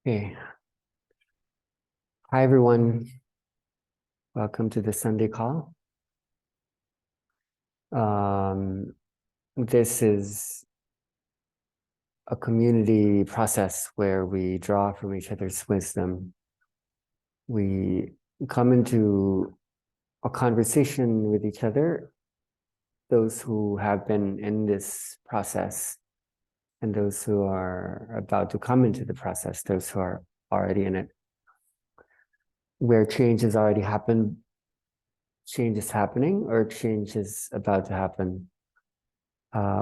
Okay. Hi, everyone. Welcome to the Sunday call. This is a community process where we draw from each other's wisdom. We come into a conversation with each other, those who have been in this process and those who are about to come into the process, those who are already in it, where change has already happened, change is happening, or change is about to happen.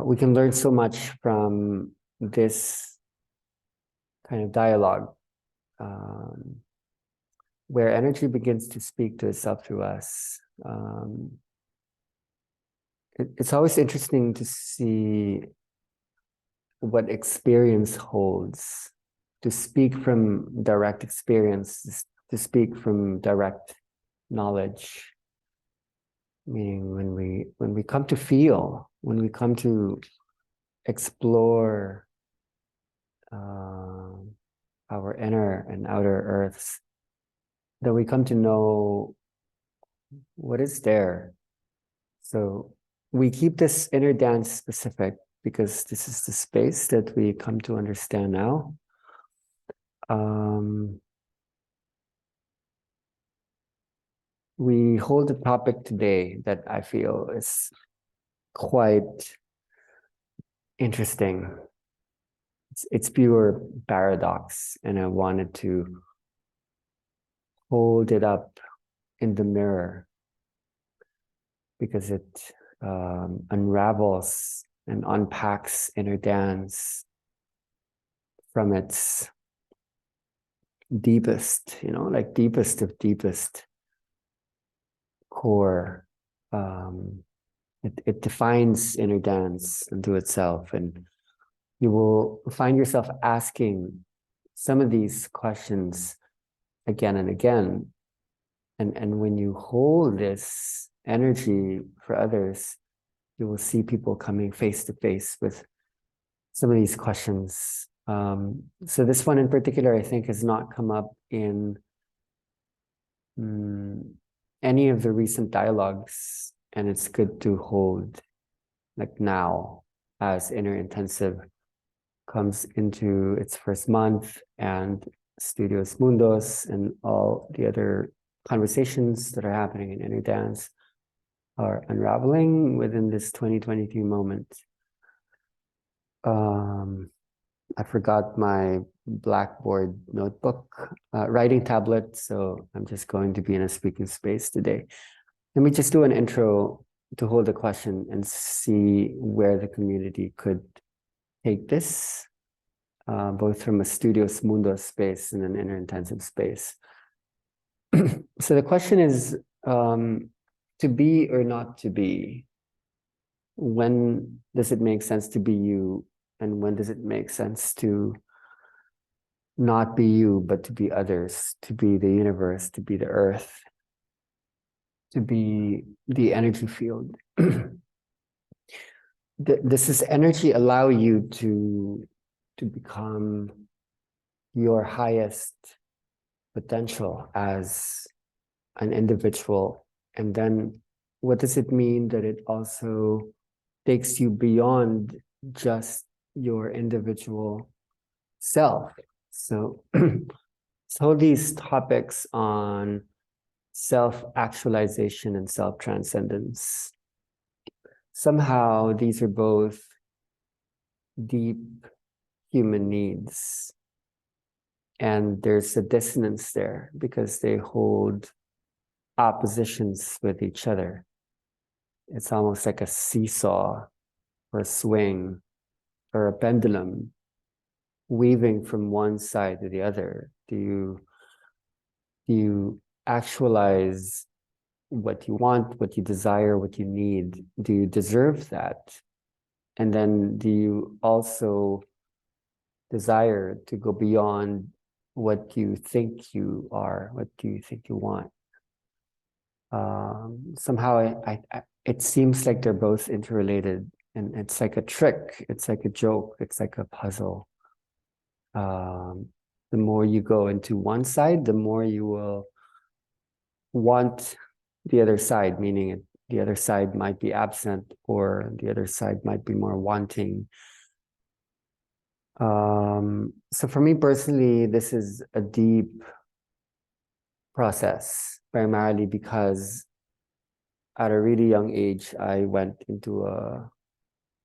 We can learn so much from this kind of dialogue, where energy begins to speak to itself through us. It's always interesting to see what experience holds, to speak from direct experience, to speak from direct knowledge. Meaning when we come to feel, when we come to explore our inner and outer earths, that we come to know what is there. So we keep this inner dance specific because this is the space that we come to understand now. We hold a topic today that I feel is quite interesting. It's pure paradox, and I wanted to hold it up in the mirror because it unravels and unpacks inner dance from its deepest, like deepest of deepest core. It defines inner dance into itself, and you will find yourself asking some of these questions again and again. And when you hold this energy for others, you will see people coming face to face with some of these questions. So this one in particular, I think, has not come up in any of the recent dialogues, and it's good to hold like now as Inner Intensive comes into its first month and Studios Mundos and all the other conversations that are happening in Inner Dance are unraveling within this 2023 moment. I forgot my Blackboard notebook writing tablet, so I'm just going to be in a speaking space today. Let me just do an intro to hold a question and see where the community could take this, both from a Studios Mundos space and an Inner Intensive space. So the question is, to be or not to be? When does it make sense to be you? And when does it make sense to not be you, but to be others, to be the universe, to be the earth, to be the energy field? Does this energy allow you to become your highest potential as an individual? And then what does it mean that it also takes you beyond just your individual self? So these topics on self-actualization and self-transcendence, somehow these are both deep human needs. And there's a dissonance there because they hold oppositions with each other. It's almost like a seesaw or a swing or a pendulum weaving from one side to the other. Do you actualize what you want, what you desire, what you need? Do you deserve that? And then do you also desire to go beyond what you think you are, what do you think you want? Somehow it seems like they're both interrelated, and it's like a trick, it's like a joke, it's like a puzzle. The more you go into one side, the more you will want the other side, meaning the other side might be absent or the other side might be more wanting. So for me personally, this is a deep process, primarily because at a really young age, I went into a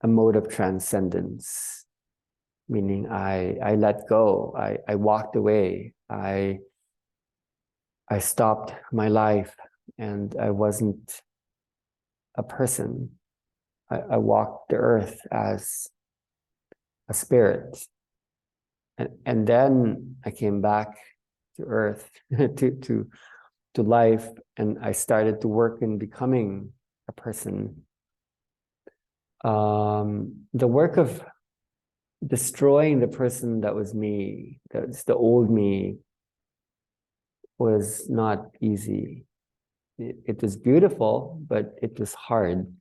mode of transcendence, meaning I let go, I walked away, I stopped my life, and I wasn't a person. I walked the earth as a spirit. And then I came back to earth, to life, and I started to work in becoming a person. The work of destroying the person that was me, that's the old me, was not easy. It was beautiful, but it was hard,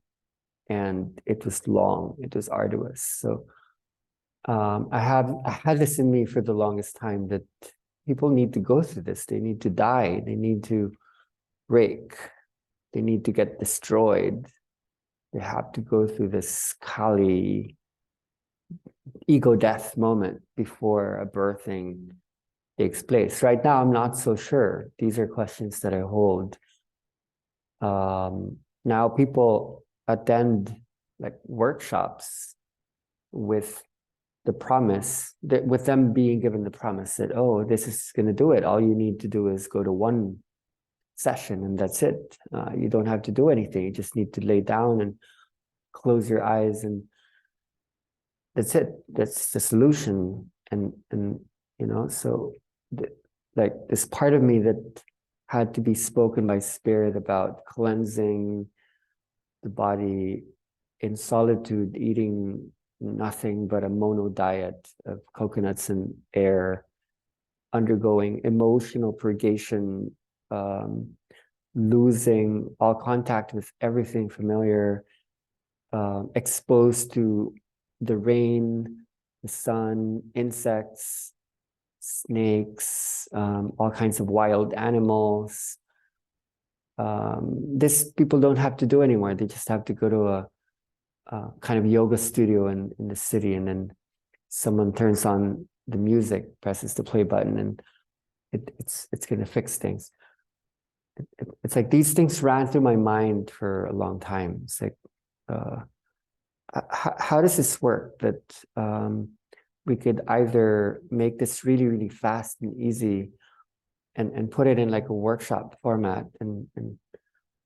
and it was long, it was arduous. So I had this in me for the longest time, that people need to go through this. They need to die. They need to break. They need to get destroyed. They have to go through this Kali ego death moment before a birthing takes place. Right now, I'm not so sure. These are questions that I hold. Now people attend like workshops with the promise, that with them being given the promise that, oh, this is going to do it. All you need to do is go to one session and that's it. You don't have to do anything. You just need to lay down and close your eyes, and that's it. That's the solution. And you know, so like this part of me that had to be spoken by spirit about cleansing the body in solitude, eating nothing but a mono diet of coconuts and air, undergoing emotional purgation, losing all contact with everything familiar, exposed to the rain, the sun, insects, snakes, all kinds of wild animals. This people don't have to do anymore. They just have to go to a kind of yoga studio in the city, and then someone turns on the music, presses the play button, and it's going to fix things. It's like these things ran through my mind for a long time. It's like, how does this work? That we could either make this really, really fast and easy, and put it in like a workshop format, and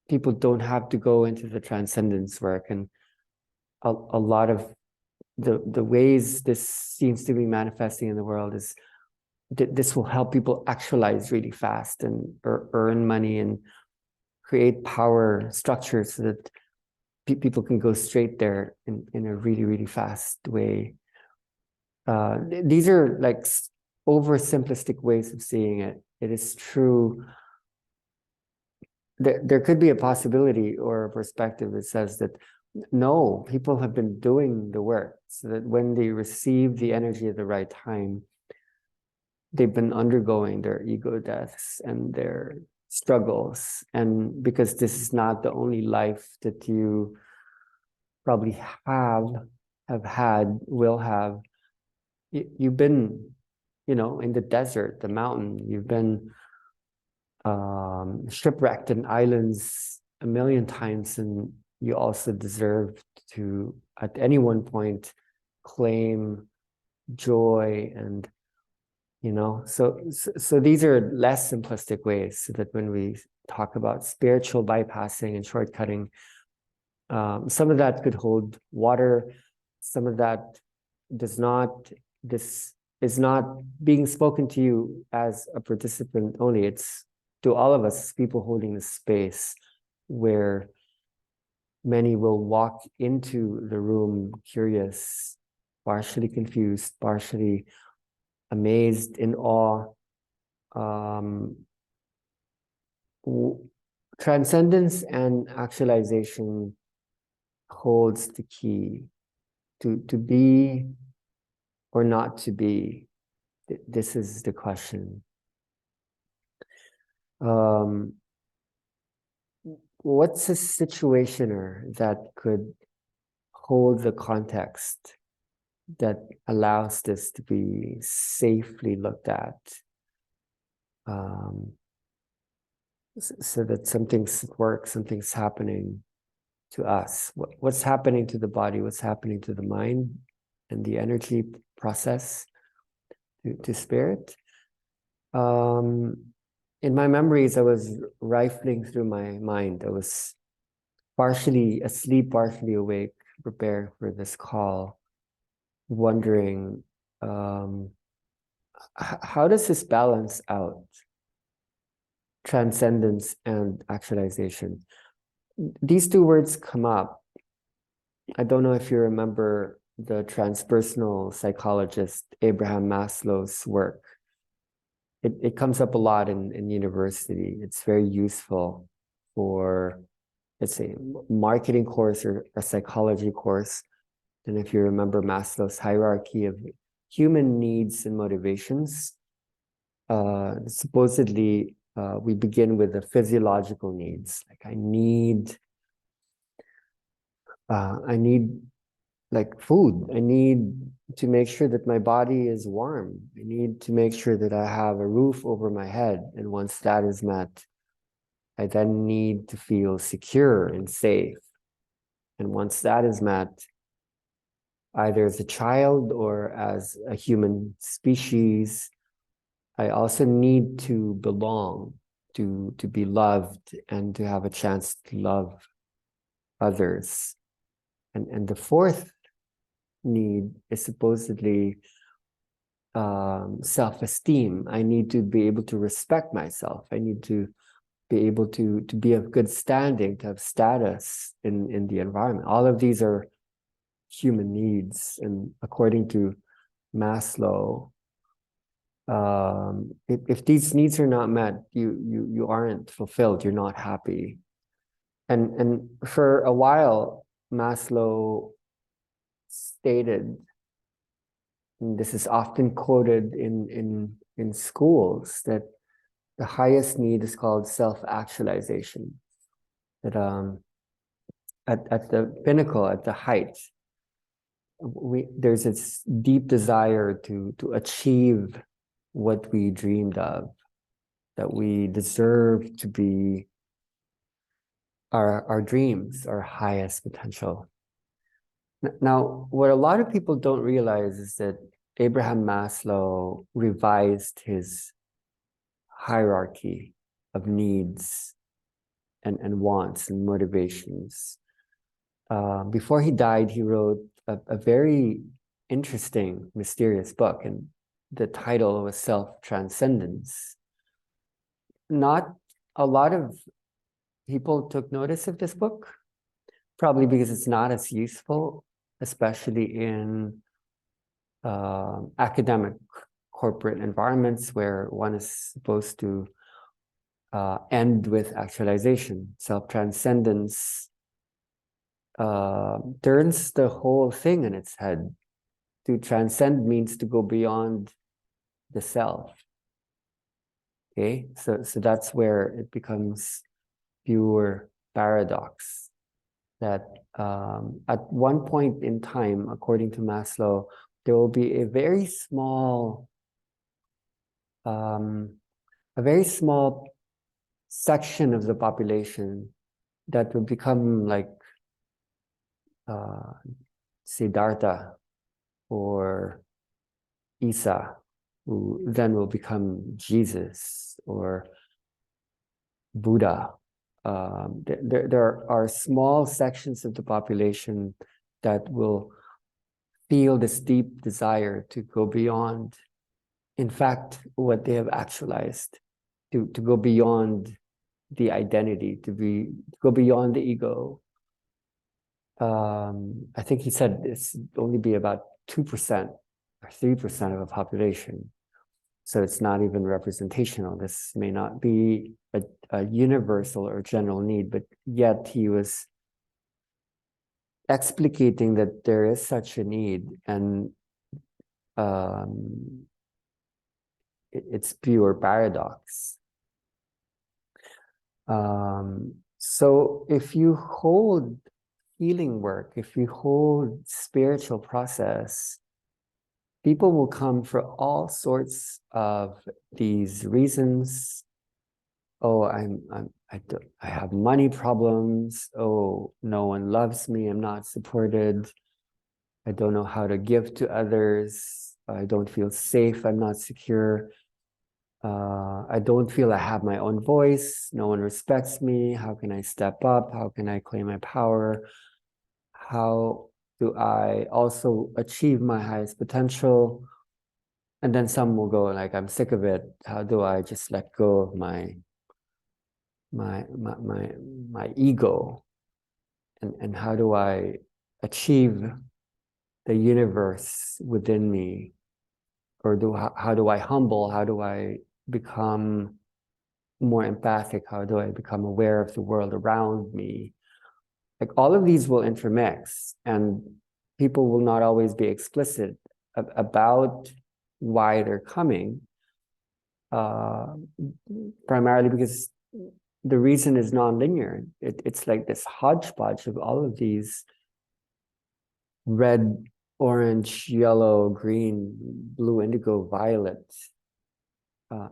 people don't have to go into the transcendence work. And a lot of the ways this seems to be manifesting in the world is that this will help people actualize really fast and earn money and create power structures so that people can go straight there in a really, really fast way. These are like oversimplistic ways of seeing it. It is true. There could be a possibility or a perspective that says that no, people have been doing the work, so that when they receive the energy at the right time, they've been undergoing their ego deaths and their struggles. And because this is not the only life that you probably have had, will have, you've been, you know, in the desert, the mountain, you've been shipwrecked in islands a million times, and you also deserve to, at any one point, claim joy. And you know, so these are less simplistic ways, so that when we talk about spiritual bypassing and shortcutting, some of that could hold water, some of that does not. This is not being spoken to you as a participant only. It's to all of us, people holding the space, where many will walk into the room curious, partially confused, partially amazed, in awe. Transcendence and actualization holds the key to be or not to be. This is the question. What's a situationer that could hold the context that allows this to be safely looked at, so that something's at work, something's happening to us? What's happening to the body? What's happening to the mind and the energy process to spirit? In my memories, I was rifling through my mind. I was partially asleep, partially awake, preparing for this call, wondering, how does this balance out transcendence and actualization? These two words come up. I don't know if you remember the transpersonal psychologist Abraham Maslow's work. It comes up a lot in university. It's very useful for, let's say, marketing course or a psychology course. And if you remember Maslow's hierarchy of human needs and motivations, supposedly we begin with the physiological needs. Like I need like food. I need to make sure that my body is warm. I need to make sure that I have a roof over my head. And once that is met, I then need to feel secure and safe. And once that is met, either as a child or as a human species, I also need to belong, to be loved, and to have a chance to love others. And the fourth need is supposedly self-esteem. I need to be able to respect myself. I need to be able to be of good standing, to have status in the environment. All of these are human needs. And according to Maslow, if these needs are not met, you aren't fulfilled, you're not happy. And for a while, Maslow stated, and this is often quoted in schools, that the highest need is called self-actualization. That at the pinnacle, at the height, there's this deep desire to achieve what we dreamed of, that we deserve to be our dreams, our highest potential. Now, what a lot of people don't realize is that Abraham Maslow revised his hierarchy of needs and wants and motivations. Before he died, he wrote a very interesting, mysterious book, and the title was Self-Transcendence. Not a lot of people took notice of this book, probably because it's not as useful, especially in academic corporate environments where one is supposed to end with actualization. Self-transcendence turns the whole thing on its head. To transcend means to go beyond the self. Okay, so that's where it becomes pure paradox. That at one point in time, according to Maslow, there will be a very small section of the population that will become like Siddhartha or Isa, who then will become Jesus or Buddha. There are small sections of the population that will feel this deep desire to go beyond, in fact, what they have actualized, to go beyond the identity, to go beyond the ego. I think he said it's only be about 2% or 3% of the population. So it's not even representational. This may not be a universal or general need, but yet he was explicating that there is such a need. And it's pure paradox. So if you hold healing work, if you hold spiritual process, people will come for all sorts of these reasons. Oh, I have money problems. Oh, no one loves me. I'm not supported. I don't know how to give to others. I don't feel safe. I'm not secure. I don't feel I have my own voice. No one respects me. How can I step up? How can I claim my power? How do I also achieve my highest potential? And then some will go like, I'm sick of it. How do I just let go of my ego? And how do I achieve the universe within me? Or how do I humble? How do I become more empathic? How do I become aware of the world around me? Like all of these will intermix, and people will not always be explicit about why they're coming, primarily because the reason is non-linear. It's like this hodgepodge of all of these red, orange, yellow, green, blue, indigo, violet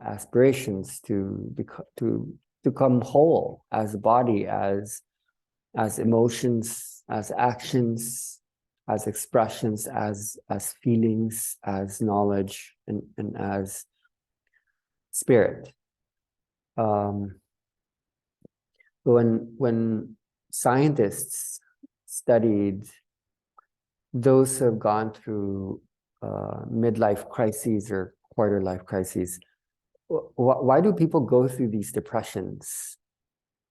aspirations to become whole as a body, as emotions, as actions, as expressions, as feelings, as knowledge, and as spirit. When scientists studied those who have gone through midlife crises or quarter life crises, why do people go through these depressions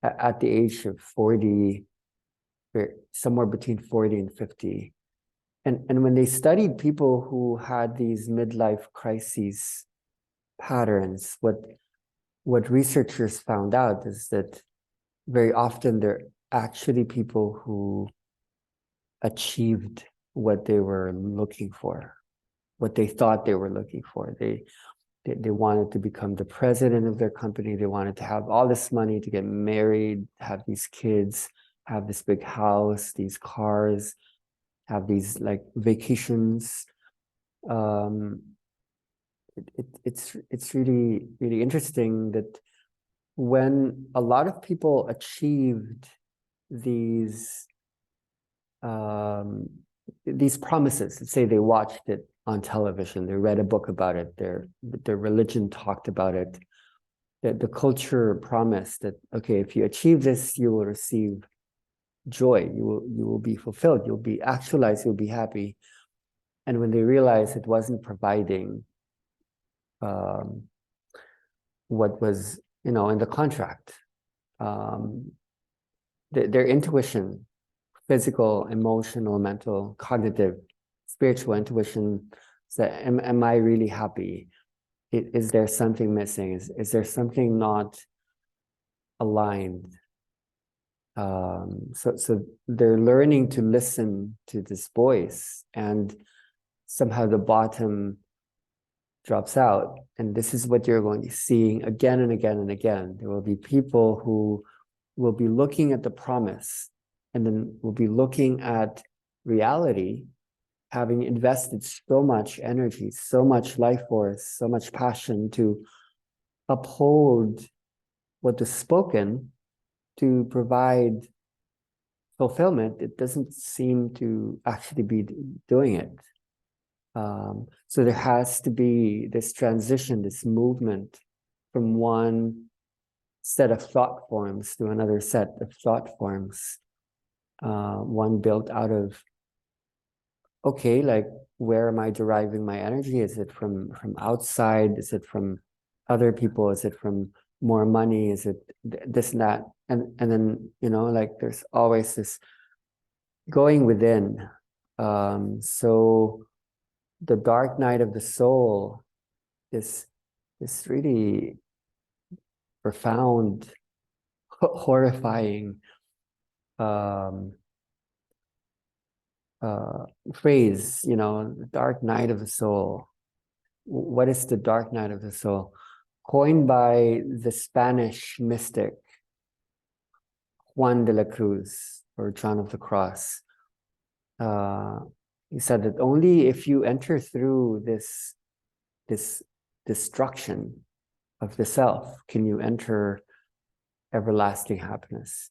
at the age of 40, or somewhere between 40 and 50? And when they studied people who had these midlife crises patterns, what researchers found out is that very often they're actually people who achieved what they were looking for, what they thought they were looking for. They wanted to become the president of their company. They wanted to have all this money to get married, have these kids, have this big house, these cars, have these like vacations. It's really, really interesting that when a lot of people achieved these promises, let's say they watched it on television, they read a book about it, their religion talked about it, that the culture promised that, okay, if you achieve this, you will receive joy, you will be fulfilled, you'll be actualized, you'll be happy. And when they realized it wasn't providing what was, in the contract, their intuition, physical, emotional, mental, cognitive, spiritual intuition, so am I really happy? Is there something missing? Is there something not aligned? So they're learning to listen to this voice, and somehow the bottom drops out. And this is what you're going to be seeing again and again and again. There will be people who will be looking at the promise, and then will be looking at reality, having invested so much energy, so much life force, so much passion to uphold what was spoken, to provide fulfillment. It doesn't seem to actually be doing it. So there has to be this transition, this movement from one set of thought forms to another set of thought forms, one built out of, okay, like, where am I deriving my energy? Is it from outside? Is it from other people? Is it from more money? Is it this and that? And then, like, there's always this going within. So the dark night of the soul is this really profound, horrifying phrase, the dark night of the soul. what is the dark night of the soul? Coined by the Spanish mystic Juan de la Cruz, or John of the Cross. He said that only if you enter through this destruction of the self can you enter everlasting happiness.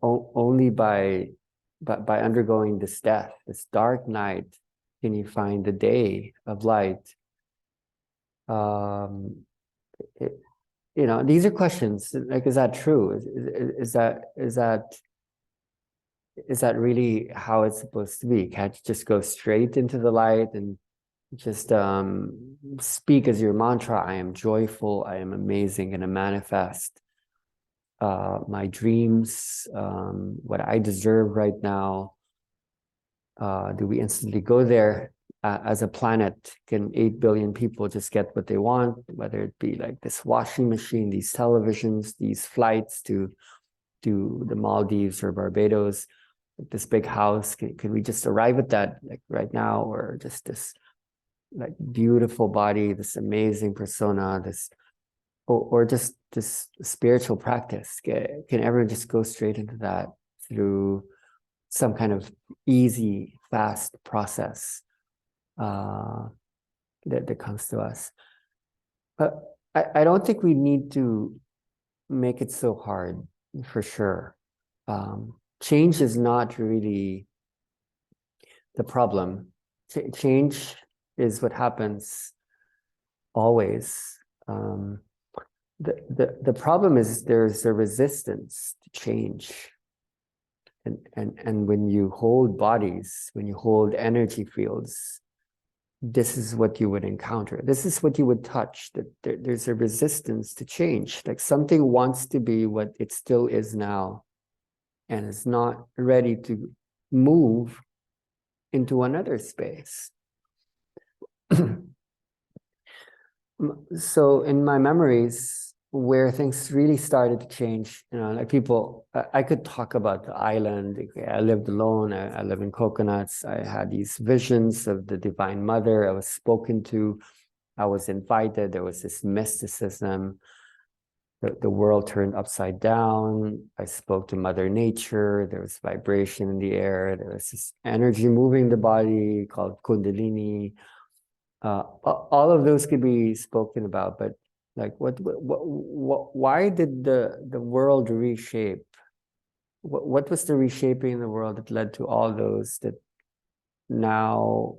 Only by undergoing this death, this dark night, can you find the day of light. These are questions like, is that true? Is that really how it's supposed to be? Can't you just go straight into the light and just speak as your mantra? I am joyful, I am amazing, and I manifest my dreams, what I deserve right now. Do we instantly go there? As a planet, can 8 billion people just get what they want, whether it be like this washing machine, these televisions, these flights to the Maldives or Barbados, like this big house? Can we just arrive at that like right now? Or just this like beautiful body, this amazing persona, or just this spiritual practice? Can everyone just go straight into that through some kind of easy, fast process that comes to us? But I don't think we need to make it so hard, for sure. Change is not really the problem. Change is what happens always. The problem is there's a resistance to change. And when you hold bodies, when you hold energy fields, this is what you would encounter. This is what you would touch, that there's a resistance to change. Like something wants to be what it still is now and is not ready to move into another space. So in my memories, where things really started to change, like people, I could talk about the island. I lived alone. I live in coconuts. I had these visions of the Divine Mother. I was spoken to. I was invited. There was this mysticism. The world turned upside down. I spoke to Mother Nature. There was vibration in the air. There was this energy moving the body called Kundalini. All of those could be spoken about, but like why did the world reshape? What was the reshaping in the world that led to all those that now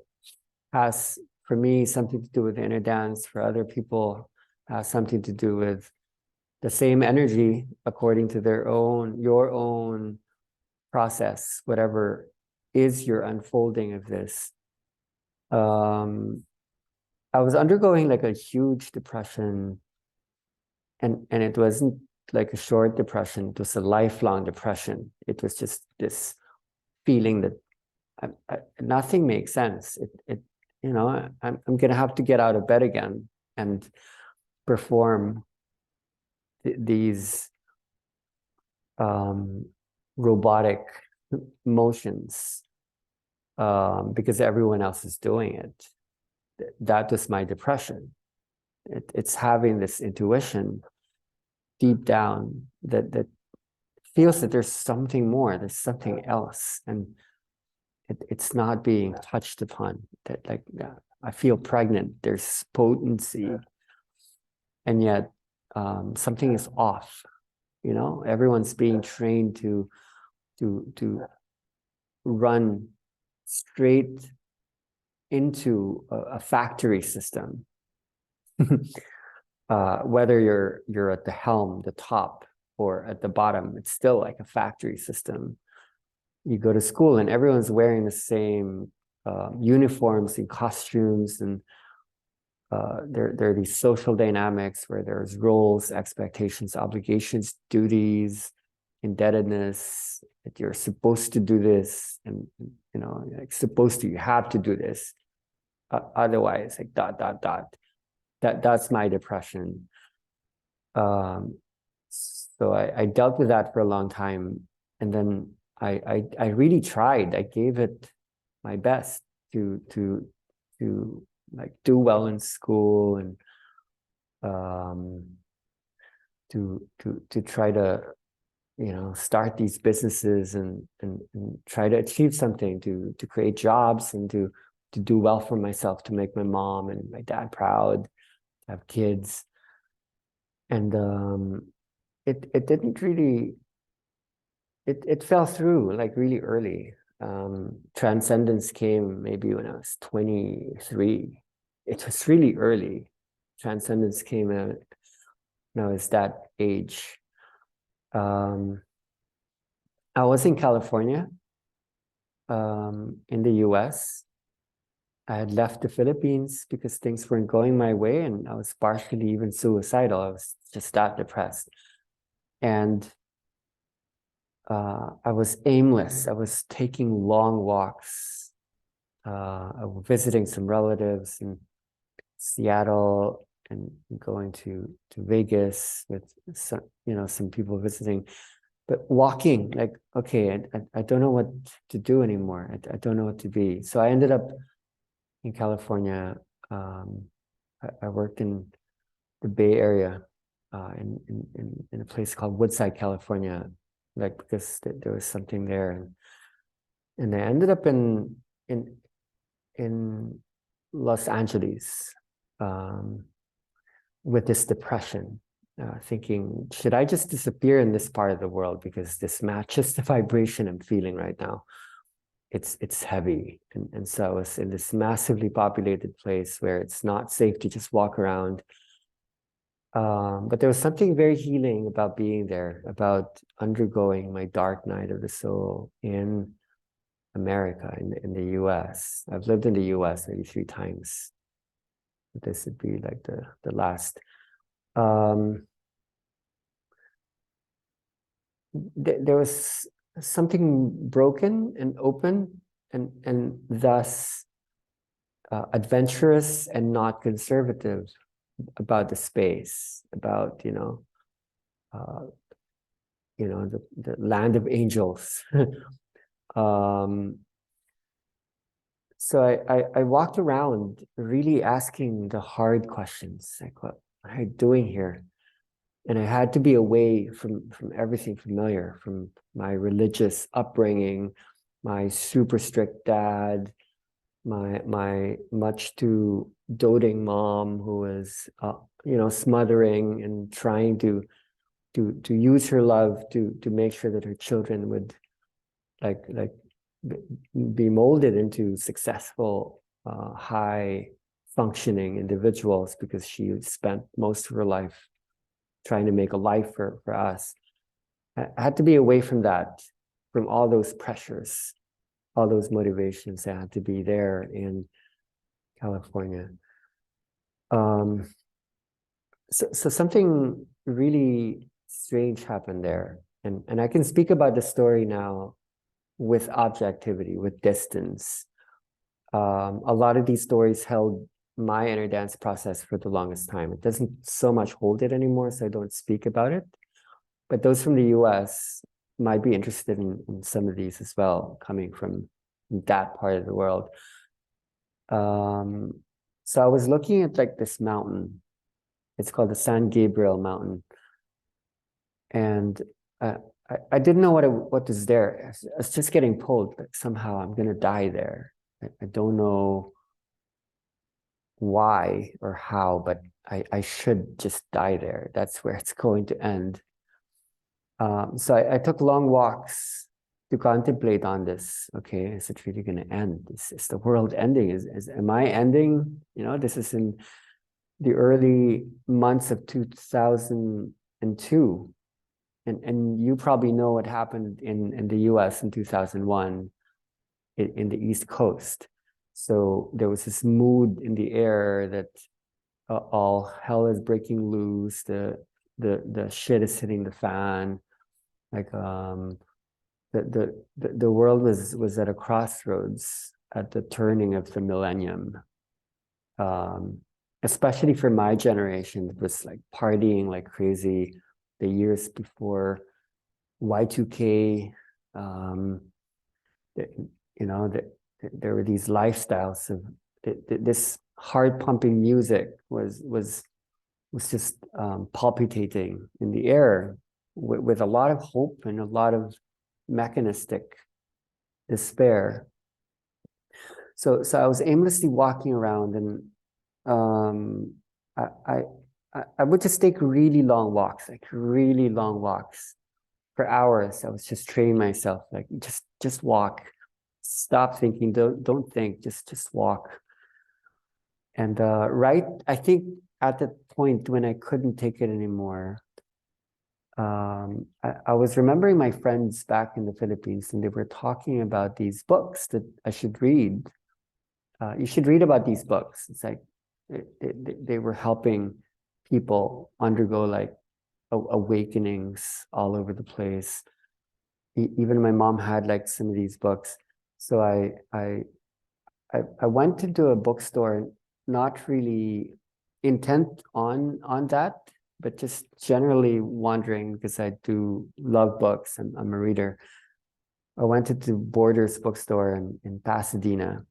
has, for me, something to do with inner dance, for other people has something to do with the same energy according to your own process, whatever is your unfolding of this. I was undergoing like a huge depression, and it wasn't like a short depression, it was a lifelong depression. It was just this feeling that nothing makes sense. I'm gonna have to get out of bed again and perform these robotic motions because everyone else is doing it. That was my depression. It's having this intuition deep down that feels that there's something more, there's something else, and it's not being touched upon. That like I feel pregnant, there's potency, and yet something is off. Everyone's being trained to run straight into a factory system. Whether you're at the helm, the top, or at the bottom, it's still like a factory system. You go to school and everyone's wearing the same uniforms and costumes, and there are these social dynamics where there's roles, expectations, obligations, duties, indebtedness, that you're supposed to do this, and like supposed to, you have to do this, otherwise like ... That's my depression. So I dealt with that for a long time, and then I really tried. I gave it my best to to like do well in school and to try to start these businesses and try to achieve something, to create jobs and to do well for myself, to make my mom and my dad proud, to have kids. And it didn't really, it fell through like really early. Transcendence came maybe when I was 23. It was really early. Transcendence came out when I was that age. I was in California, in the US. I had left the Philippines because things weren't going my way, and I was partially even suicidal. I was just that depressed. And I was aimless. I was taking long walks. I was visiting some relatives in Seattle and going to Vegas with some people visiting. But walking, like, okay, I don't know what to do anymore. I don't know what to be. So I ended up in California. I worked in the Bay Area, in a place called Woodside, California, like because there was something there, and I ended up in Los Angeles, with this depression. Thinking, should I just disappear in this part of the world because this matches the vibration I'm feeling right now? It's heavy, and so I was in this massively populated place where it's not safe to just walk around. But there was something very healing about being there, about undergoing my dark night of the soul in America, in the US. I've lived in the US maybe 3 times. This would be like the last. There was something broken and open and thus adventurous and not conservative about the space, about the land of angels. So I walked around really asking the hard questions, like, what am I doing here? And I had to be away from everything familiar, from my religious upbringing, my super strict dad, my much too doting mom who was smothering and trying to use her love to make sure that her children would like be molded into successful, high functioning individuals, because she spent most of her life trying to make a life for us. I had to be away from that, from all those pressures, all those motivations. I had to be there in California. So something really strange happened there. And I can speak about the story now with objectivity, with distance. A lot of these stories held my inner dance process for the longest time. It doesn't so much hold it anymore, so I don't speak about it. But those from the US might be interested in some of these as well, coming from that part of the world. So I was looking at like this mountain. It's called the San Gabriel Mountain. And I didn't know what is there. I was just getting pulled, like somehow I'm gonna die there. I don't know why or how, but I should just die there. That's where it's going to end. So I took long walks to contemplate on this. Okay, is it really going to end? Is the world ending? Am I ending? This is in the early months of 2002. And you probably know what happened in the US in 2001 in the East Coast. So there was this mood in the air that all hell is breaking loose. The shit is hitting the fan. Like the world was at a crossroads at the turning of the millennium. Especially for my generation, it was like partying like crazy. The years before Y2K, there were these lifestyles of this heart pumping music was just palpitating in the air with a lot of hope and a lot of mechanistic despair. So I was aimlessly walking around, and I would just take really long walks, like really long walks for hours. I was just training myself, like just walk, stop thinking, don't think, just walk. And right, I think at the point when I couldn't take it anymore, I was remembering my friends back in the Philippines, and they were talking about these books that I should read. You should read about these books. It's like they were helping people undergo like awakenings all over the place. Even my mom had like some of these books. So I went into a bookstore, not really intent on that, but just generally wandering because I do love books and I'm a reader. I went into Borders bookstore in Pasadena,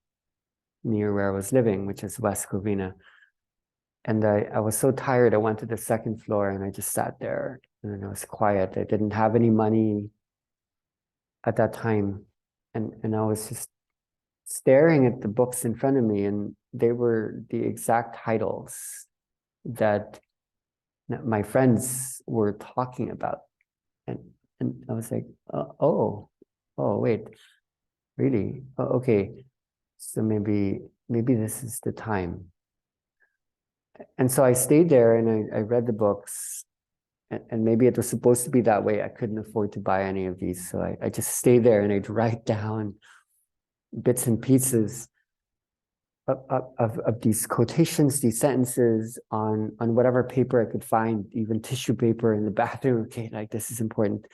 near where I was living, which is West Covina. And I was so tired, I went to the second floor and I just sat there and it was quiet. I didn't have any money at that time. And I was just staring at the books in front of me, and they were the exact titles that my friends were talking about. And I was like, oh, wait, really? Oh, okay. So maybe this is the time. And so I stayed there and I read the books, and maybe it was supposed to be that way. I couldn't afford to buy any of these. So I just stayed there and I'd write down bits and pieces of these quotations, these sentences on whatever paper I could find, even tissue paper in the bathroom. Okay, like this is important.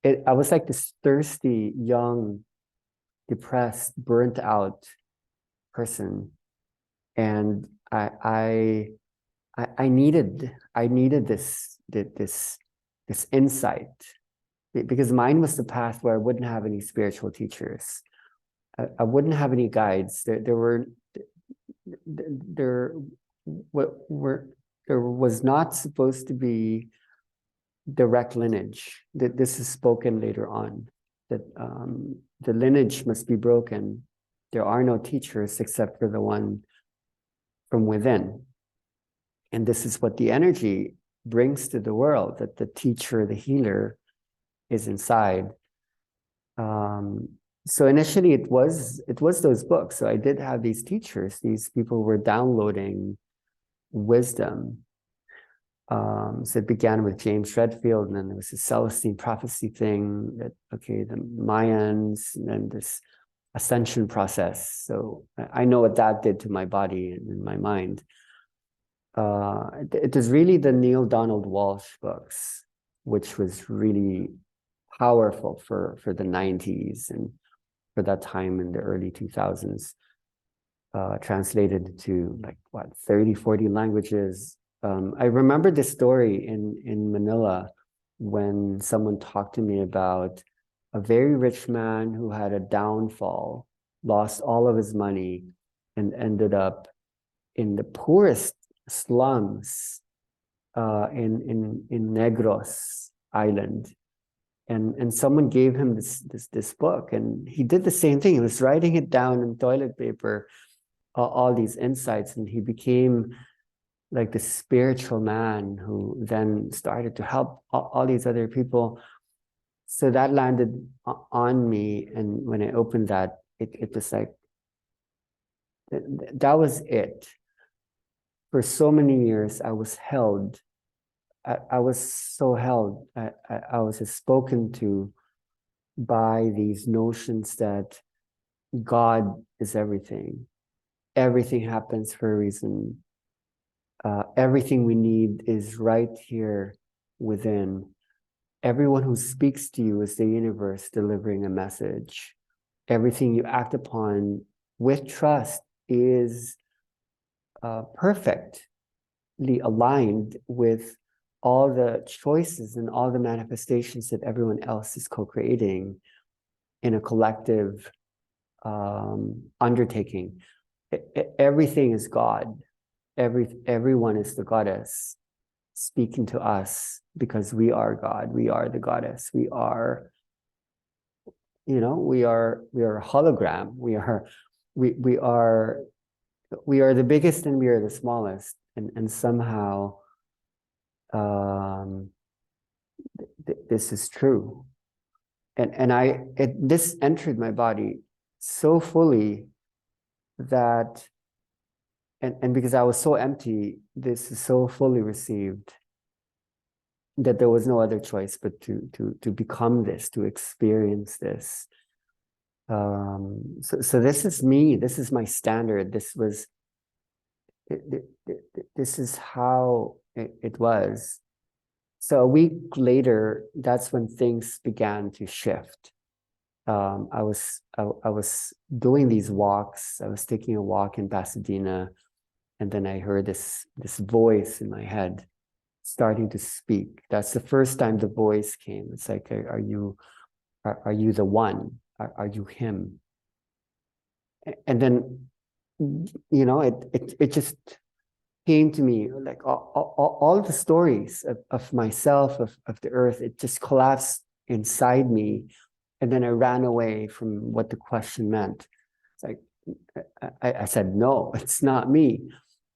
I was like this thirsty, young, depressed, burnt out person. And I needed this insight, because mine was the path where I wouldn't have any spiritual teachers. I wouldn't have any guides. There was not supposed to be direct lineage. That this is spoken later on, that the lineage must be broken. There are no teachers except for the one from within. And this is what the energy brings to the world, that the teacher, the healer, is inside. So initially it was those books. So I did have these teachers. These people were downloading wisdom. So it began with James Redfield, and then there was the Celestine prophecy thing, that, okay, the Mayans, and then this ascension process. So I know what that did to my body and in my mind. It was really the Neale Donald Walsch books, which was really powerful for the 90s and for that time in the early 2000s, translated to like what, 30, 40 languages. I remember this story in Manila when someone talked to me about a very rich man who had a downfall, lost all of his money, and ended up in the poorest slums in Negros Island. And someone gave him this book, and he did the same thing. He was writing it down in toilet paper, all these insights, and he became like the spiritual man who then started to help all these other people. So that landed on me, and when I opened that, it was like, that was it. For so many years, I was held. I was so held. I was spoken to by these notions that God is everything. Everything happens for a reason. Everything we need is right here within. Everyone who speaks to you is the universe delivering a message. Everything you act upon with trust is perfectly aligned with all the choices and all the manifestations that everyone else is co-creating in a collective undertaking. everything is God. Everyone is the goddess speaking to us because we are God. We are the goddess. We are, we are a hologram. We are the biggest and we are the smallest. And somehow this is true. And this entered my body so fully that, and because I was so empty, this is so fully received that there was no other choice but to become this, to experience this. So this is me. This is my standard. This is how it was. So a week later, that's when things began to shift. I was doing these walks. I was taking a walk in Pasadena, and then I heard this voice in my head starting to speak. That's the first time the voice came. It's like, are you the one? Are you him? And then, it just came to me, like all the stories of myself, of the earth, it just collapsed inside me. And then I ran away from what the question meant. It's like, I said, no, it's not me.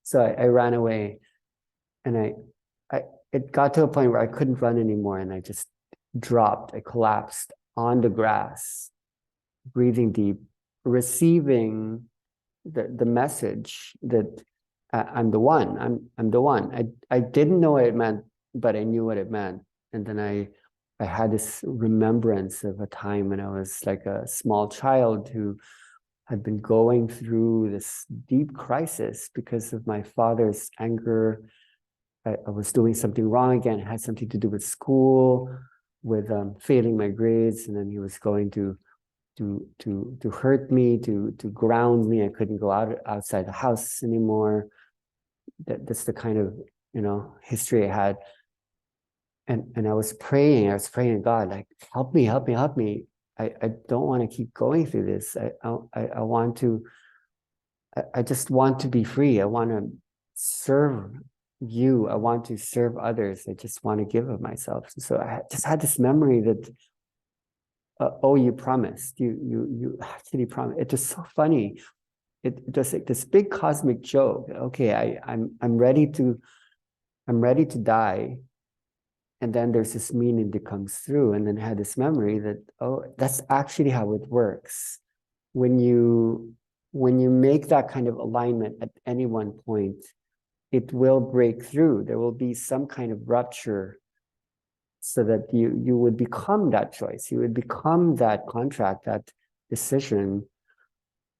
So I ran away, and it got to a point where I couldn't run anymore, and I just dropped. I collapsed on the grass, breathing deep, receiving the message that I'm the one. I'm the one. I didn't know what it meant, but I knew what it meant. And then I had this remembrance of a time when I was like a small child who had been going through this deep crisis because of my father's anger. I was doing something wrong again. It had something to do with school, with failing my grades, and then he was going to hurt me, to ground me. I couldn't go outside the house anymore. That's the kind of history I had. And I was praying to God, like, help me. I don't want to keep going through this. I want to, I just want to be free. I want to serve you. I want to serve others. I just want to give of myself. So I just had this memory that, oh, you promised. You actually promised. It was so funny. It was like this big cosmic joke. Okay, I'm ready to die. And then there's this meaning that comes through, and then I had this memory that, oh, that's actually how it works. When you make that kind of alignment at any one point, it will break through. There will be some kind of rupture, so that you would become that choice. You would become that contract, that decision.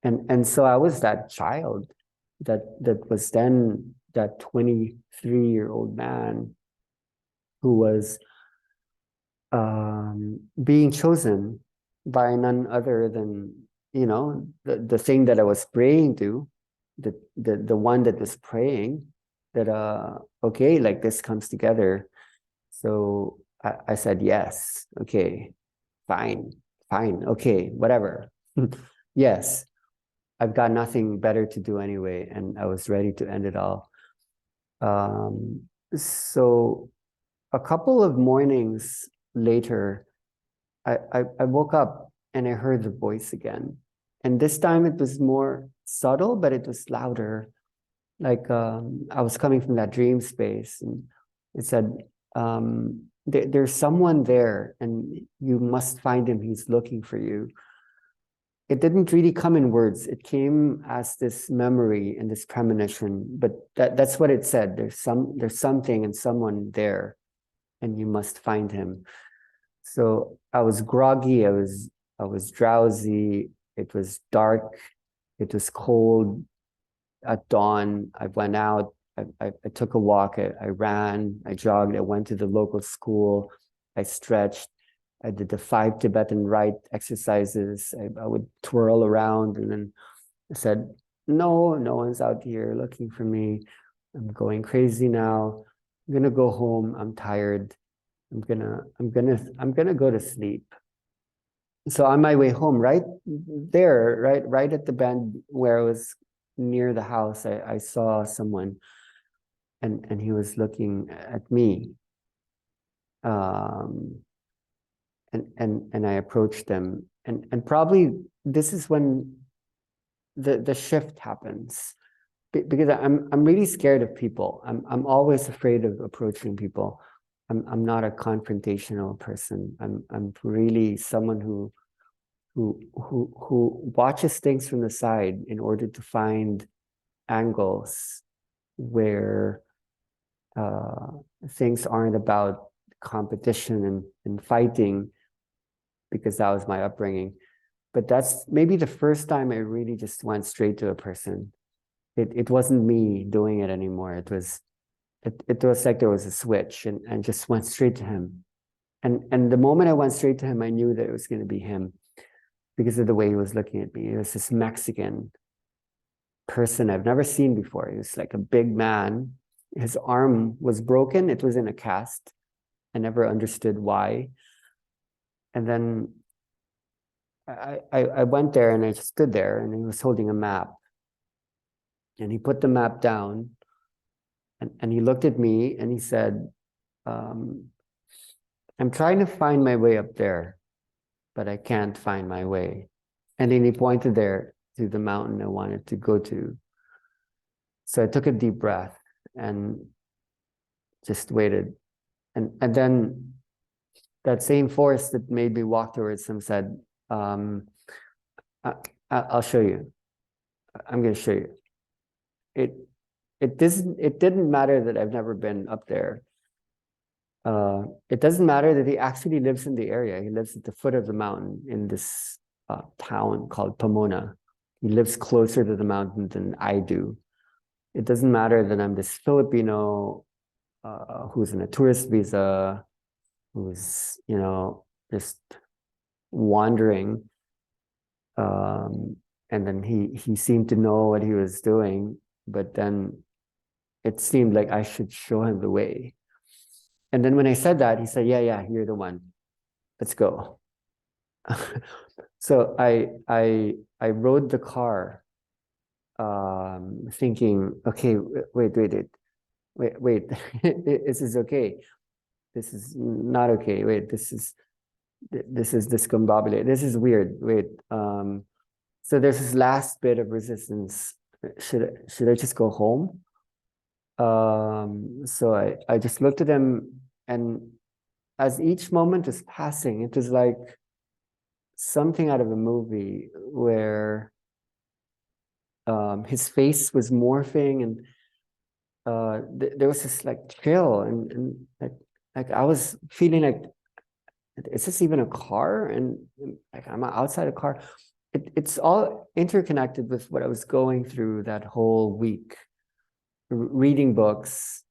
And so I was that child that was then that 23-year-old man who was being chosen by none other than, the thing that I was praying to, the one that was praying that, okay, like this comes together. So I said, yes, okay, fine, okay, whatever. Yes, I've got nothing better to do anyway, and I was ready to end it all. So a couple of mornings later, I woke up and I heard the voice again. And this time it was more subtle, but it was louder. Like I was coming from that dream space, and it said, there's someone there and you must find him. He's looking for you. It didn't really come in words. It came as this memory and this premonition, but that's what it said. There's something and someone there, and you must find him. So I was groggy. I was drowsy. It was dark. It was cold. At dawn, I went out. I took a walk. I ran. I jogged. I went to the local school. I stretched. I did the 5 Tibetan rite exercises. I would twirl around, and then I said, no one's out here looking for me. I'm going crazy now. I'm gonna go home. I'm tired. I'm gonna go to sleep. So on my way home, right there, right at the bend where I was near the house, I saw someone, and he was looking at me. And I approached them, and probably this is when the shift happens, because I'm really scared of people. I'm always afraid of approaching people. I'm not a confrontational person. I'm really someone who watches things from the side in order to find angles where things aren't about competition and fighting, because that was my upbringing. But that's maybe the first time I really just went straight to a person. It wasn't me doing it anymore. It was like there was a switch, and just went straight to him. And the moment I went straight to him, I knew that it was going to be him, because of the way he was looking at me. It was this Mexican person I've never seen before. He was like a big man. His arm was broken. It was in a cast. I never understood why. And then I went there, and I just stood there, and he was holding a map. And he put the map down, and he looked at me, and he said, I'm trying to find my way up there, but I can't find my way. And then he pointed there to the mountain I wanted to go to. So I took a deep breath and just waited. And then that same force that made me walk towards him said, I'll show you. I'm going to show you. It didn't matter that I've never been up there. It doesn't matter that he actually lives in the area. He lives at the foot of the mountain in this town called Pomona. He lives closer to the mountain than I do. It doesn't matter that I'm this Filipino who's in a tourist visa, who's, just wandering. And then he seemed to know what he was doing, but then it seemed like I should show him the way. And then when I said that, he said, yeah, you're the one. Let's go. So I rode the car, thinking, okay, wait, this is okay. This is not okay. Wait, this is discombobulated. This is weird. Wait. So there's this last bit of resistance. Should I just go home? So I just looked at him, and as each moment was passing, it was like something out of a movie where his face was morphing, and there was this like chill, and like I was feeling like, is this even a car? And like I'm outside a car. It's all interconnected with what I was going through that whole week. Reading books.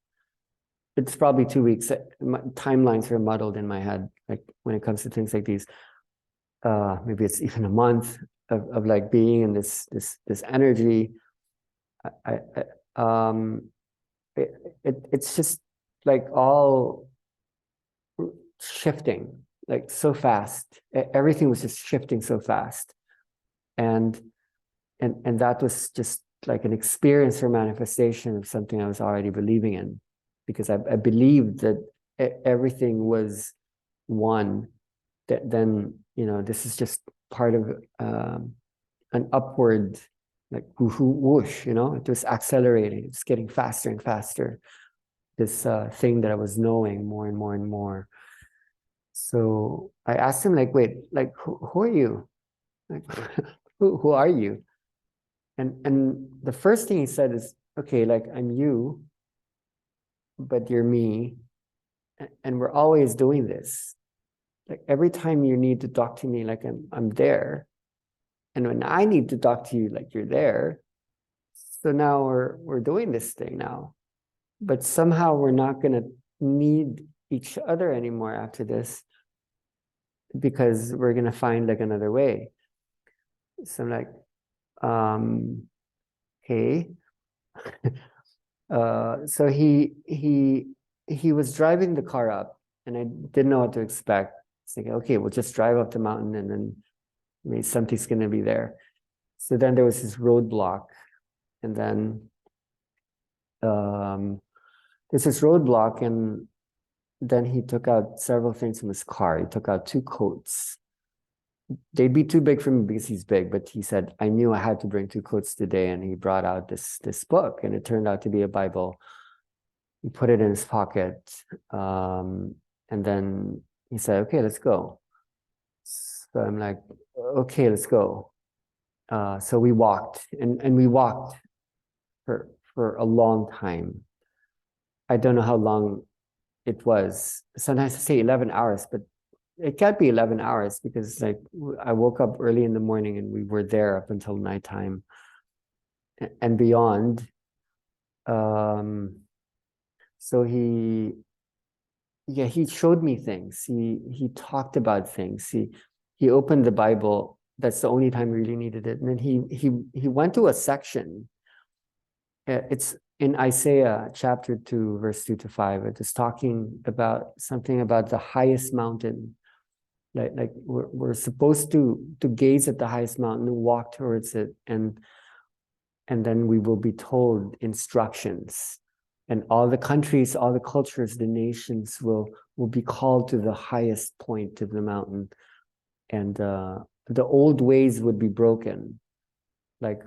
It's probably 2 weeks. My timelines are muddled in my head, like when it comes to things like these. Maybe it's even a month of like being in this energy. It's just like all shifting, like so fast. Everything was just shifting so fast, and that was just like an experience or manifestation of something I was already believing in, because I believed that everything was one. That then, this is just part of an upward, like whoosh, it was accelerating. It's getting faster and faster. This thing that I was knowing more and more and more. So I asked him, like, wait, like who are you? Like, who are you? And the first thing he said is, okay, like I'm you, but you're me, and we're always doing this. Like every time you need to talk to me, like I'm there, and when I need to talk to you, like you're there. So now we're doing this thing now, but somehow we're not gonna need each other anymore after this, because we're gonna find like another way. So I'm like, okay. So he was driving the car up, and I didn't know what to expect. It's like, okay, we'll just drive up the mountain, and then maybe something's gonna be there. So then there was this roadblock, and then there's this roadblock, and then he took out several things from his car. He took out 2 coats. They'd be too big for me because he's big, but he said, I knew I had to bring 2 coats today, and he brought out this book, and it turned out to be a Bible. He put it in his pocket, and then he said, okay, let's go. So I'm like, okay, let's go. So we walked, and we walked for a long time. I don't know how long it was. Sometimes I say 11 hours, but it can't be 11 hours because like I woke up early in the morning and we were there up until nighttime and beyond. So he showed me things. He talked about things. He opened the Bible. That's the only time he really needed it. And then he went to a section. It's in Isaiah chapter 2, verse 2 to 5. It is talking about something about the highest mountain. Like we're supposed to gaze at the highest mountain and walk towards it, and then we will be told instructions, and all the countries, all the cultures, the nations will be called to the highest point of the mountain, and the old ways would be broken, like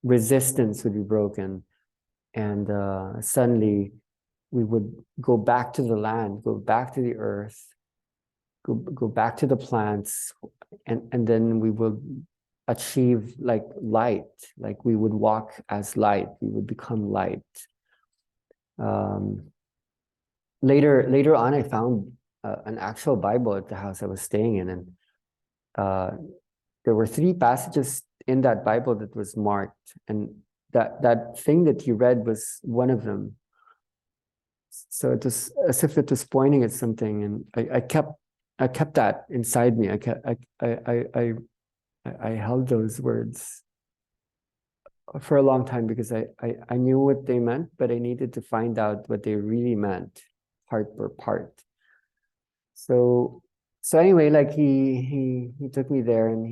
resistance would be broken, and suddenly we would go back to the land, go back to the earth, go back to the plants, and then we will achieve like light, like we would walk as light, we would become light. Later on, I found an actual Bible at the house I was staying in, and there were 3 passages in that Bible that was marked, and that thing that you read was one of them. So it was as if it was pointing at something, and I kept that inside me. I held those words for a long time because I knew what they meant, but I needed to find out what they really meant, part per part. So anyway, like he took me there, and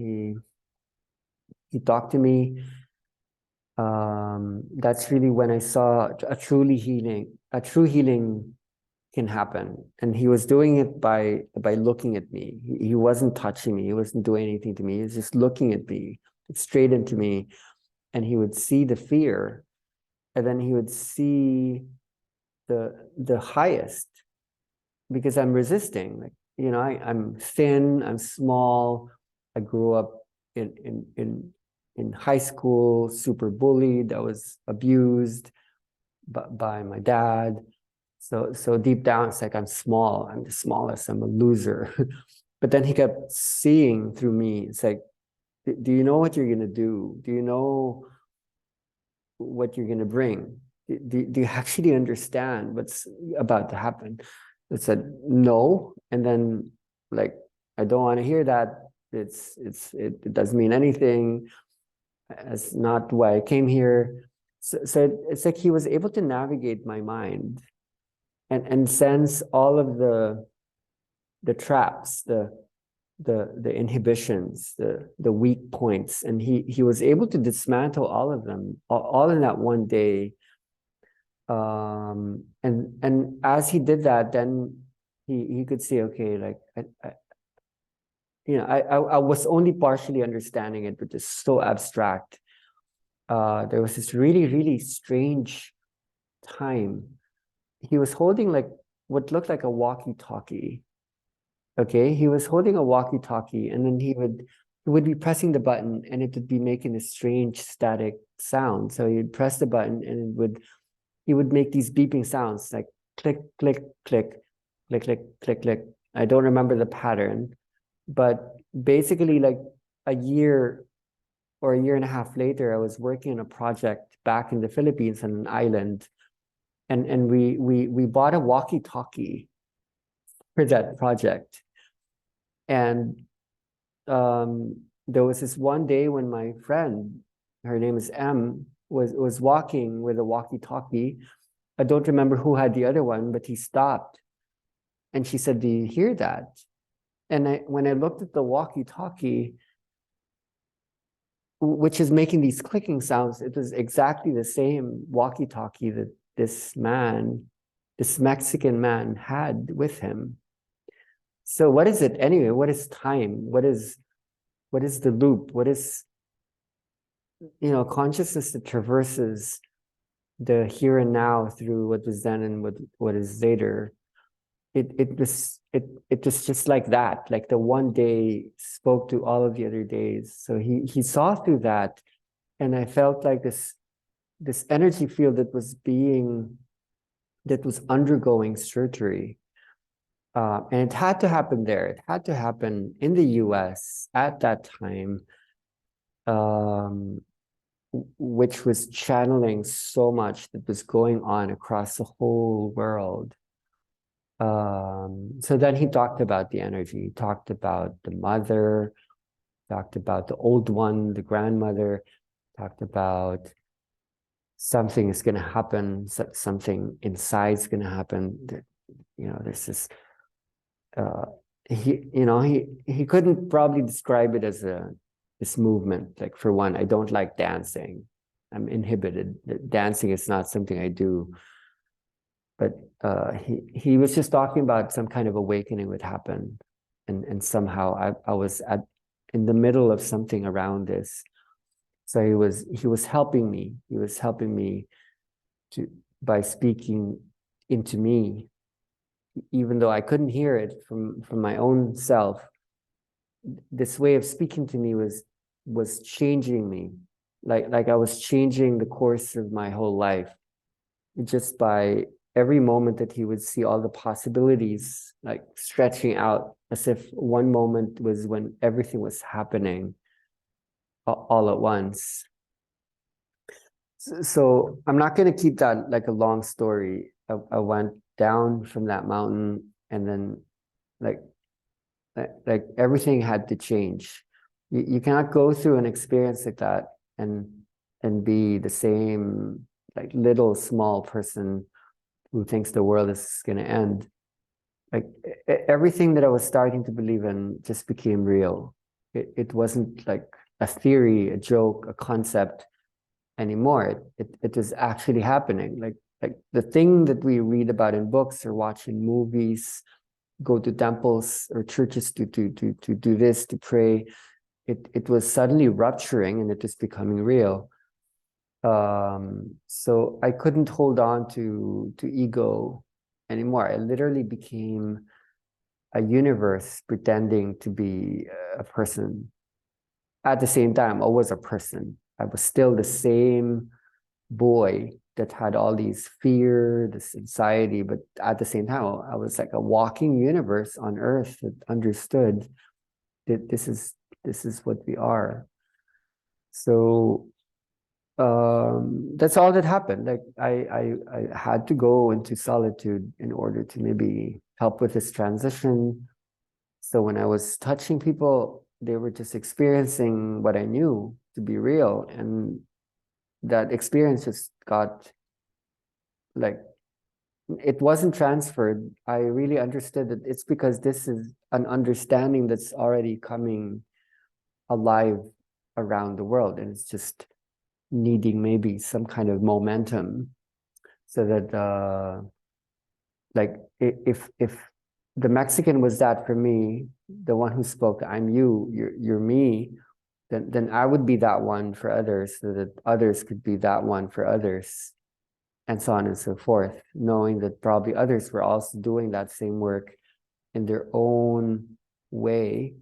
he talked to me. That's really when I saw a true healing can happen. And he was doing it by looking at me. He wasn't touching me. He wasn't doing anything to me. He was just looking at me, straight into me. And he would see the fear, and then he would see the highest, because I'm resisting. Like, you know, I'm thin, I'm small. I grew up in high school, super bullied. I was abused by my dad. So deep down, it's like I'm small. I'm the smallest. I'm a loser. But then he kept seeing through me. It's like, do you know what you're gonna do? Do you know what you're gonna bring? Do you actually understand what's about to happen? I said no, and then like I don't want to hear that. It doesn't mean anything. It's not why I came here. So it's like he was able to navigate my mind and sense all of the traps, the inhibitions, the weak points, and he was able to dismantle all of them, all in that one day. And as he did that, then he could see, okay, like I was only partially understanding it, but it's so abstract. There was this really, really strange time. He was holding like what looked like a walkie-talkie. Okay, he was holding a walkie-talkie, and then he would be pressing the button, and it would be making a strange static sound. So he'd press the button, and he would make these beeping sounds like click, click, click, click, click, click, click. I don't remember the pattern, but basically, like a year or a year and a half later, I was working on a project back in the Philippines on an island, and we bought a walkie-talkie for that project. And there was this one day when my friend, her name is M, was walking with a walkie-talkie. I don't remember who had the other one, but he stopped. And she said, do you hear that? And when I looked at the walkie-talkie, which is making these clicking sounds. It was exactly the same walkie-talkie that this Mexican man had with him. So what is it anyway? What is time? What is the loop? What is, consciousness that traverses the here and now through what was then and what is later? It was just like that. Like the one day spoke to all of the other days. So he saw through that, and I felt like this energy field that was undergoing surgery. And it had to happen there. It had to happen in the US at that time, which was channeling so much that was going on across the whole world. So then he talked about the energy. He talked about the mother, talked about the old one, the grandmother, talked about something is going to happen, something inside is going to happen. There's this. He couldn't probably describe it as this movement. Like, for one, I don't like dancing. I'm inhibited. Dancing is not something I do. But he was just talking about some kind of awakening would happen, and somehow I was in the middle of something around this. So he was helping me. He was helping me by speaking into me, even though I couldn't hear it from my own self. This way of speaking to me was changing me, like I was changing the course of my whole life, just by every moment that he would see all the possibilities, like stretching out, as if one moment was when everything was happening all at once. So I'm not going to keep that like a long story. I went down from that mountain, and then like everything had to change. You cannot go through an experience like that and be the same like little small person who thinks the world is going to end. Like everything that I was starting to believe in just became real. It wasn't like a theory, a joke, a concept anymore. It was actually happening. Like the thing that we read about in books or watch in movies, go to temples or churches to do this, to pray. It was suddenly rupturing, and it was becoming real. So I couldn't hold on to ego anymore. I literally became a universe pretending to be a person. At the same time, I was a person. I was still the same boy that had all these fear, this anxiety, but at the same time, I was like a walking universe on earth that understood that this is what we are. So that's all that happened. Like I had to go into solitude in order to maybe help with this transition. So when I was touching people, they were just experiencing what I knew to be real, and that experience just got like, it wasn't transferred. I really understood that it's because this is an understanding that's already coming alive around the world, and it's just needing maybe some kind of momentum, so that like if the Mexican was that for me, the one who spoke, I'm you, you're me, then I would be that one for others, so that others could be that one for others, and so on and so forth, knowing that probably others were also doing that same work in their own way.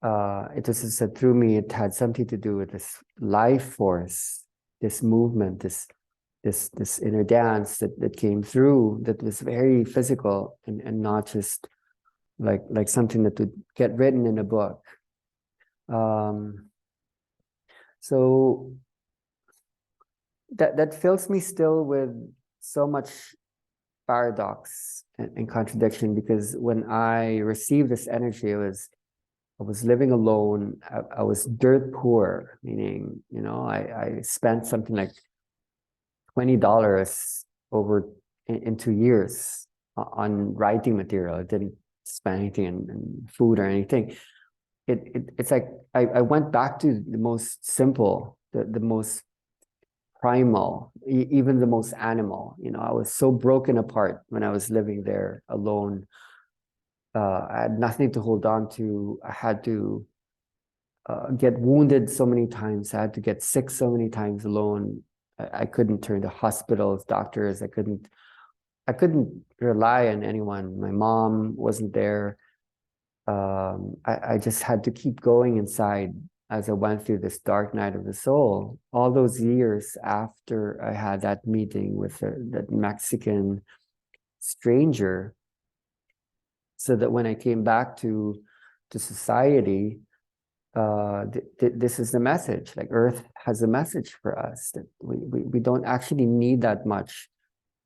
It was just that through me, it had something to do with this life force, this movement, this inner dance that came through, that was very physical, and not just like something that would get written in a book. So that fills me still with so much paradox and contradiction, because when I received this energy, I was living alone. I was dirt poor, meaning, I spent something like $20 over in 2 years on writing material. I didn't spend anything in food or anything. it's like I went back to the most simple, the most primal, even the most animal. You know, I was so broken apart when I was living there alone. I had nothing to hold on to. I had to get wounded so many times. I had to get sick so many times alone. I couldn't turn to hospitals, doctors. I couldn't rely on anyone. My mom wasn't there. I just had to keep going inside as I went through this dark night of the soul. All those years after I had that meeting with that Mexican stranger, so that when I came back to society, this is the message. Like Earth has a message for us that we don't actually need that much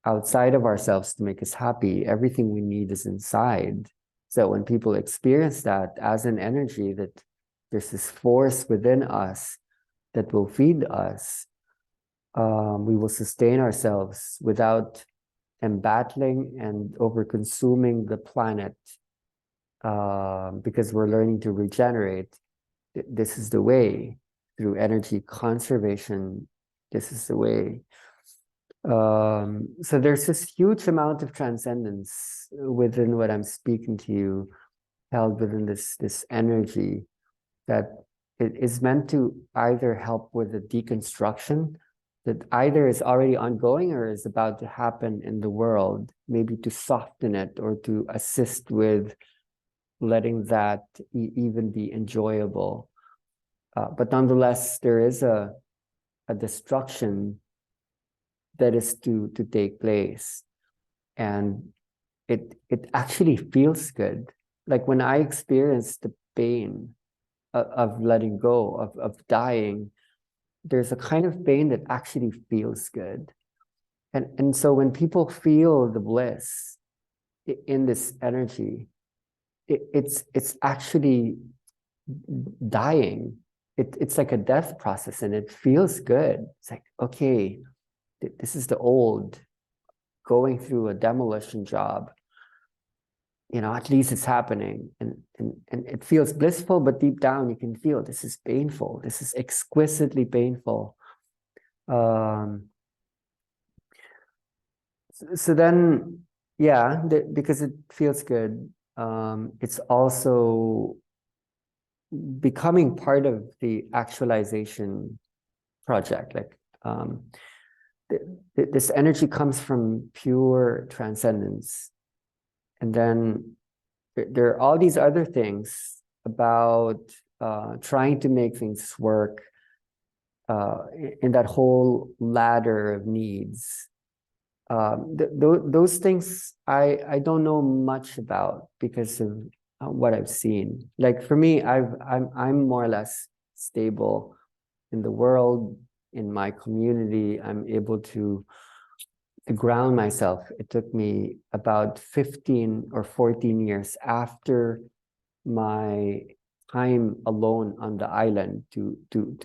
outside of ourselves to make us happy. Everything we need is inside. So when people experience that as an energy, that there's this force within us that will feed us, we will sustain ourselves without embattling and over-consuming the planet, because we're learning to regenerate. This is the way, through energy conservation. This is the way. So there's this huge amount of transcendence within what I'm speaking to you, held within this energy that it is meant to either help with the deconstruction that either is already ongoing or is about to happen in the world, maybe to soften it or to assist with letting that even be enjoyable. But nonetheless, there is a destruction that is to take place, and it actually feels good. Like when I experience the pain of letting go, of dying, there's a kind of pain that actually feels good. And so when people feel the bliss in this energy, it's actually dying. It's like a death process, and it feels good. It's like, okay, this is the old going through a demolition job. You know, at least it's happening, and it feels blissful, but deep down you can feel this is painful. This is exquisitely painful. So then, yeah, because it feels good, it's also becoming part of the actualization project. Like this energy comes from pure transcendence. And then there are all these other things about trying to make things work in that whole ladder of needs. Those things I don't know much about because of what I've seen. Like for me, I'm more or less stable in the world, in my community. I'm able to ground myself. It took me about 15 or 14 years after my time alone on the island to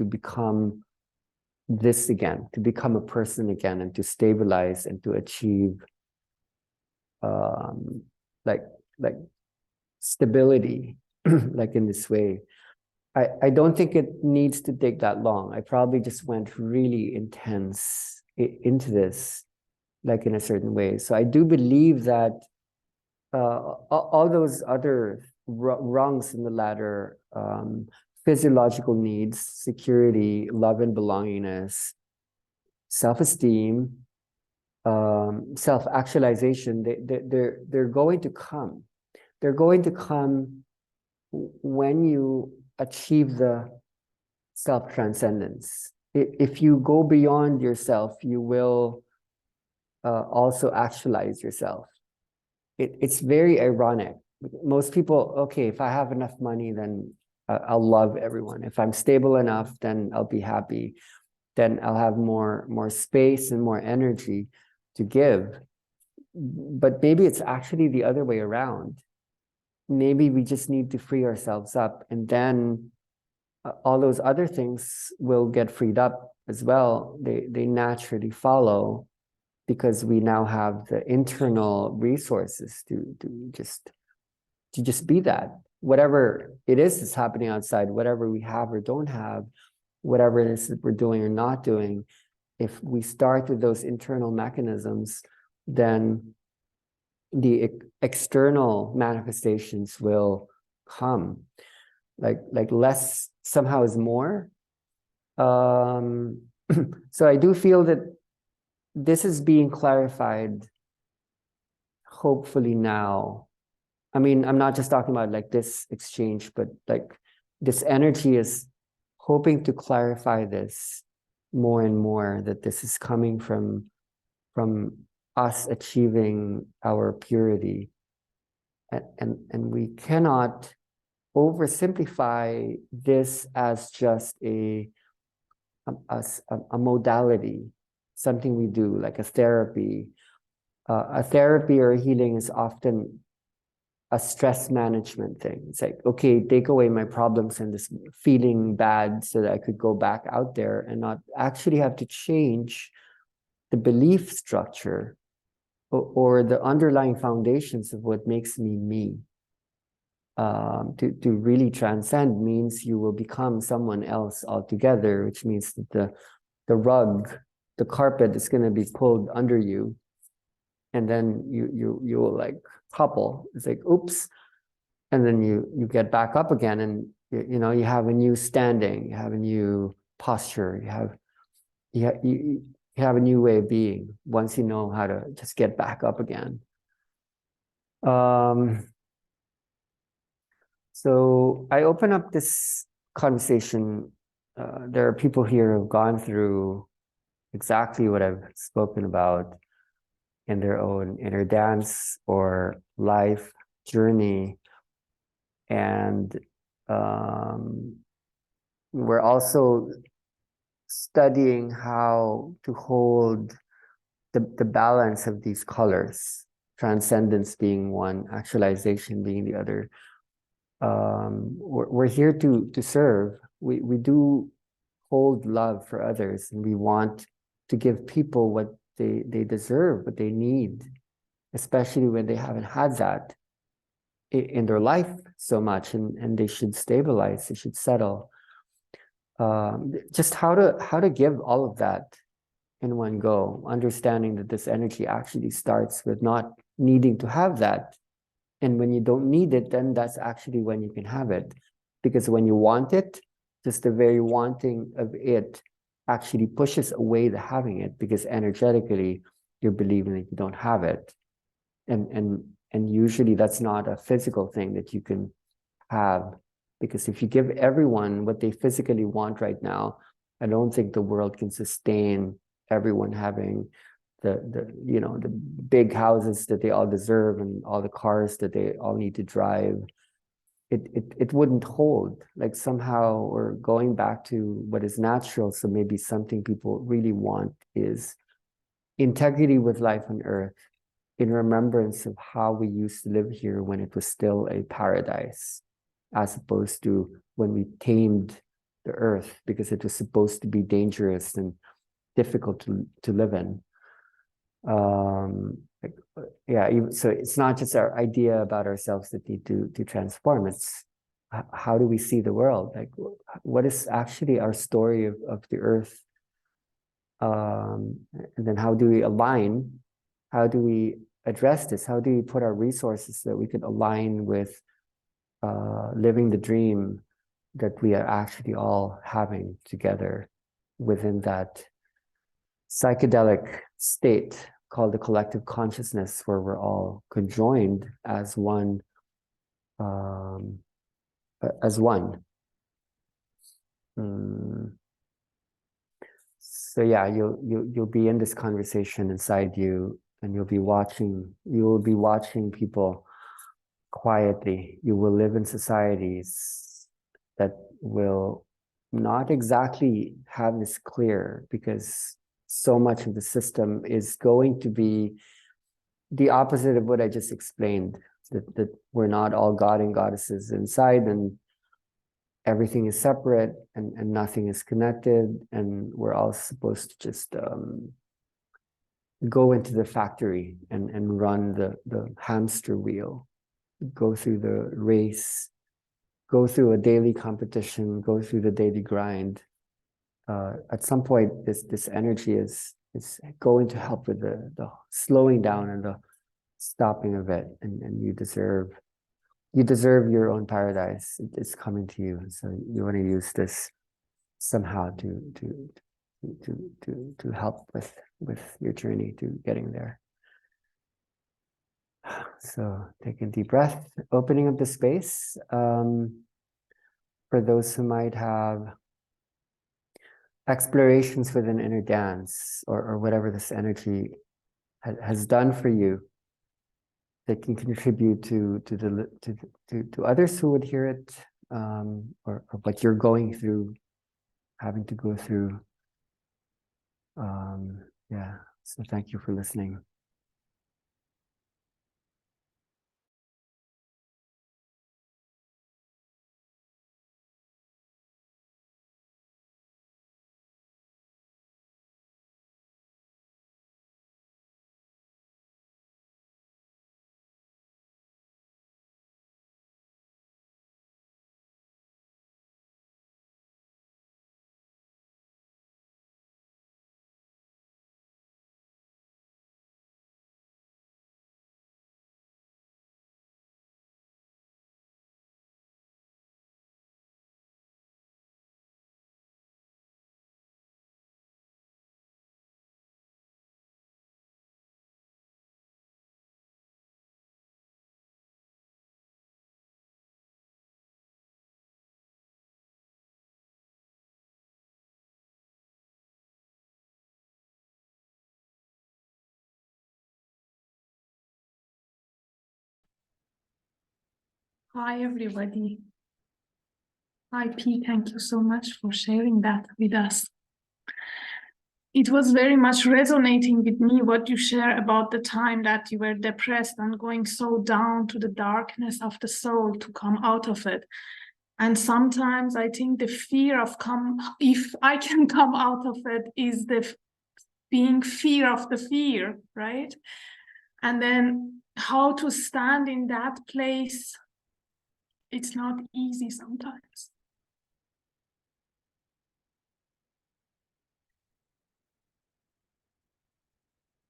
become this again, to become a person again, and to stabilize and to achieve like stability, like in this way. I don't think it needs to take that long. I probably just went really intense into this, like in a certain way. So I do believe that all those other rungs in the ladder, physiological needs, security, love and belongingness, self-esteem, self-actualization, they're going to come. They're going to come when you achieve the self-transcendence. If you go beyond yourself, you will also actualize yourself. It's very ironic. Most people, okay, if I have enough money, then I'll love everyone. If I'm stable enough, then I'll be happy. Then I'll have more space and more energy to give. But maybe it's actually the other way around. Maybe we just need to free ourselves up, and then all those other things will get freed up as well. They naturally follow, because we now have the internal resources to just be that. whatever it is that's happening outside, whatever we have or don't have, whatever it is that we're doing or not doing, if we start with those internal mechanisms, then the external manifestations will come. Like less somehow is more. So I do feel that this is being clarified, hopefully now. I mean, I'm not just talking about like this exchange, but like this energy is hoping to clarify this more and more, that this is coming from us achieving our purity. And we cannot oversimplify this as just a modality, something we do, like a therapy. A therapy or a healing is often a stress management thing. It's like, okay, take away my problems and this feeling bad so that I could go back out there and not actually have to change the belief structure or the underlying foundations of what makes me me. To really transcend means you will become someone else altogether, which means that the rug, the carpet is going to be pulled under you, and then you will like topple. It's like, oops, and then you get back up again, and you know, you have a new standing, you have a new posture, you have a new way of being once you know how to just get back up again. So I open up this conversation. There are people here who've gone through exactly what I've spoken about in their own inner dance or life journey. And we're also studying how to hold the balance of these colors, transcendence being one, actualization being the other. We're here to serve. We do hold love for others, and we want to give people what they deserve, what they need, especially when they haven't had that in their life so much, and they should stabilize, they should settle. Just how to give all of that in one go, understanding that this energy actually starts with not needing to have that. And when you don't need it, then that's actually when you can have it. Because when you want it, just the very wanting of it actually pushes away the having it, because energetically you're believing that you don't have it. And usually that's not a physical thing that you can have. Because if you give everyone what they physically want right now, I don't think the world can sustain everyone having the big houses that they all deserve and all the cars that they all need to drive. It wouldn't hold. Like somehow we're going back to what is natural. So maybe something people really want is integrity with life on earth, in remembrance of how we used to live here when it was still a paradise, as opposed to when we tamed the earth because it was supposed to be dangerous and difficult to live in. So it's not just our idea about ourselves that need to transform. It's how do we see the world? Like, what is actually our story of the earth? And then how do we align? How do we address this? How do we put our resources so that we can align with living the dream that we are actually all having together within that psychedelic state called the collective consciousness, where we're all conjoined as one. So yeah, you'll be in this conversation inside you, and you'll be watching people quietly. You will live in societies that will not exactly have this clear, because so much of the system is going to be the opposite of what I just explained, that we're not all God and goddesses inside, and everything is separate, and nothing is connected, and we're all supposed to just go into the factory and run the hamster wheel, go through the race go through a daily competition, go through the daily grind, at some point this energy is going to help with the slowing down and the stopping of it, and you deserve your own paradise. It's coming to you, so you want to use this somehow to help with your journey to getting there. So take a deep breath, opening up the space for those who might have explorations with an inner dance, or whatever this energy has done for you, that can contribute to others who would hear it, or what you're going through, having to go through. Yeah, so thank you for listening. Hi, everybody. Hi, P. Thank you so much for sharing that with us. It was very much resonating with me what you share about the time that you were depressed and going so down to the darkness of the soul to come out of it. And sometimes I think the fear of if I can come out of it is the being fear of the fear, right? And then how to stand in that place, it's not easy sometimes.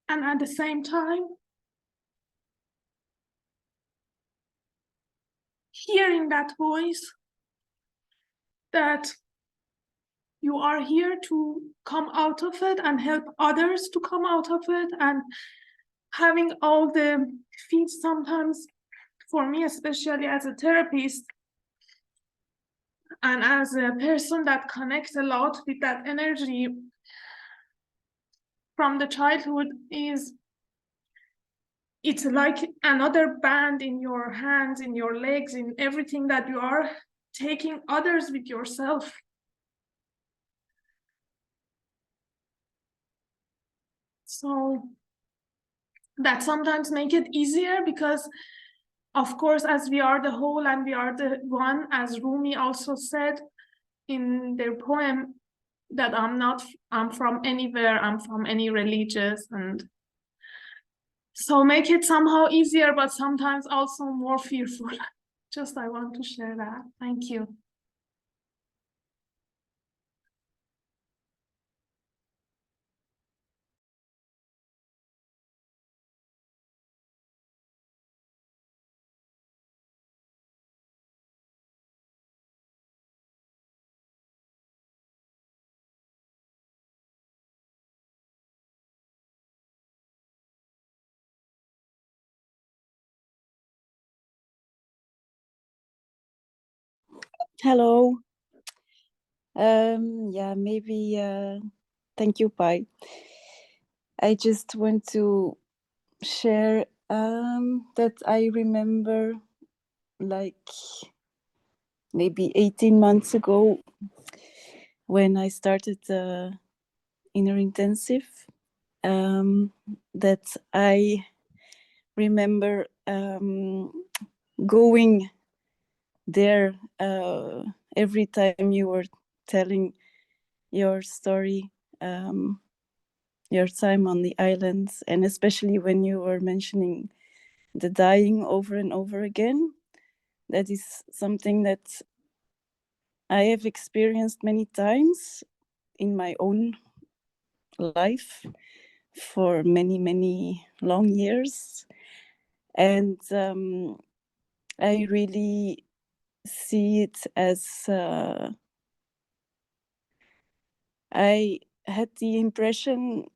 And at the same time, hearing that voice that you are here to come out of it and help others to come out of it, and having all the feeds sometimes, for me, especially as a therapist and as a person that connects a lot with that energy from the childhood, it's like another band in your hands, in your legs, in everything that you are taking others with yourself. So that sometimes make it easier because, of course, as we are the whole and we are the one, as Rumi also said in their poem, that I'm from anywhere, I'm from any religious, and so make it somehow easier, but sometimes also more fearful. Just I want to share that. Thank you. Hello. Yeah, maybe thank you, Pai. I just want to share that I remember like maybe 18 months ago when I started the inner intensive, that I remember going there every time you were telling your story, your time on the islands, and especially when you were mentioning the dying over and over again. That is something that I have experienced many times in my own life for many, many long years. And I really see it as I had the impression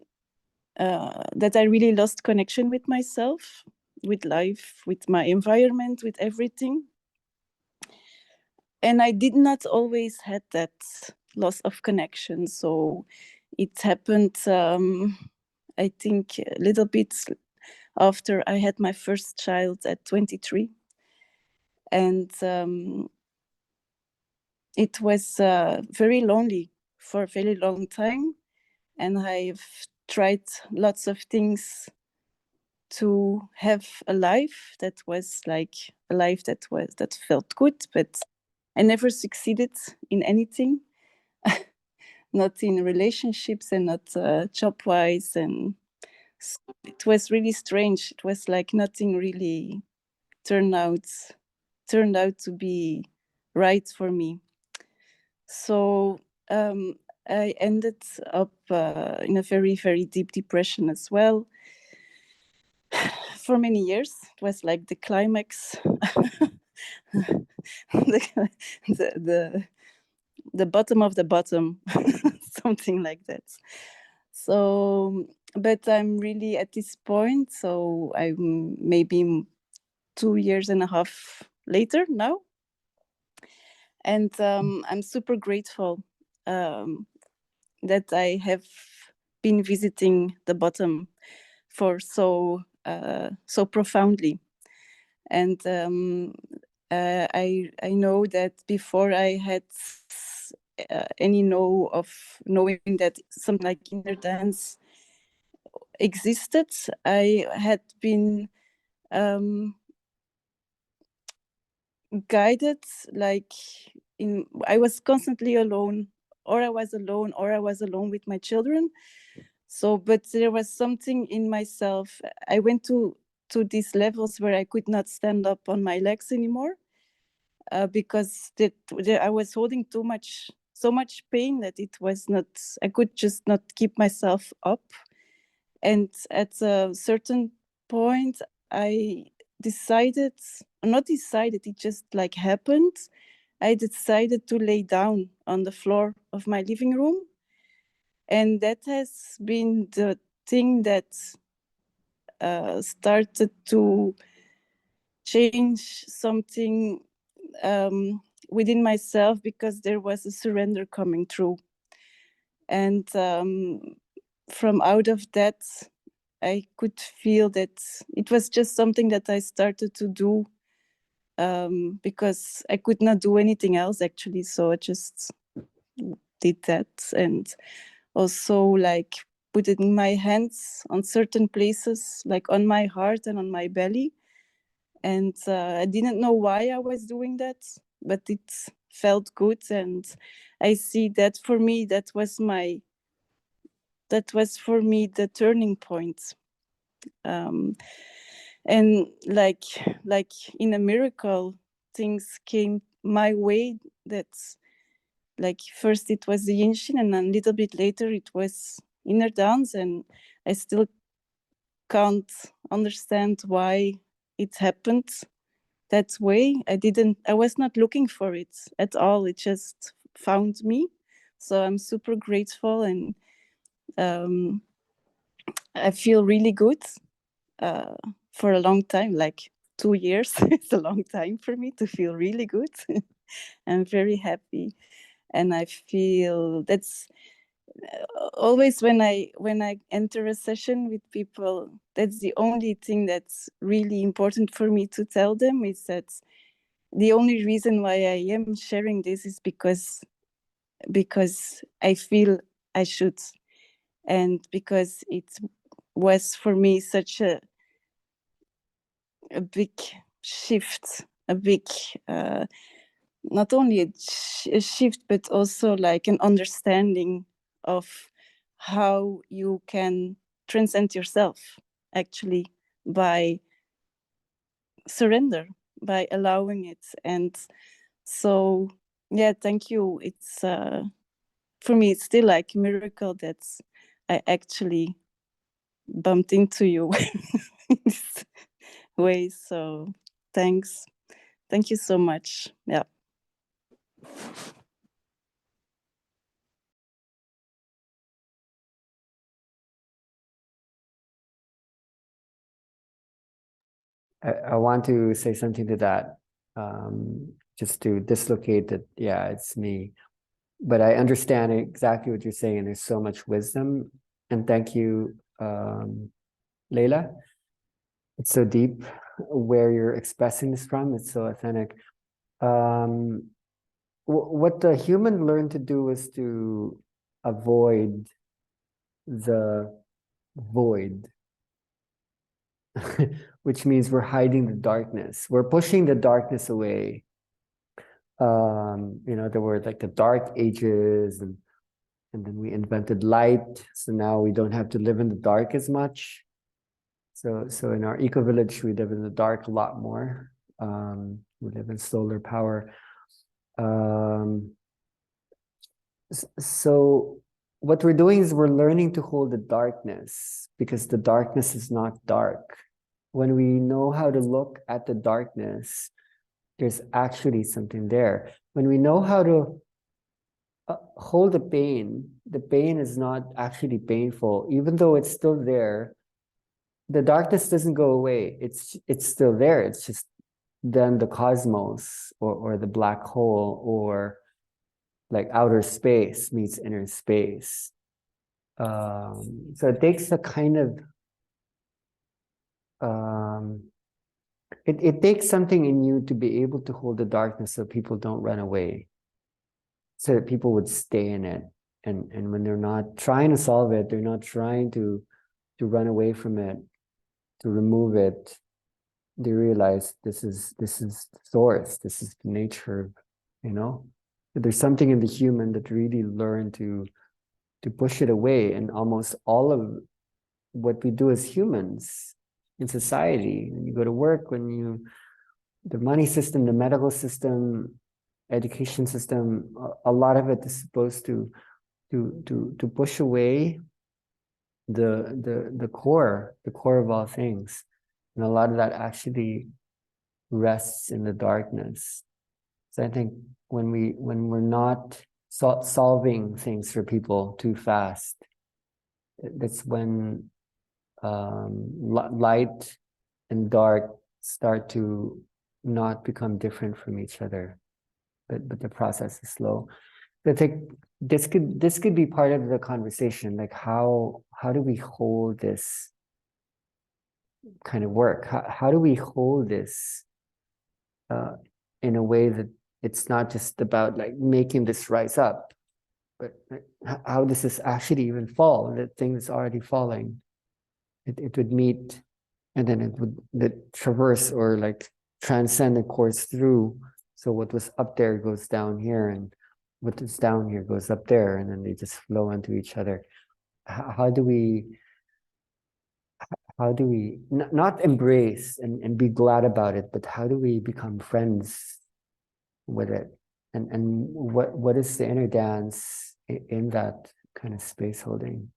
that I really lost connection with myself, with life, with my environment, with everything. And I did not always had that loss of connection. So it happened, I think, a little bit after I had my first child at 23. And it was very lonely for a very long time. And I've tried lots of things to have a life that was like a life that felt good, but I never succeeded in anything, not in relationships and not job wise. And it was really strange. It was like nothing really turned out to be right for me. So I ended up in a very, very deep depression as well. For many years, it was like the climax, the bottom of the bottom, something like that. So, but I'm really at this point. So I'm maybe 2.5 years later now, and I'm super grateful that I have been visiting the bottom for so profoundly. And I know that before I had any knowing that something like inner dance existed, I had been guided, like I was constantly alone, or I was alone with my children. So, but there was something in myself. I went to these levels where I could not stand up on my legs anymore, because I was holding so much pain that it was not. I could just not keep myself up. And at a certain point, I not decided, it just like happened. I decided to lay down on the floor of my living room. And that has been the thing that started to change something within myself, because there was a surrender coming through. And from out of that, I could feel that it was just something that I started to do because I could not do anything else, actually. So I just did that, and also like put it in my hands on certain places, like on my heart and on my belly. And I didn't know why I was doing that, but it felt good. And I see that for me, that was for me the turning point. And like in a miracle, things came my way. That's like, first it was the Yinshin, and then a little bit later it was inner dance. And I still can't understand why it happened that way. I was not looking for it at all. It just found me. So I'm super grateful, and I feel really good for a long time, like 2 years. It's a long time for me to feel really good. I'm very happy. And I feel that's always when I enter a session with people, that's the only thing that's really important for me to tell them, is that the only reason why I am sharing this is because I feel I should, and because it was for me such a big shift, a big not only a shift, but also like an understanding of how you can transcend yourself, actually, by surrender, by allowing it. And so Yeah, thank you. It's for me, it's still like a miracle that I actually bumped into you in this way. So thanks. Thank you so much. Yeah. I want to say something to that, just to dislocate that. Yeah, it's me, but I understand exactly what you're saying. There's so much wisdom, and thank you, Leila. It's so deep where you're expressing this from. It's so authentic. What the human learned to do is to avoid the void, which means we're hiding the darkness. We're pushing the darkness away. There were like the dark ages, and then we invented light. So now we don't have to live in the dark as much. So in our eco village, we live in the dark a lot more. We live in solar power. So what we're doing is we're learning to hold the darkness, because the darkness is not dark. When we know how to look at the darkness, there's actually something there. When we know how to hold the pain is not actually painful, even though it's still there. The darkness doesn't go away. It's still there. It's just then the cosmos or the black hole, or like outer space meets inner space. So it takes a kind of it takes something in you to be able to hold the darkness so people don't run away, so that people would stay in it. And when they're not trying to solve it, they're not trying to run away from it, to remove it. They realize this is source, this is the nature, there's something in the human that really learned to push it away. And almost all of what we do as humans in society, when you go to work, the money system, the medical system, education system, a lot of it is supposed to push away the core of all things. And a lot of that actually rests in the darkness. So I think when we're not solving things for people too fast, that's when light and dark start to not become different from each other. But the process is slow. I think this could be part of the conversation. Like how do we hold this kind of work? How do we hold this in a way that it's not just about like making this rise up, but like, how does this actually even fall? The thing that's already falling, it would meet, and then it would traverse or like transcend the course through. So what was up there goes down here, and what is down here goes up there, and then they just flow into each other. How do we not embrace and be glad about it, but how do we become friends with it? And what is the inner dance in that kind of space holding?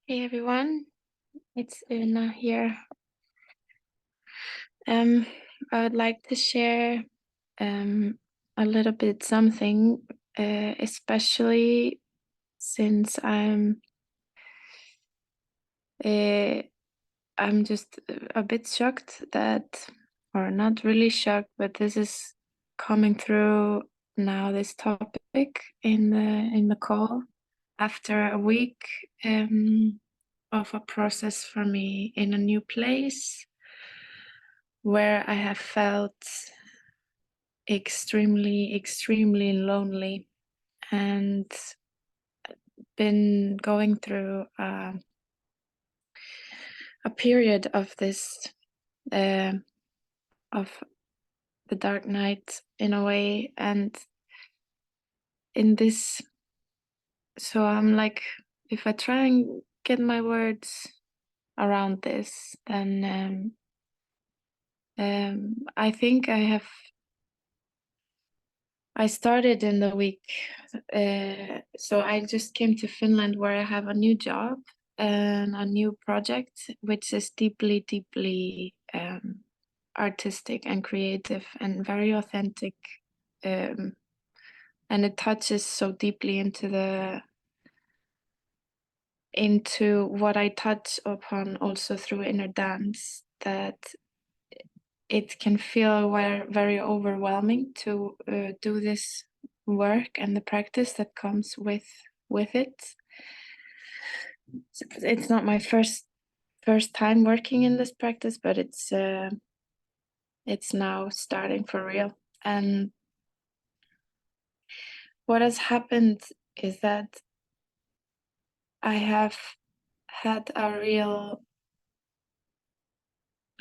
Hey everyone, it's Una here. I would like to share a little bit something, especially since I'm just a bit shocked that, or not really shocked, but this is coming through now, this topic in the call after a week of a process for me in a new place where I have felt extremely lonely and been going through a period of this of the dark night in a way, and in this, so I'm like, if I try and get my words around this, then I think I started in the week, so I just came to Finland where I have a new job and a new project, which is deeply, deeply artistic and creative and very authentic. And it touches so deeply into what I touch upon also through inner dance, that it can feel very overwhelming to do this work and the practice that comes with it. It's not my first time working in this practice, but it's now starting for real. And what has happened is that I have had a real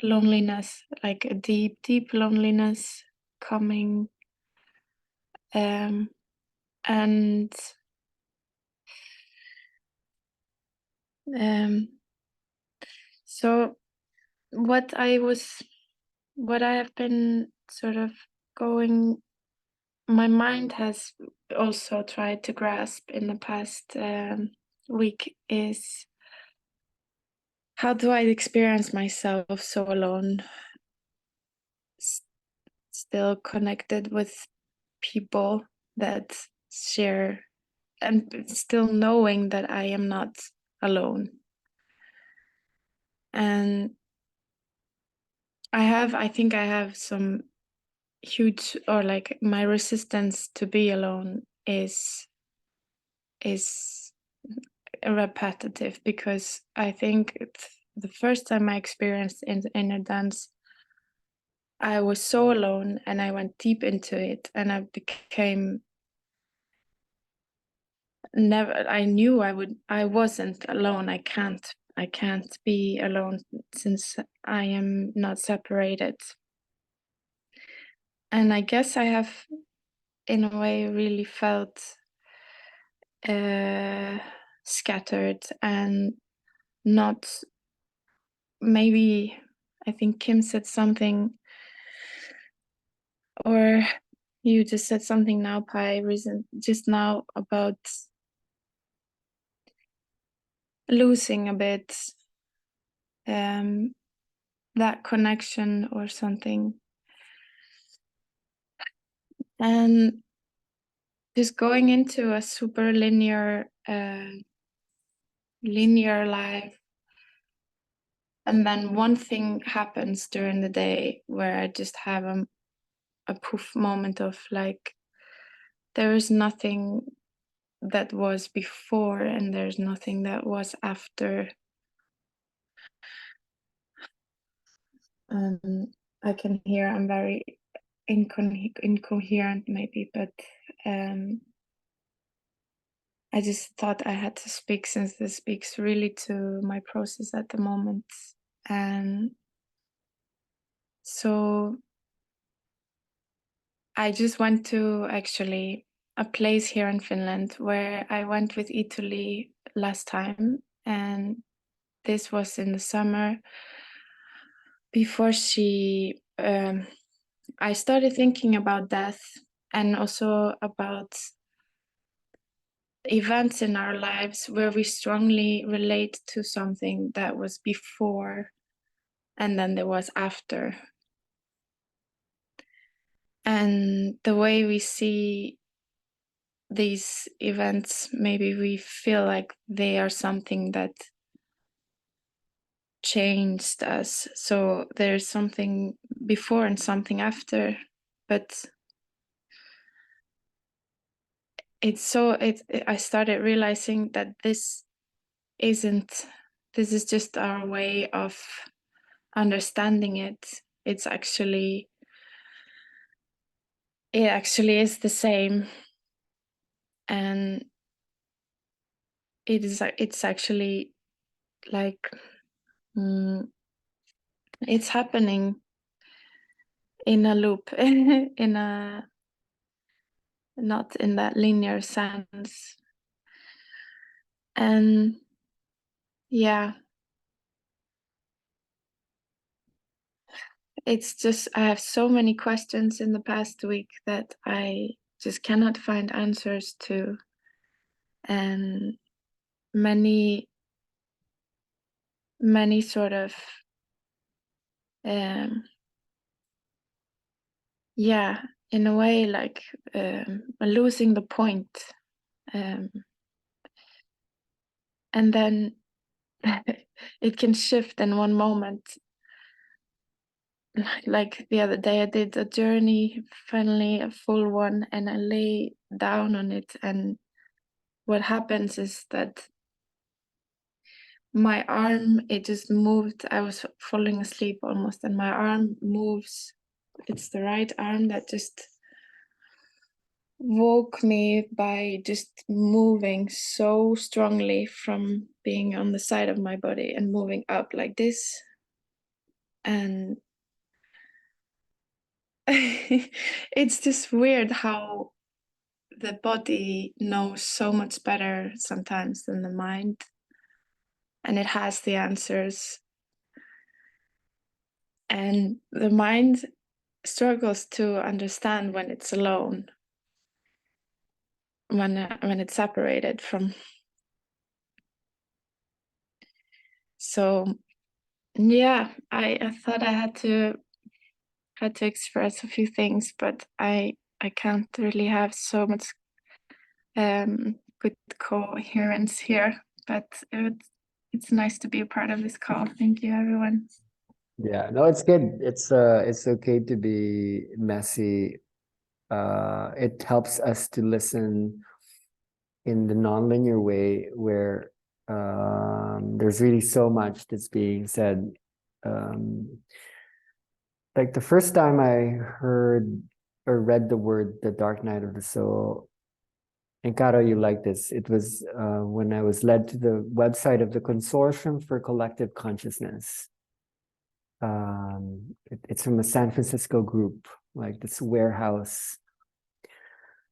loneliness, like a deep, deep loneliness coming. And so what I have been sort of my mind has also tried to grasp in the past week is, how do I experience myself so alone, still connected with people that share, and still knowing that I am not alone. And I think I have some huge, or like my resistance to be alone is repetitive, because I think the first time I experienced inner dance, I was so alone and I went deep into it, and I became I knew I wasn't alone. I can't be alone since I am not separated. And I guess I have in a way really felt scattered and not, maybe I think Kim said something, or you just said something now, Pai, just now, about losing a bit that connection or something, and just going into a super linear life, and then one thing happens during the day where I just have a poof moment of like, there is nothing that was before and there's nothing that was after. I can hear I'm very incoherent maybe, but I just thought I had to speak, since this speaks really to my process at the moment. And so I just went to actually a place here in Finland where I went with Italy last time, and this was in the summer before I started thinking about death, and also about events in our lives where we strongly relate to something that was before and then there was after. And the way we see these events, maybe we feel like they are something that changed us. So there's something before and something after, but I started realizing that this is just our way of understanding it. It actually is the same, and it's actually like it's happening in a loop in a not in that linear sense. And yeah, it's just, I have so many questions in the past week that I just cannot find answers to. And many sort of, yeah, in a way, like losing the point. And then it can shift in one moment. Like the other day, I did a journey, finally a full one, and I lay down on it. And what happens is that my arm, it just moved. I was falling asleep almost, and my arm moves. It's the right arm that just woke me by just moving so strongly from being on the side of my body and moving up like this. And it's just weird how the body knows so much better sometimes than the mind, and it has the answers, and the mind struggles to understand when it's alone, when it's separated from. So yeah, I thought I had to express a few things, but I can't really have so much good coherence here. But it's nice to be a part of this call. Thank you, everyone. Yeah, no, it's good. It's okay to be messy. It helps us to listen in the nonlinear way where there's really so much that's being said. Like the first time I heard or read the word "the dark night of the soul," and Caro, you like this. It was when I was led to the website of the Consortium for Collective Consciousness. It's from a San Francisco group, like this warehouse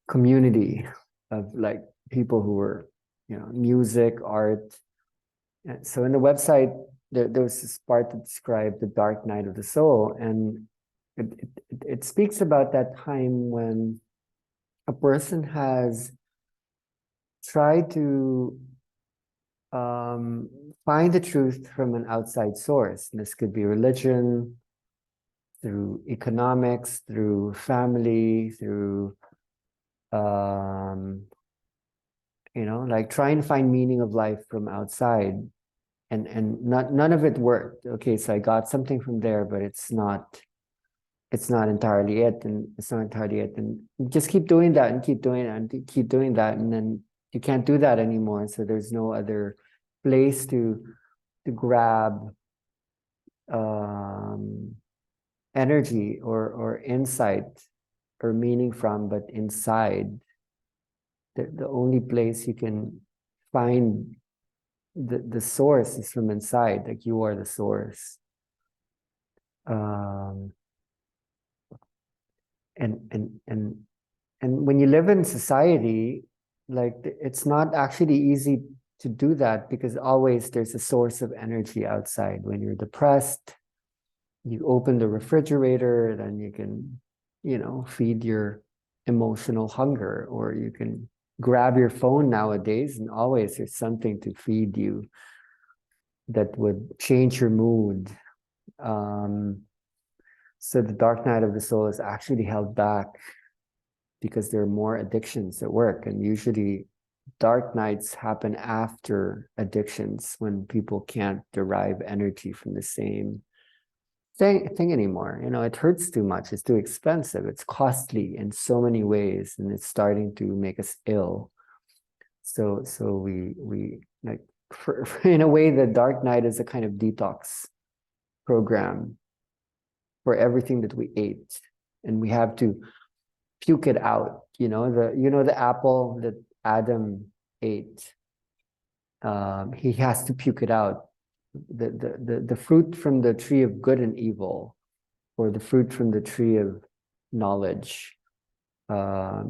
community of like people who were, music, art. And so in the website, there was this part that described the dark night of the soul, and it speaks about that time when a person has tried to find the truth from an outside source. This could be religion, through economics, through family, through like try and find meaning of life from outside, and none of it worked. Okay, so I got something from there, but it's not entirely it, and it's not entirely it, and just keep doing that and keep doing it and keep doing that, and then you can't do that anymore. So there's no other place to grab energy or insight or meaning from, but inside. The only place you can find the source is from inside, like you are the source. And when you live in society, like it's not actually easy to do that, because always there's a source of energy outside. When you're depressed, you open the refrigerator, then you can, feed your emotional hunger, or you can grab your phone nowadays, and always there's something to feed you that would change your mood. So the dark night of the soul is actually held back because there are more addictions at work, and usually dark nights happen after addictions, when people can't derive energy from the same thing anymore. It hurts too much, it's too expensive, it's costly in so many ways, and it's starting to make us ill. So we like, in a way, the dark night is a kind of detox program for everything that we ate, and we have to puke it out. The apple that Adam ate, he has to puke it out. The fruit from the tree of good and evil, or the fruit from the tree of knowledge,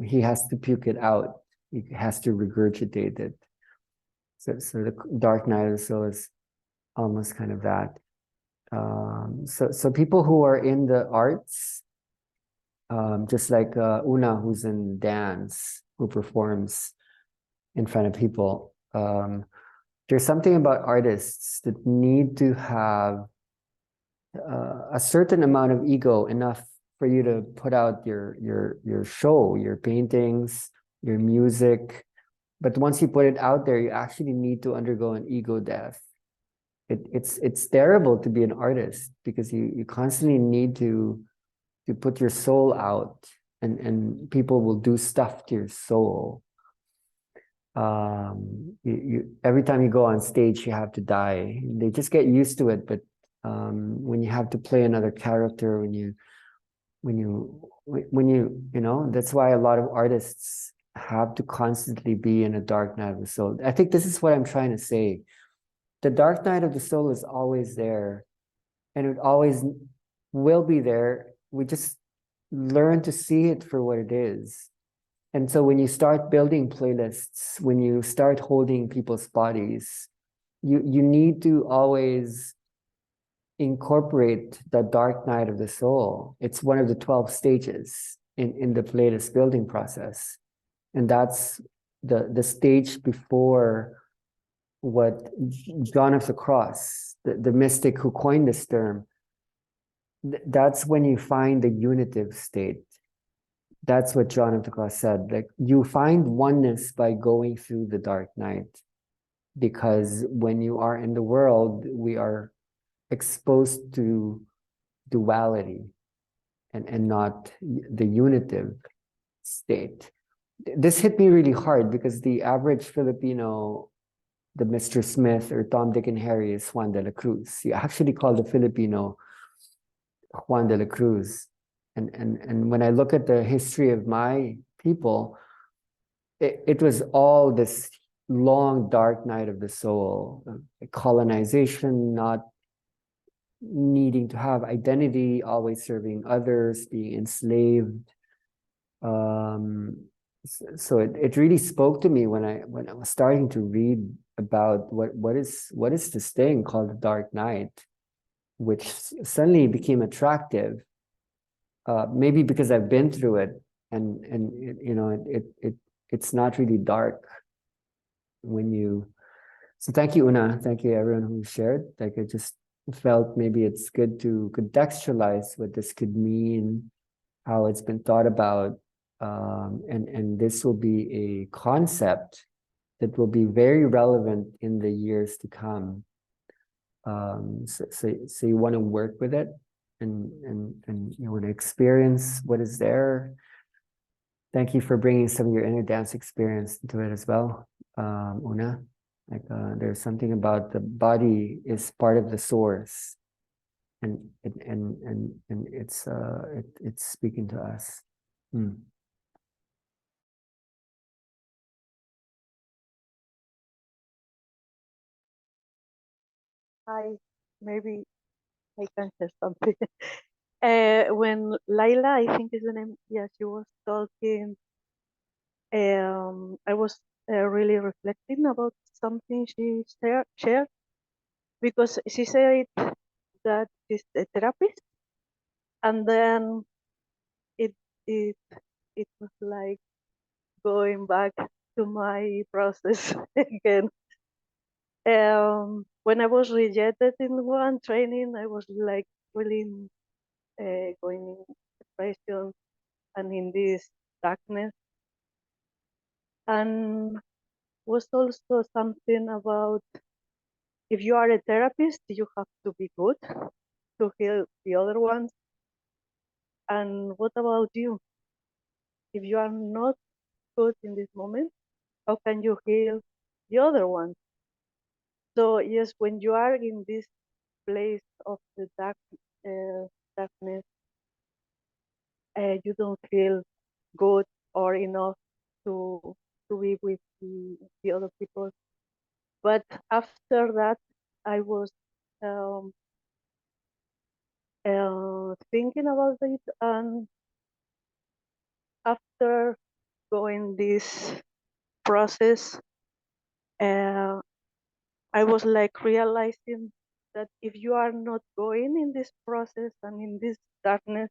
he has to puke it out. He has to regurgitate it. So the dark night of the soul is almost kind of that. So people who are in the arts, just like Una, who's in dance, who performs in front of people, there's something about artists that need to have a certain amount of ego, enough for you to put out your show, your paintings, your music. But once you put it out there, you actually need to undergo an ego death. It's terrible to be an artist because you constantly need to put your soul out, and people will do stuff to your soul. Every time you go on stage, you have to die. They just get used to it, but when you have to play another character, when you know, that's why a lot of artists have to constantly be in a dark night of the soul. I think this is what I'm trying to say. The dark night of the soul is always there, and it always will be there. We just learn to see it for what it is. And so when you start building playlists, when you start holding people's bodies, you need to always incorporate the dark night of the soul. It's one of the 12 stages in the playlist building process. And that's the stage before what John of the Cross, the mystic who coined this term, that's when you find the unitive state. That's what John of the Cross said. Like, you find oneness by going through the dark night, because when you are in the world, we are exposed to duality and not the unitive state. This hit me really hard because the average Filipino, the Mr. Smith or Tom, Dick, and Harry is Juan de la Cruz. You actually call the Filipino Juan de la Cruz. And when I look at the history of my people, it was all this long dark night of the soul, colonization, not needing to have identity, always serving others, being enslaved. So it really spoke to me when I was starting to read about what is this thing called the dark night, which suddenly became attractive. Maybe because I've been through it, and you know, it's not really dark when you. So thank you, Una. Thank you, everyone who shared. Like, I just felt maybe it's good to contextualize what this could mean, how it's been thought about, and this will be a concept that will be very relevant in the years to come. So you want to work with it, and you want to experience what is there. Thank you for bringing some of your inner dance experience into it as well, Una. Like, there's something about the body is part of the source, and it's speaking to us. Maybe I can share something. When Laila, I think is the name, yeah, she was talking, I was really reflecting about something she shared, because she said that she's a therapist, and then it it it was like going back to my process again. When I was rejected in one training, I was like really going in depression and in this darkness. And was also something about, if you are a therapist, you have to be good to heal the other ones. And what about you? If you are not good in this moment, how can you heal the other ones? So yes, when you are in this place of the darkness, you don't feel good or enough to be with the other people. But after that, I was thinking about it, and after going this process, I was like realizing that if you are not going in this process and in this darkness,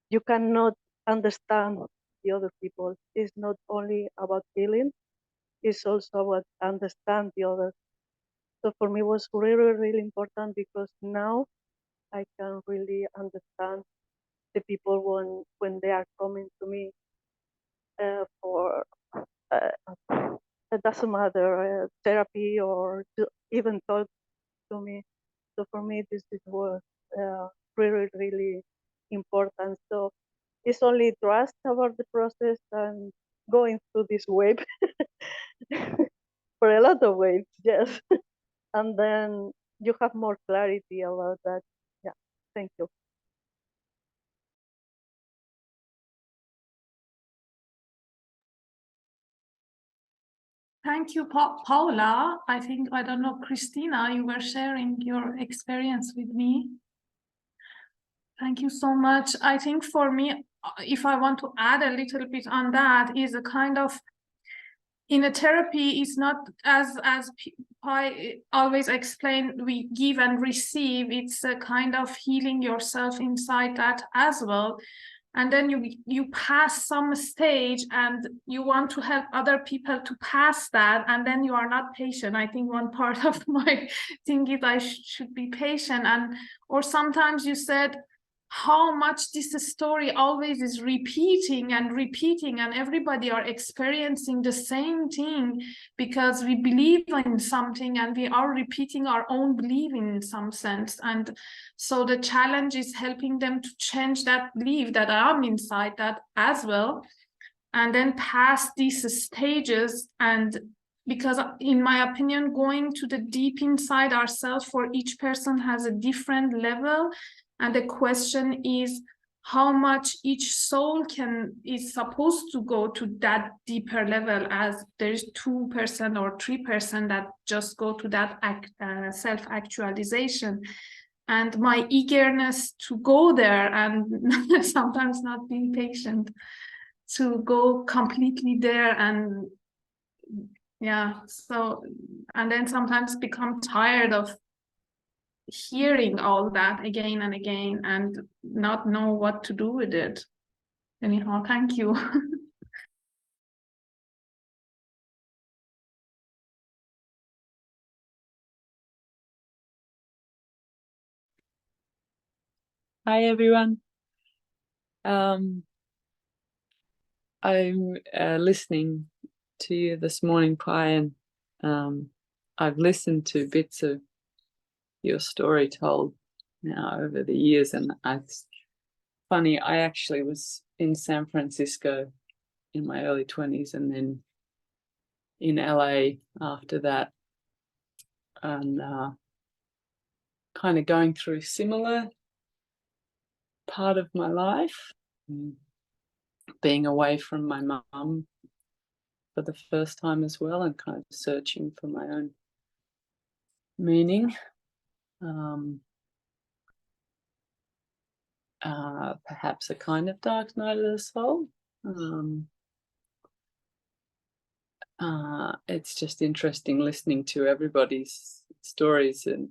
you cannot understand the other people. It's not only about healing, it's also about understand the other. So for me, it was really, really important because now I can really understand the people when they are coming to me for it doesn't matter therapy or to even talk to me. So for me, this was really, really important. So it's only trust about the process and going through this wave for a lot of waves, yes. And then you have more clarity about that. Yeah, thank you. Thank you, Paula. I think, I don't know, Christina, you were sharing your experience with me. Thank you so much. I think for me, if I want to add a little bit on that, is a kind of, in a therapy, is not as I always explain, we give and receive. It's a kind of healing yourself inside that as well. And then you pass some stage and you want to help other people to pass that, and then you are not patient. I think one part of my thing is I should be patient, and or sometimes you said how much this story always is repeating and repeating, and everybody are experiencing the same thing because we believe in something and we are repeating our own belief in some sense. And so the challenge is helping them to change that belief that I'm inside that as well, and then pass these stages. And because in my opinion, going to the deep inside ourselves for each person has a different level. And the question is how much each soul is supposed to go to that deeper level, as there's 2% or 3% that just go to that self-actualization. And my eagerness to go there, and sometimes not being patient to go completely there. And yeah, so, and then sometimes become tired of hearing all that again and again and not know what to do with it. Anyhow, thank you. Hi everyone. I'm listening to you this morning, Pi, and I've listened to bits of your story told now over the years, and it's funny, I actually was in San Francisco in my early 20s and then in LA after that, and kind of going through similar part of my life, being away from my mum for the first time as well, and kind of searching for my own meaning. Perhaps a kind of dark night of the soul. It's just interesting listening to everybody's stories, and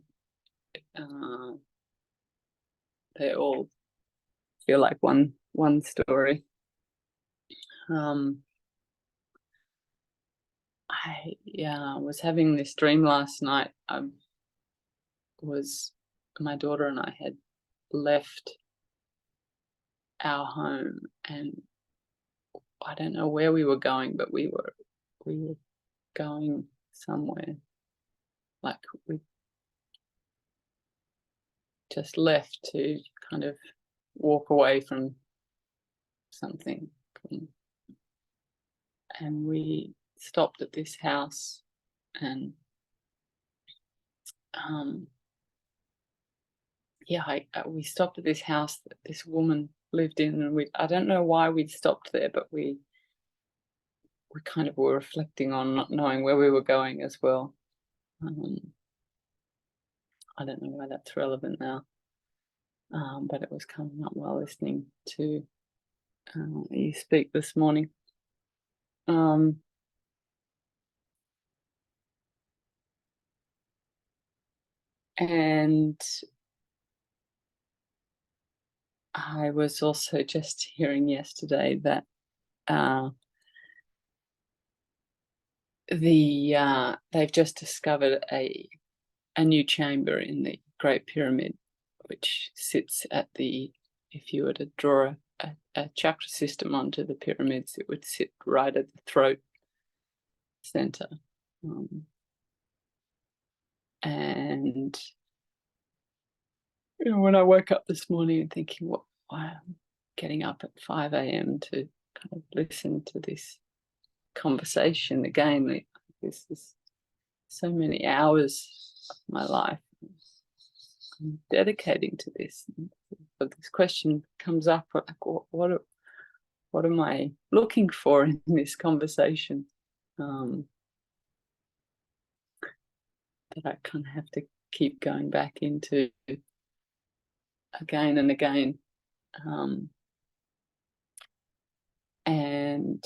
they all feel like one story. I was having this dream last night. My daughter and I had left our home, and I don't know where we were going, but we were going somewhere. Like we just left to kind of walk away from something, and we stopped at this house, and we stopped at this house that this woman lived in, and I don't know why we stopped there, but we kind of were reflecting on not knowing where we were going as well. I don't know why that's relevant now, but it was coming up while listening to you speak this morning. And I was also just hearing yesterday that they've just discovered a new chamber in the Great Pyramid, which sits at the, if you were to draw a chakra system onto the pyramids, it would sit right at the throat center. And you know, when I woke up this morning and thinking, why I'm getting up at 5 a.m. to kind of listen to this conversation again, like, this is so many hours of my life I'm dedicating to this. But this question comes up, like, what am I looking for in this conversation? That I kind of have to keep going back into again and again. And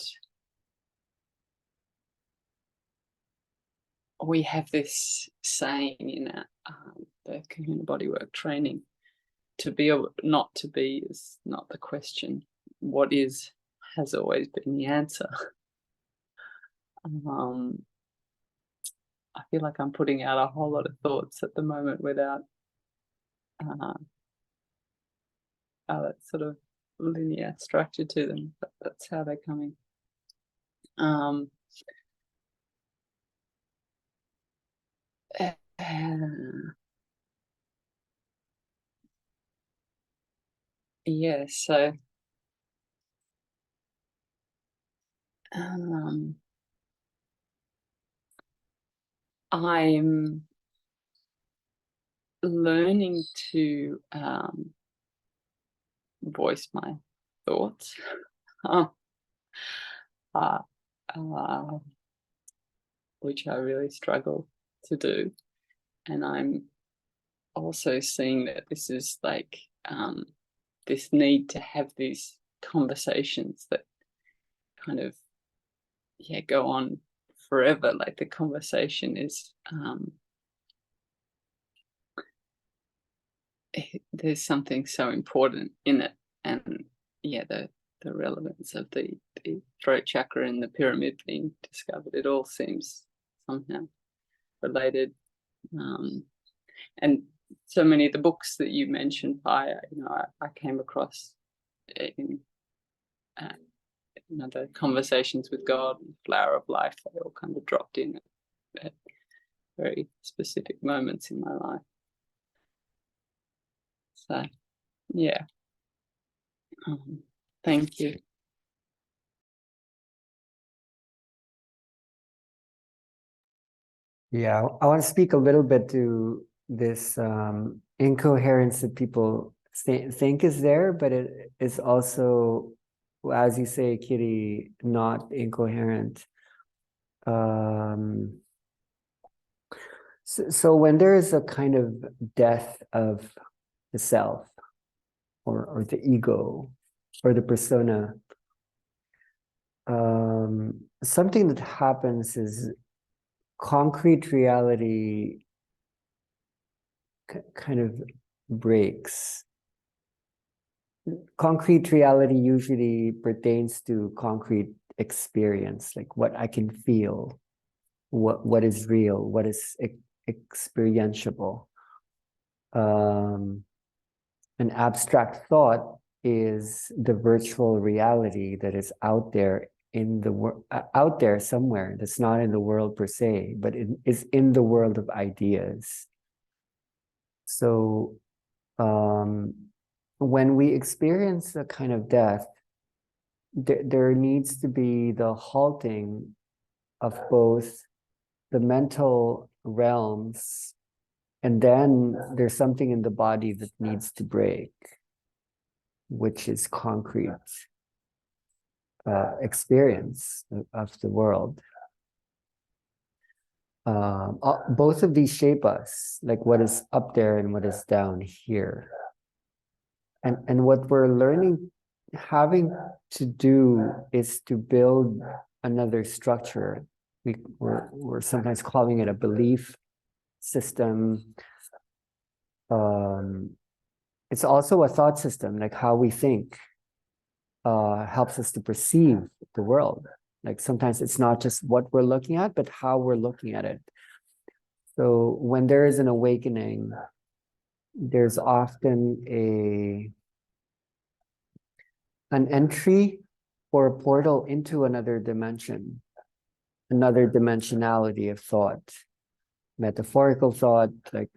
we have this saying in the Kahuna Bodywork training, to be or not to be is not the question. What is has always been the answer. I feel like I'm putting out a whole lot of thoughts at the moment without that sort of linear structure to them, but that's how they're coming. Yeah, so I'm learning to voice my thoughts, which I really struggle to do. And I'm also seeing that this is like this need to have these conversations that kind of, yeah, go on forever. Like the conversation is, there's something so important in it. And yeah, the relevance of the throat chakra and the pyramid being discovered, it all seems somehow related. And so many of the books that you mentioned, I came across in the Conversations with God and Flower of Life. They all kind of dropped in at very specific moments in my life. So, yeah. Thank you. Yeah, I want to speak a little bit to this incoherence that people think is there, but it is also, as you say, Kitty, not incoherent. So when there is a kind of death of the self or the ego or the persona, something that happens is concrete reality kind of breaks. Concrete reality usually pertains to concrete experience, like what I can feel, what is real, what is experientiable. An abstract thought is the virtual reality that is out there in the world, out there somewhere, that's not in the world per se, but it is in the world of ideas. So when we experience a kind of death, there needs to be the halting of both the mental realms, and then there's something in the body that needs to break, which is concrete experience of the world. Both of these shape us, like what is up there and what is down here. And what we're learning having to do is to build another structure. We're sometimes calling it a belief system. It's also a thought system, like how we think helps us to perceive the world. Like sometimes it's not just what we're looking at, but how we're looking at it. So when there is an awakening, there's often an entry or a portal into another dimension, another dimensionality of thought, metaphorical thought, like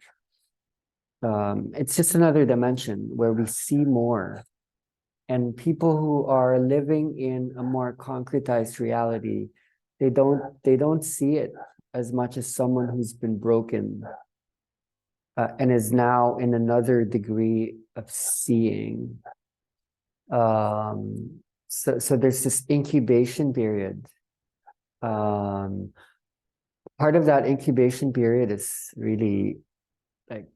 it's just another dimension where we see more. And people who are living in a more concretized reality, they don't see it as much as someone who's been broken and is now in another degree of seeing. So there's this incubation period. Part of that incubation period is really like,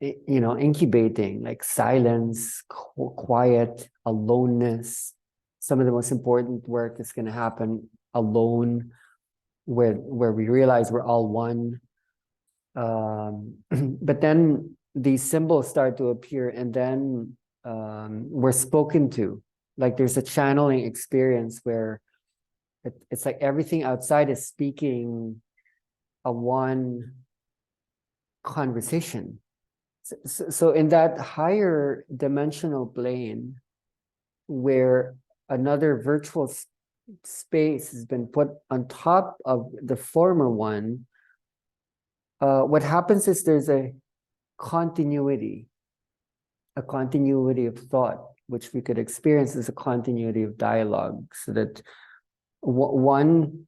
incubating, like silence, quiet, aloneness. Some of the most important work is going to happen alone, where we realize we're all one. But then these symbols start to appear, and then we're spoken to. Like there's a channeling experience where it's like everything outside is speaking a one conversation. So in that higher dimensional plane, where another virtual space has been put on top of the former one, what happens is there's a continuity of thought, which we could experience as a continuity of dialogue, so that one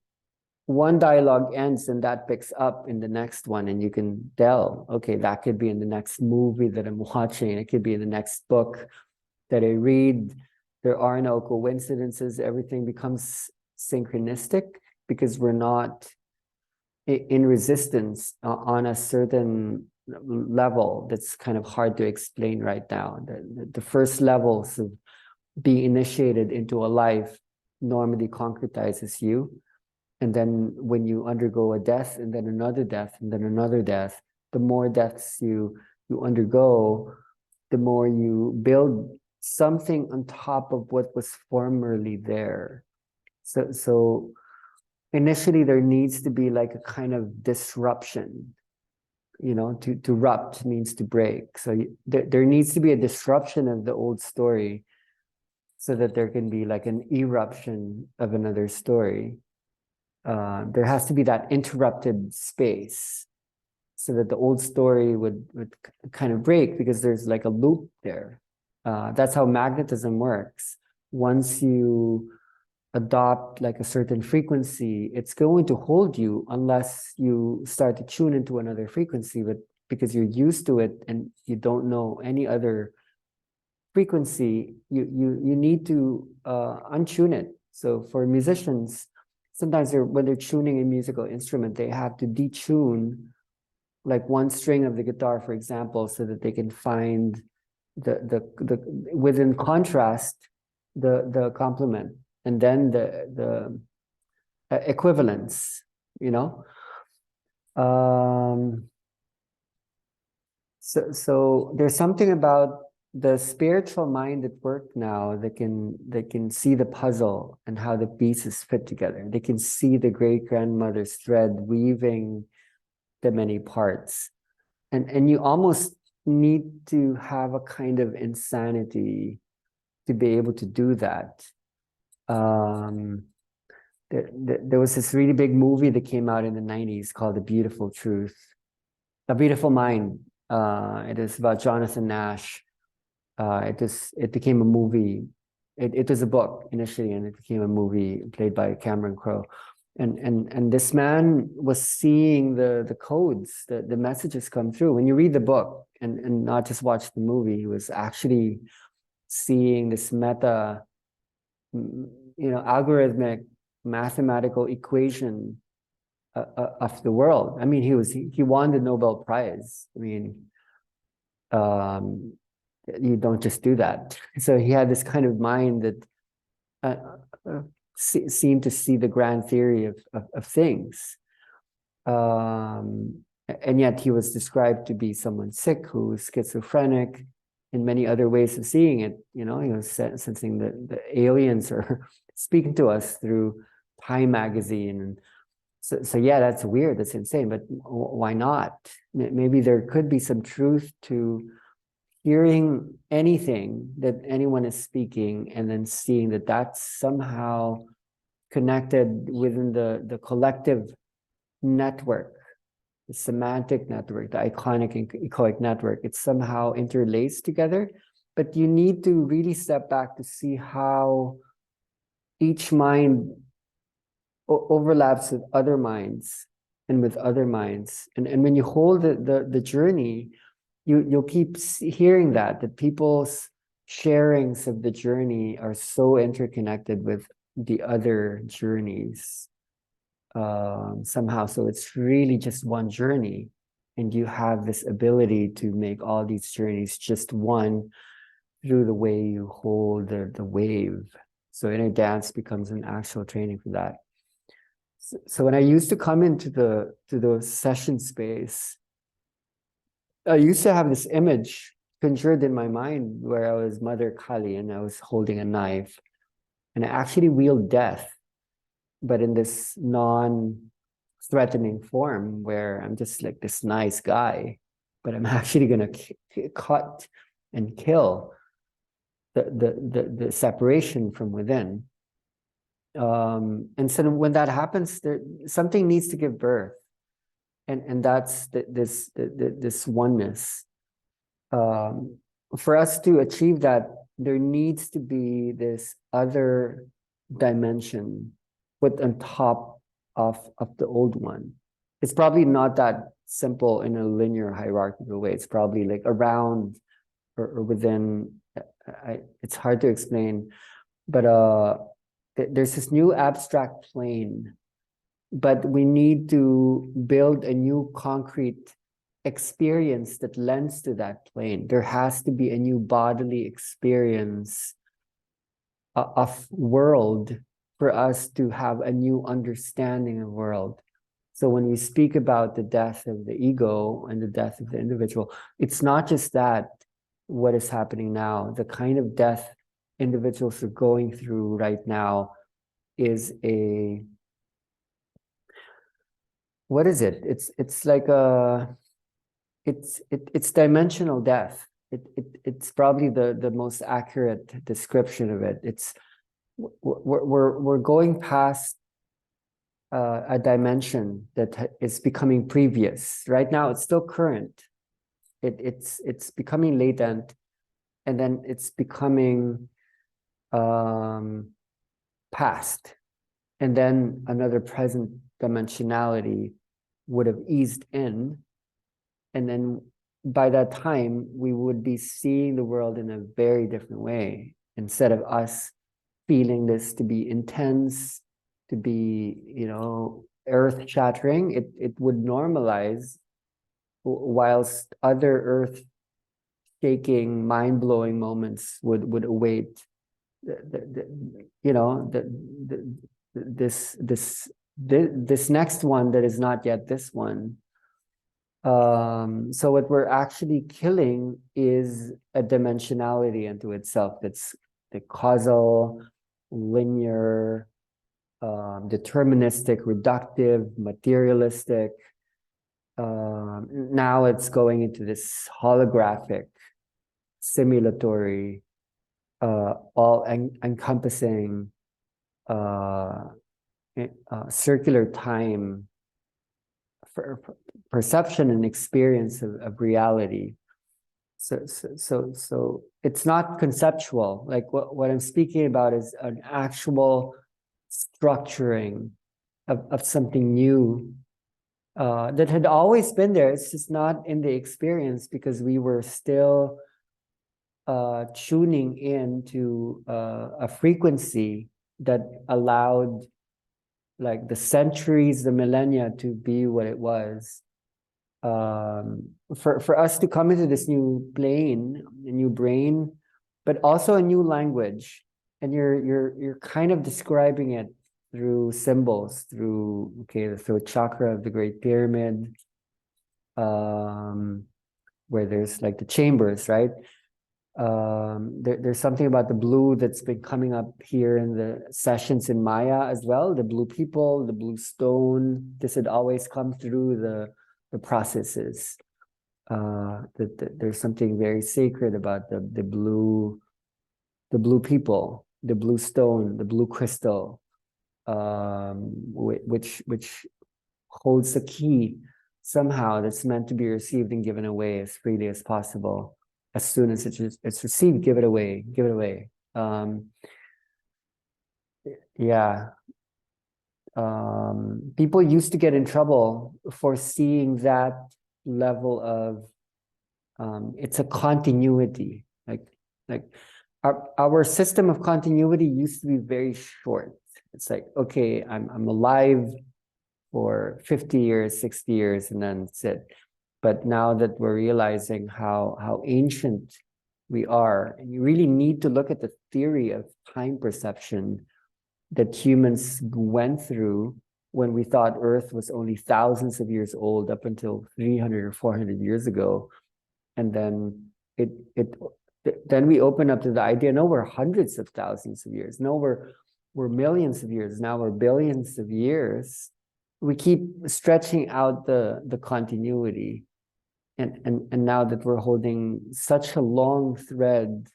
dialogue ends and that picks up in the next one, and you can tell, okay, that could be in the next movie that I'm watching, it could be in the next book that I read. There are no coincidences. Everything becomes synchronistic because we're not in resistance on a certain level that's kind of hard to explain right now. The first levels of being initiated into a life normally concretizes you. And then when you undergo a death, and then another death, and then another death, the more deaths you undergo, the more you build something on top of what was formerly there. So initially there needs to be like a kind of disruption. To rupt means to break. So there needs to be a disruption of the old story so that there can be like an eruption of another story. There has to be that interrupted space so that the old story would kind of break, because there's like a loop there. That's how magnetism works. Once you adopt like a certain frequency, it's going to hold you unless you start to tune into another frequency, but because you're used to it and you don't know any other frequency, you need to untune it. So for musicians, sometimes when they're tuning a musical instrument, they have to detune like one string of the guitar, for example, so that they can find the within contrast the complement, and then the equivalence. So there's something about the spiritual mind at work now that can see the puzzle and how the pieces fit together. They can see the great-grandmother's thread weaving the many parts. And you almost need to have a kind of insanity to be able to do that. There was this really big movie that came out in the 90s called A Beautiful Mind. It is about Jonathan Nash. It became a movie. It was a book initially, and it became a movie played by Cameron Crowe. And this man was seeing the codes, the messages come through. When you read the book and not just watch the movie, he was actually seeing this meta, algorithmic mathematical equation of the world. I mean, he won the Nobel Prize. I mean, you don't just do that. So he had this kind of mind that seemed to see the grand theory of things. And yet he was described to be someone sick who was schizophrenic in many other ways of seeing it. You know, he was sensing that the aliens are speaking to us through Time magazine. And so yeah, that's weird, that's insane, but why not? Maybe there could be some truth to hearing anything that anyone is speaking and then seeing that that's somehow connected within the collective network, the semantic network, the iconic and echoic network. It's somehow interlaced together, but you need to really step back to see how each mind overlaps with other minds and with other minds. And when you hold the journey, you'll keep hearing that people's sharings of the journey are so interconnected with the other journeys somehow. So it's really just one journey, and you have this ability to make all these journeys just one through the way you hold the wave. So inner dance becomes an actual training for that. So when I used to come into the session space, I used to have this image conjured in my mind where I was Mother Kali and I was holding a knife, and I actually wield death, but in this non-threatening form where I'm just like this nice guy, but I'm actually going to cut and kill the separation from within. And so when that happens, something needs to give birth, and that's this oneness. For us to achieve that, there needs to be this other dimension put on top of the old one. It's probably not that simple in a linear hierarchical way. It's probably like around or within. It's hard to explain, but there's this new abstract plane, but we need to build a new concrete experience that lends to that plane. There has to be a new bodily experience of world for us to have a new understanding of world. So when we speak about the death of the ego and the death of the individual, it's not just that what is happening now. The kind of death individuals are going through right now is what is it? It's like it's dimensional death. It's probably the most accurate description of it. It's we're going past a dimension that is becoming previous. Right now, it's still current. It's becoming latent, and then it's becoming past, and then another present dimensionality would have eased in, and then by that time we would be seeing the world in a very different way. Instead of us feeling this to be intense, to be, earth-shattering, it would normalize, whilst other earth-shaking, mind-blowing moments would await. This next one that is not yet this one. So what we're actually killing is a dimensionality unto itself. That's the causal, linear, deterministic, reductive, materialistic. Now it's going into this holographic, simulatory, all encompassing, circular time for perception and experience of reality. So it's not conceptual. Like what I'm speaking about is an actual structuring of something new that had always been there. It's just not in the experience because we were still tuning into a frequency that allowed like the centuries, the millennia to be what it was. For us to come into this new plane, a new brain, but also a new language. And you're kind of describing it through symbols, through the throat chakra of the Great Pyramid, where there's like the chambers, right? There's something about the blue that's been coming up here in the sessions in Maya as well. The blue people, the blue stone. This had always come through the processes. There's something very sacred about the blue people, the blue stone, the blue crystal, which holds the key somehow that's meant to be received and given away as freely as possible. As soon as it's received, give it away, give it away. People used to get in trouble for seeing that level of, it's a continuity. Like our system of continuity used to be very short. It's like, okay, I'm alive for 50 years, 60 years, and then that's it. But now that we're realizing how ancient we are, and you really need to look at the theory of time perception that humans went through when we thought Earth was only thousands of years old up until 300 or 400 years ago. And then then we open up to the idea, no, we're hundreds of thousands of years. No, we're millions of years. Now we're billions of years. We keep stretching out the continuity. And now that we're holding such a long thread,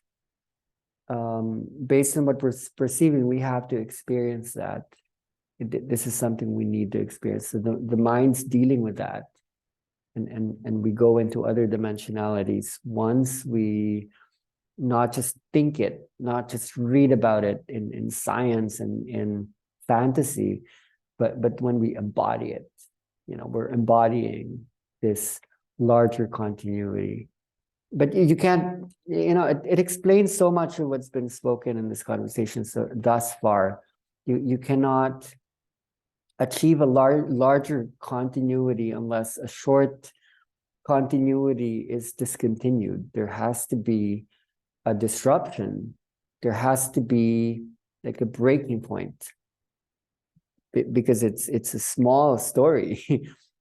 based on what we're perceiving, we have to experience that. This is something we need to experience. So the mind's dealing with that. And we go into other dimensionalities once we not just think it, not just read about it in science and in fantasy, but when we embody it, we're embodying this larger continuity. But you can't, it explains so much of what's been spoken in this conversation thus far. You cannot achieve a larger continuity unless a short continuity is discontinued. There has to be a disruption. There has to be like a breaking point, because it's a small story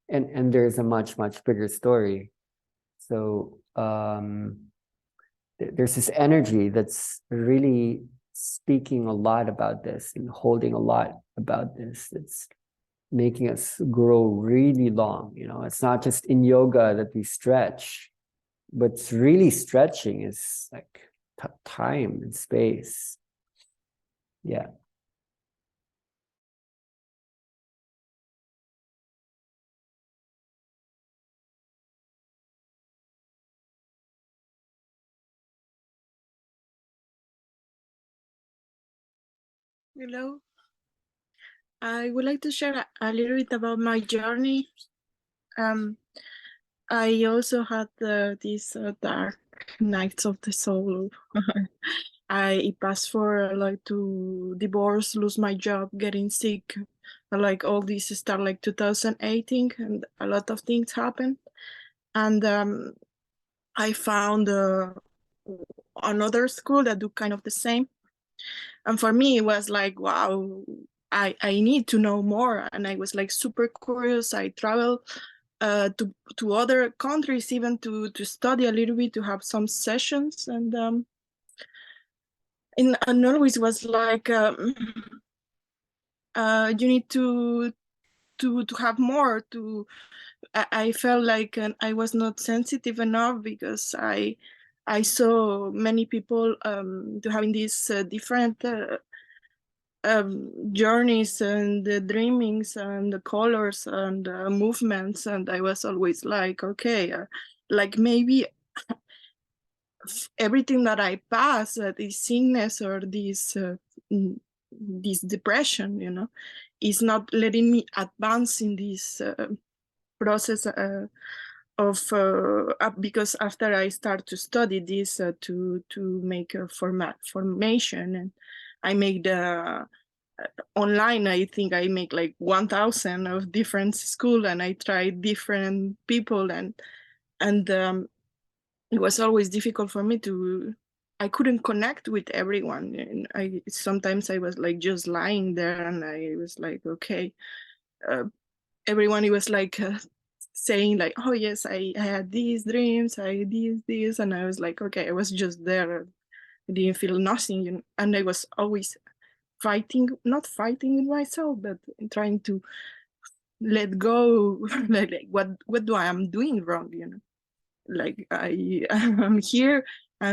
and there's a much bigger story. So there's this energy that's really speaking a lot about this and holding a lot about this. It's making us grow really long. It's not just in yoga that we stretch, but it's really stretching is like time and space. Yeah. Hello. I would like to share a little bit about my journey. I also had these dark nights of the soul. I passed for to divorce, lose my job, getting sick, like all this start like 2018, and a lot of things happened. And I found another school that do kind of the same. And for me, it was like, wow, I need to know more. And I was like super curious. I traveled to other countries, even to study a little bit, to have some sessions. And always was like, you need to have more. I felt like I was not sensitive enough, because I saw many people having these different journeys and the dreamings and the colors and movements, and I was always like, okay, like maybe everything that I pass, this sickness or this depression, is not letting me advance in this process of because after I start to study this to make a formation, and I make the online, I think I make like 1,000 of different school, and I try different people, and it was always difficult for me to, I couldn't connect with everyone. And sometimes I was like just lying there and I was like, okay, everyone, it was like saying like, oh yes, I had these dreams, I had this, and I was like, okay, I was just there. I didn't feel nothing, and I was always fighting, not fighting with myself, but trying to let go, like what do I am doing wrong, like I'm here, I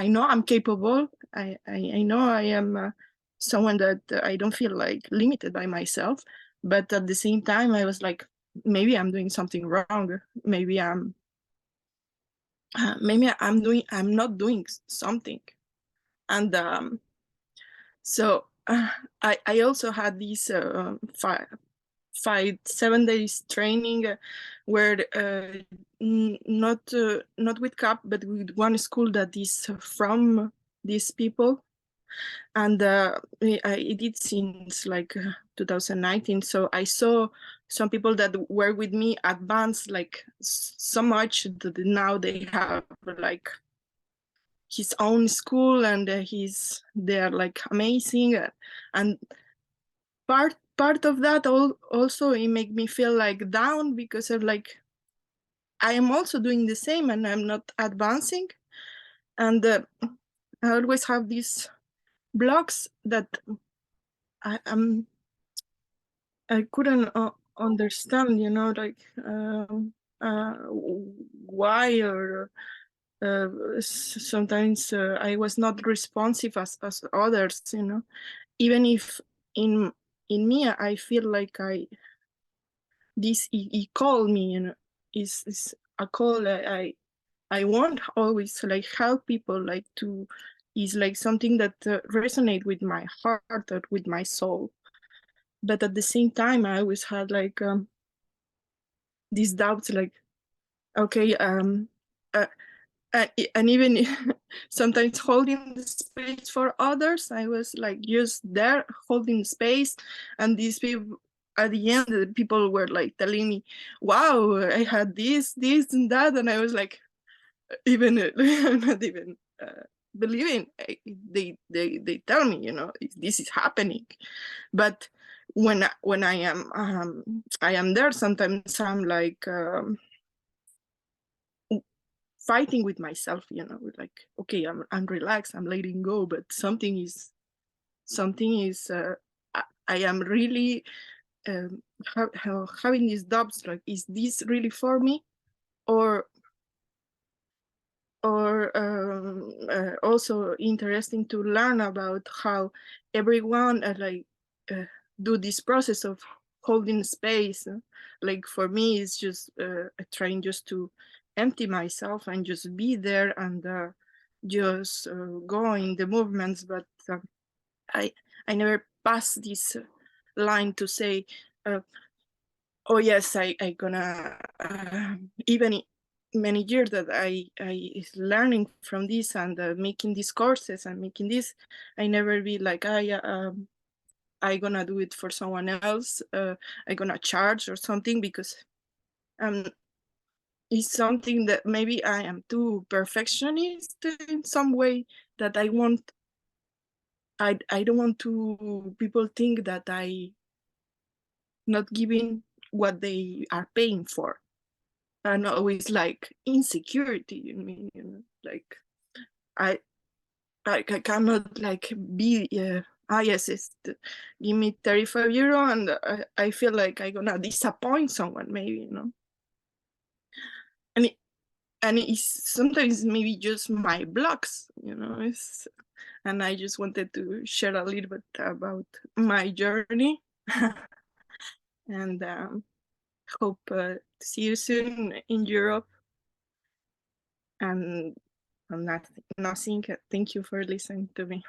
know I'm capable, I know I am someone that I don't feel like limited by myself, but at the same time I was like, maybe I'm doing something wrong, maybe I'm not doing something. And so I also had this 7 days training where not with CAP, but with one school that is from these people. And I did since like 2019. So I saw some people that were with me advance like so much that now they have like his own school and they're like amazing. And part of that also it made me feel like down because of like I am also doing the same and I'm not advancing. And I always have these blocks that I couldn't understand, like why, or sometimes I was not responsive as others, even if in me I feel like he called me, is a call. I want always like help people, like to is like something that resonate with my heart or with my soul. But at the same time I always had like these doubts, like okay, and even sometimes holding the space for others, I was like just there holding space, and these people at the end, the people were like telling me, wow, I had this and that, and I was like, even not even believing. They tell me, this is happening. But when I am there, sometimes I'm like fighting with myself, like, okay, I'm relaxed, I'm letting go, but something is I am really having these doubts, like, is this really for me? Or also interesting to learn about how everyone do this process of holding space. Like for me, it's just trying just to empty myself and just be there and just go in the movements. But I never pass this line to say, oh yes, I gonna even many years that I is learning from this and making these courses and making this, I never be like I gonna do it for someone else. I gonna charge or something, because it's something that maybe I am too perfectionist in some way, that I don't want to people think that I not giving what they are paying for. And always like insecurity in me, like I cannot like be yes, give me 35 euro and I feel like I'm gonna disappoint someone, maybe, and it's sometimes maybe just my blocks, and I just wanted to share a little bit about my journey. And hope to see you soon in Europe. And nothing. Thank you for listening to me.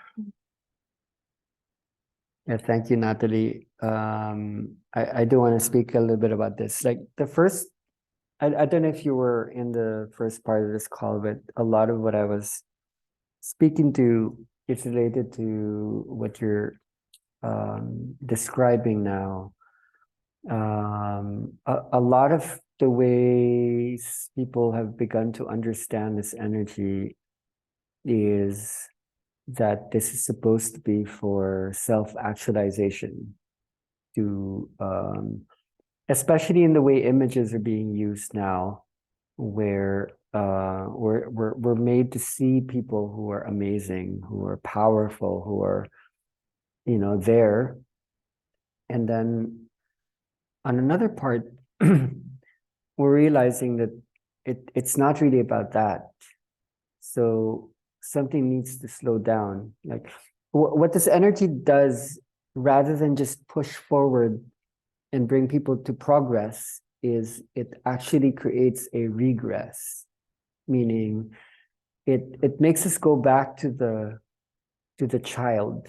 Yeah, thank you, Natalie. I do want to speak a little bit about this. Like the first, I don't know if you were in the first part of this call, but a lot of what I was speaking to is related to what you're describing now. A lot of the ways people have begun to understand this energy is that this is supposed to be for self-actualization, to especially in the way images are being used now, where we're made to see people who are amazing, who are powerful, who are, you know, there. And then on another part, we're realizing that it's not really about that. So something needs to slow down. Like what this energy does, rather than just push forward and bring people to progress, is it actually creates a regress, meaning it makes us go back to the child,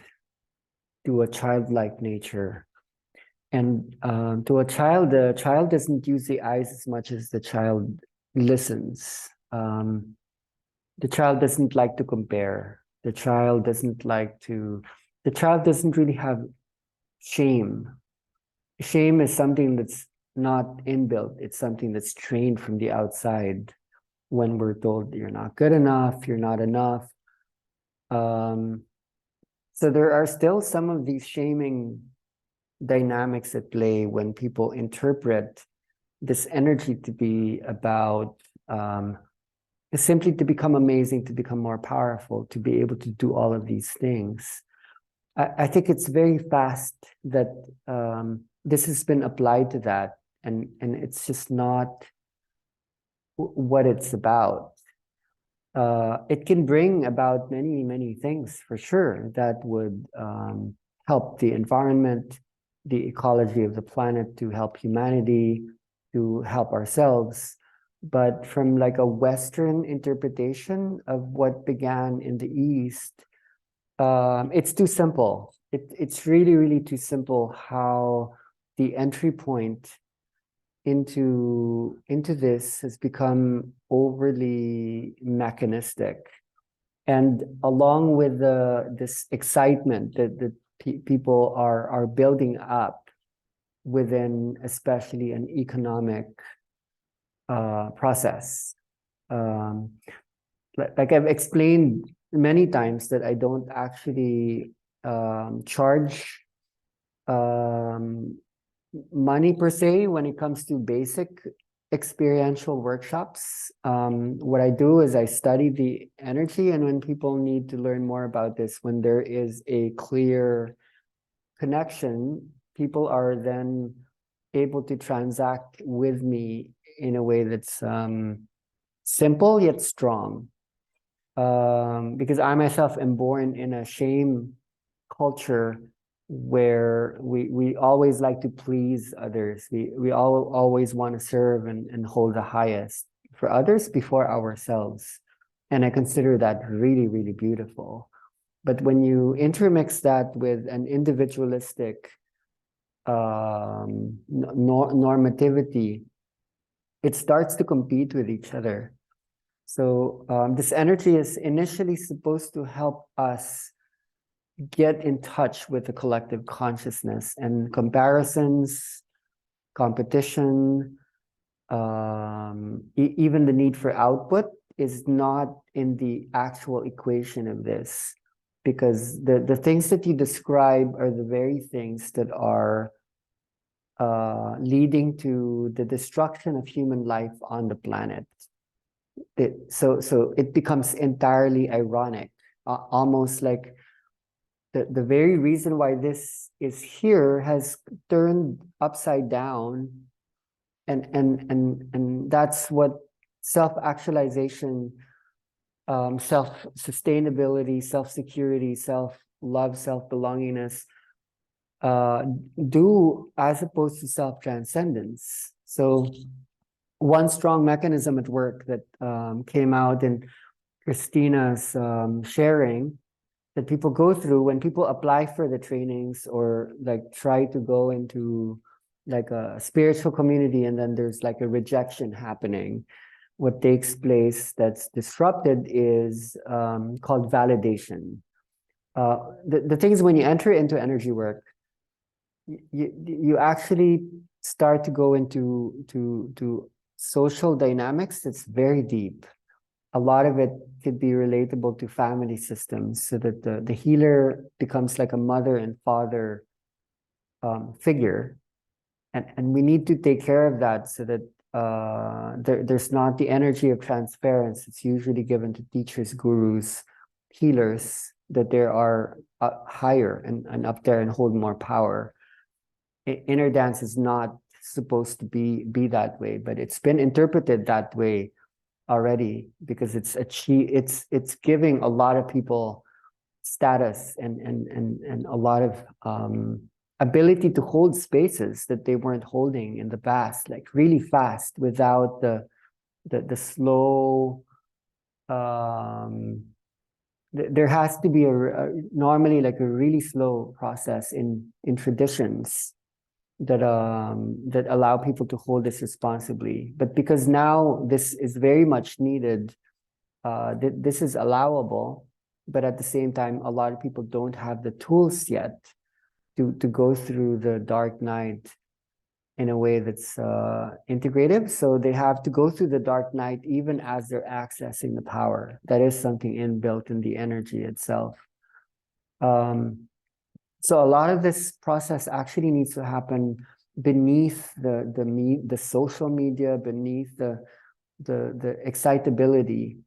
to a childlike nature. And to a child, the child doesn't use the eyes as much as the child listens. The child doesn't like to compare. The child doesn't really have shame. Shame is something that's not inbuilt. It's something that's trained from the outside when we're told you're not good enough, you're not enough. So there are still some of these shaming dynamics at play when people interpret this energy to be about simply to become amazing, to become more powerful, to be able to do all of these things. I think it's very fast that this has been applied to that, and it's just not what it's about. It can bring about many, many things for sure that would help the environment, the ecology of the planet, to help humanity, to help ourselves. But from like a Western interpretation of what began in the East, it's too simple. It's really, really too simple how the entry point into this has become overly mechanistic. And along with this excitement that people are building up within, especially an economic process. Like I've explained many times that I don't actually charge money per se when it comes to basic experiential workshops. What I do is I study the energy, and when people need to learn more about this, when there is a clear connection, people are then able to transact with me in a way that's simple yet strong. Because I myself am born in a shame culture where we always like to please others. We always want to serve and hold the highest for others before ourselves. And I consider that really, really beautiful. But when you intermix that with an individualistic normativity, it starts to compete with each other. So this energy is initially supposed to help us get in touch with the collective consciousness, and comparisons, competition, even the need for output is not in the actual equation of this, because the things that you describe are the very things that are leading to the destruction of human life on the planet. So it becomes entirely ironic, almost like the very reason why this is here has turned upside down, and that's what self-actualization, self-sustainability, self-security, self-love, self-belongingness do, as opposed to self-transcendence. So one strong mechanism at work that came out in Christina's sharing that people go through when people apply for the trainings or like try to go into like a spiritual community, and then there's like a rejection happening. What takes place that's disrupted is called validation. The thing is, when you enter into energy work, you actually start to go into social dynamics that's very deep. A lot of it could be relatable to family systems, so that the healer becomes like a mother and father figure. And we need to take care of that, so that there's not the energy of transference. It's usually given to teachers, gurus, healers, that there are higher and up there and hold more power. Inner dance is not supposed to be that way, but it's been interpreted that way already, because it's giving a lot of people status and a lot of ability to hold spaces that they weren't holding in the past, like really fast, without the slow. There has to be normally like a really slow process in traditions that that allow people to hold this responsibly. But because now this is very much needed, this is allowable, but at the same time, a lot of people don't have the tools yet to go through the dark night in a way that's integrative. So they have to go through the dark night even as they're accessing the power. That is something inbuilt in the energy itself. So a lot of this process actually needs to happen beneath the social media, beneath the excitability.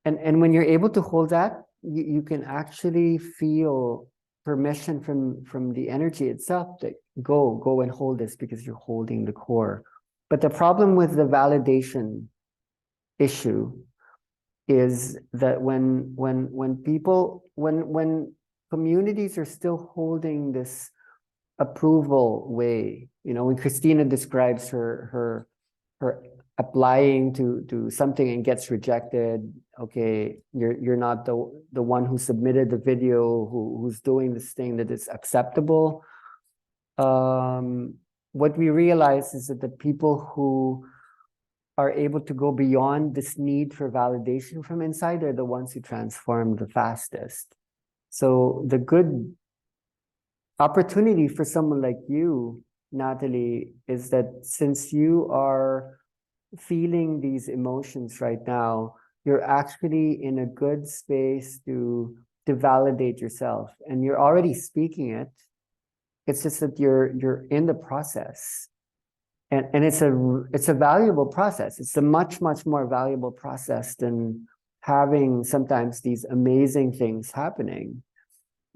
And when you're able to hold that, you can actually feel permission from the energy itself that go and hold this, because you're holding the core. But the problem with the validation issue is that when communities are still holding this approval way, you know, when Christina describes her applying to something and gets rejected, okay, you're not the one who submitted the video, who's doing this thing that is acceptable. What we realize is that the people who are able to go beyond this need for validation from inside are the ones who transform the fastest. So the good opportunity for someone like you, Natalie, is that since you are feeling these emotions right now, you're actually in a good space to validate yourself, and you're already speaking it. It's just that you're in the process, and it's a valuable process. It's a much more valuable process than having sometimes these amazing things happening,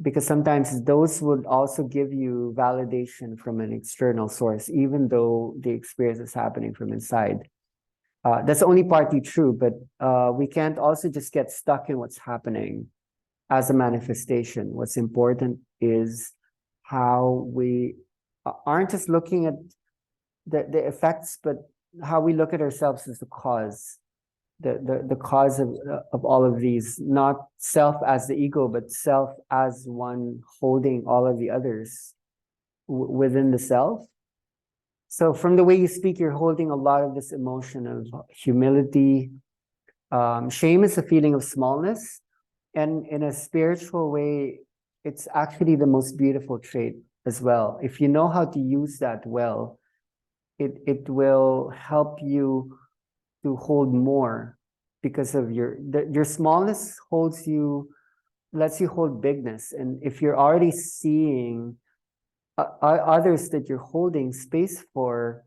because sometimes those would also give you validation from an external source, even though the experience is happening from inside. That's only partly true, but we can't also just get stuck in what's happening as a manifestation. What's important is how we aren't just looking at the effects, but how we look at ourselves as the cause, the cause of all of these, not self as the ego, but self as one holding all of the others within the self. So from the way you speak, you're holding a lot of this emotion of humility. Shame is a feeling of smallness. And in a spiritual way, it's actually the most beautiful trait as well. If you know how to use that well, it will help you to hold more, because of your smallness lets you hold bigness. And if you're already seeing others that you're holding space for,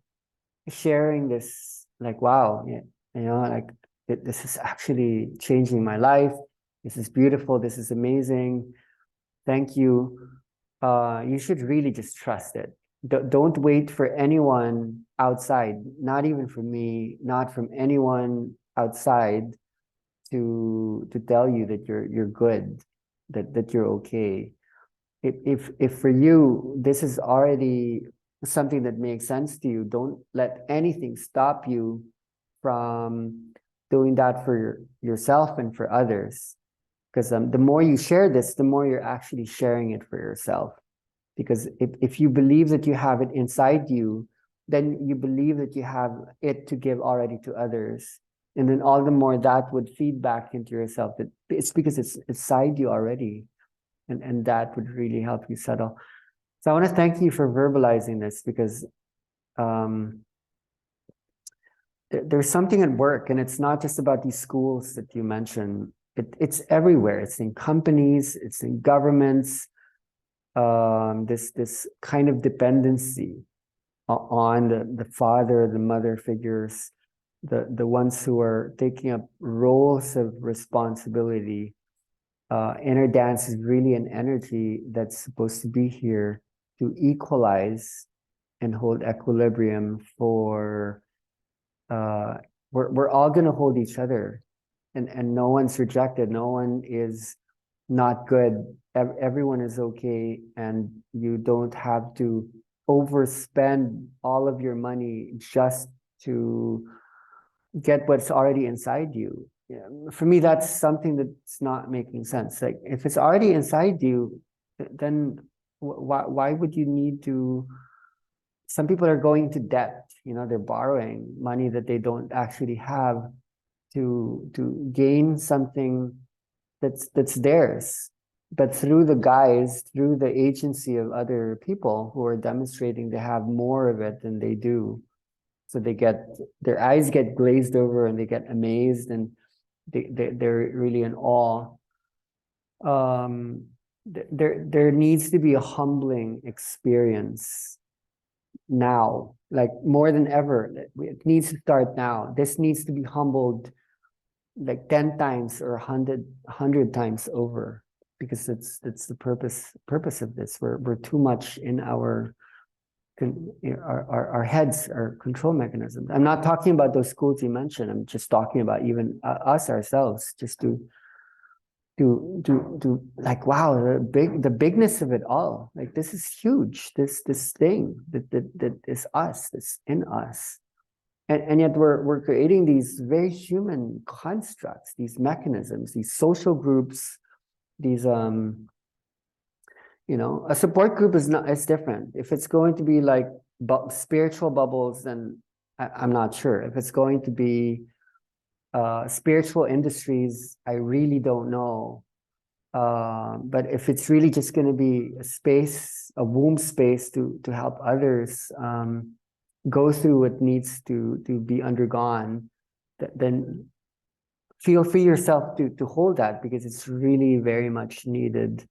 sharing this, like, wow, yeah, you know, like this is actually changing my life. This is beautiful. This is amazing. Thank you. You should really just trust it. Don't wait for anyone outside, not even from me, not from anyone outside, to tell you that you're good, that you're okay. If for you this is already something that makes sense to you, don't let anything stop you from doing that for yourself and for others. Because the more you share this, the more you're actually sharing it for yourself. Because if you believe that you have it inside you, then you believe that you have it to give already to others. And then all the more that would feed back into yourself, that it's because it's inside you already. And that would really help you settle. So I want to thank you for verbalizing this, because there's something at work, and it's not just about these schools that you mentioned. It's everywhere. It's in companies, it's in governments. This kind of dependency on the father, the mother figures, the ones who are taking up roles of responsibility. Inner dance is really an energy that's supposed to be here to equalize and hold equilibrium for we're all going to hold each other, and no one's rejected, no one is not good, everyone is okay, and you don't have to overspend all of your money just to get what's already inside you. Yeah, for me, that's something that's not making sense. Like, if it's already inside you, then why would you need to? Some people are going to debt, they're borrowing money that they don't actually have to gain something that's theirs, but through the agency of other people who are demonstrating they have more of it than they do. So their eyes get glazed over and they get amazed, and they're really in awe. There needs to be a humbling experience now, like more than ever. It needs to start now. This needs to be humbled like 10 times or 100 times over, because it's the purpose of this. We're too much in our heads, our control mechanisms. I'm not talking about those schools you mentioned. I'm just talking about even us ourselves, just to like, wow, the bigness of it all. Like, this is huge. This thing that is us, that's in us. And yet we're creating these very human constructs, these mechanisms, these social groups, these a support group is different. If it's going to be like spiritual bubbles, then I'm not sure. If it's going to be spiritual industries, I really don't know. But if it's really just going to be a womb space to help others go through what needs to be undergone, then feel free yourself to hold that, because it's really very much needed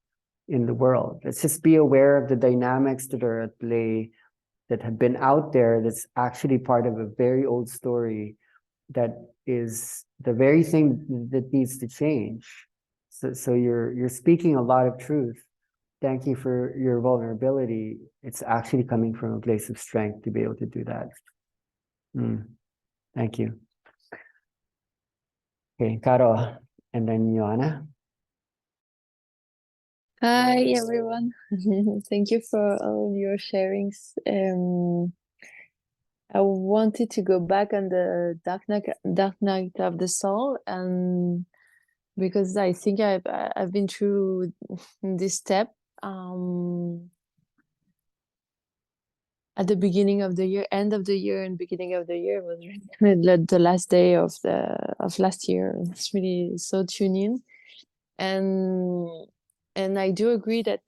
in the world. Let's just be aware of the dynamics that are at play, that have been out there, that's actually part of a very old story, that is the very thing that needs to change. So you're speaking a lot of truth. Thank you for your vulnerability. It's actually coming from a place of strength to be able to do that. Thank you. Okay, Caro, and then Joanna. Hi everyone. Thank you for all your sharings. I wanted to go back on the dark night of the soul, and because I think I've been through this step at the beginning of the year, end of the year, and beginning of the year was really the last day of last year. It's really so tuning in. And I do agree that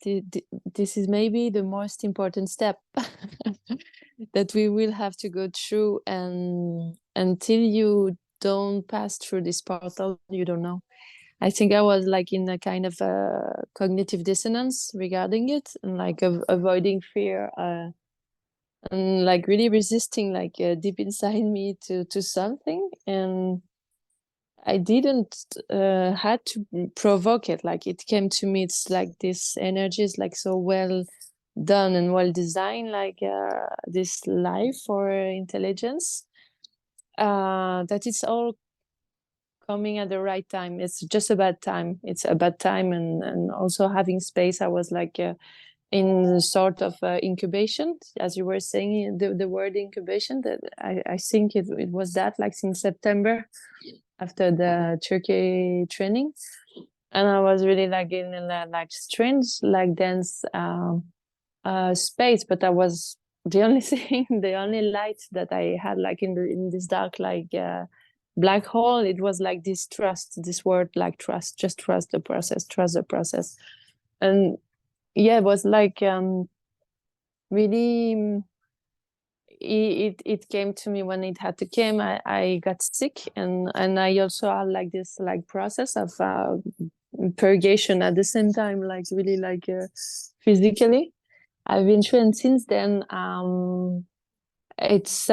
this is maybe the most important step that we will have to go through, and until you don't pass through this portal, you don't know. I think I was like in a kind of a cognitive dissonance regarding it, and like avoiding fear, and like really resisting, like deep inside me to something, and I didn't had to provoke it. Like, it came to me. It's like this energy is like so well done and well designed, like this life or intelligence, that it's all coming at the right time. It's just about time. It's about time, and also having space. I was like in sort of incubation, as you were saying, the word incubation, that I think it was that, like, since September, after the Turkey training, and I was really like in a like strange, like dense space. But I was the only thing, the only light that I had, like in this dark, like black hole. It was like this trust, this word, like trust, just trust the process, and yeah, it was like really. it came to me when it had to come. I got sick, and I also had like this like process of purgation at the same time, like really like physically. I've been through, and since then, it's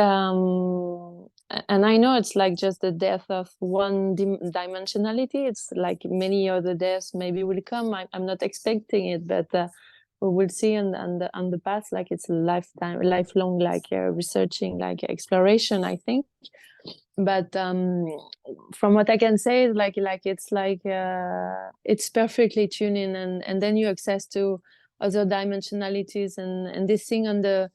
and I know it's like just the death of one dimensionality. It's like many other deaths maybe will come. I'm not expecting it, but we will see on the path. Like it's a lifelong, like researching, like exploration, I think. But from what I can say, like it's perfectly tuned in, and then you access to other dimensionalities, and this thing on the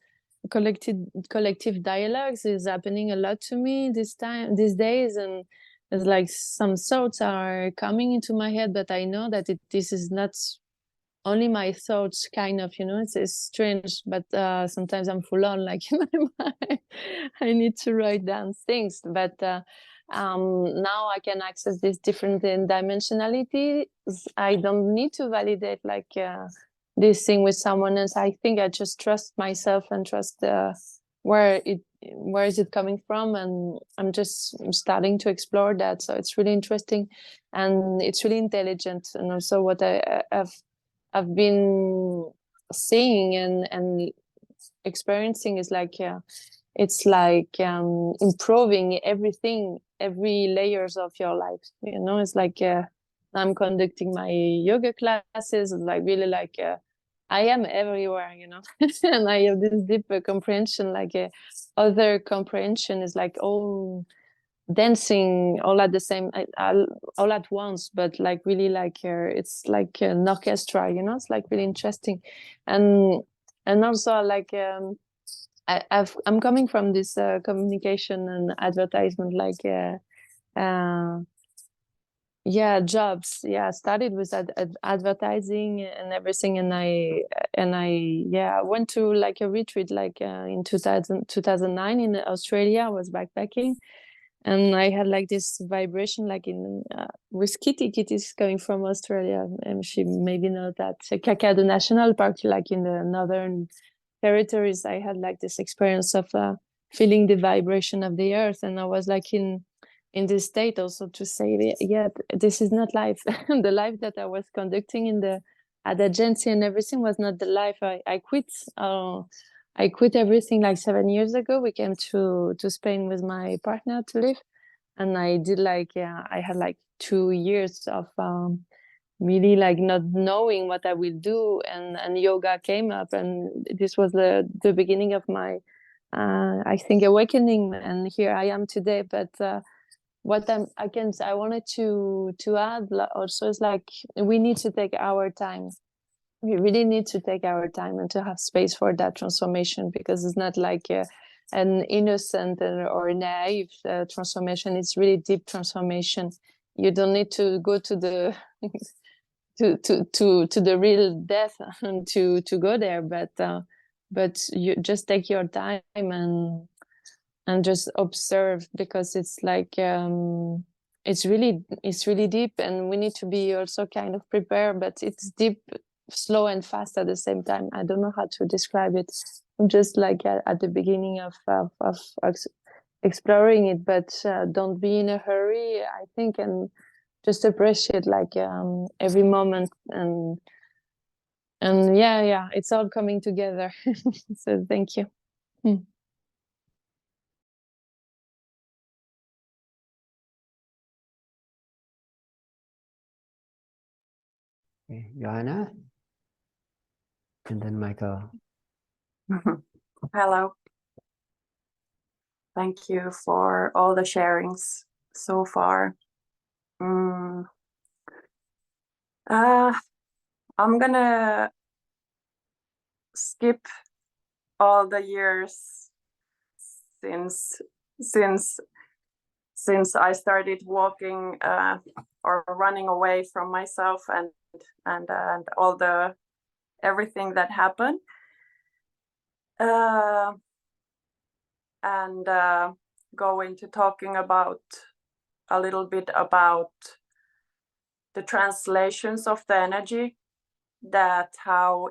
collective dialogues is happening a lot to me these days, and it's like some thoughts are coming into my head, but I know that this is not only my thoughts, kind of, it's strange, but sometimes I'm full on, like in my mind. I need to write down things, but now I can access this different dimensionality. I don't need to validate like this thing with someone else. I think I just trust myself and trust where is it coming from, and I'm just starting to explore that. So it's really interesting, and it's really intelligent, and also what I've been seeing and experiencing is like it's like improving everything, every layers of your life. It's like I'm conducting my yoga classes, like really like I am everywhere, and I have this deep comprehension, like other comprehension is like all dancing all at the same all at once, but like really like it's like an orchestra, it's like really interesting. And also like I'm coming from this communication and advertisement, like jobs. I started with advertising and everything, and I went to like a retreat like in 2009 in Australia. I was backpacking, and I had like this vibration, like in with Kitty. Kitty's coming from Australia, and she maybe know that Kakadu National Park, like in the northern territories. I had like this experience of feeling the vibration of the earth, and I was like in this state also to say, this is not life. The life that I was conducting in the at the agency and everything was not the life. I quit. I quit everything like 7 years ago. We came to Spain with my partner to live, and I did like I had like 2 years of really like not knowing what I will do, and yoga came up, and this was the beginning of my I think awakening, and here I am today. But what I wanted to add also is like we need to take our time. We really need to take our time and to have space for that transformation, because it's not like an innocent or naive transformation. It's really deep transformation. You don't need to go to the to the real death to go there, but you just take your time and just observe, because it's like it's really deep, and we need to be also kind of prepared, but it's deep, slow and fast at the same time. I don't know how to describe it. I'm just like at the beginning of exploring it, but don't be in a hurry, I think, and just appreciate like every moment, and it's all coming together. So thank you. Okay, Johanna, and then Michael. Hello. Thank you for all the sharings so far. I'm gonna skip all the years since I started walking or running away from myself and all the everything that happened, and go into talking about a little bit about the translations of the energy, that how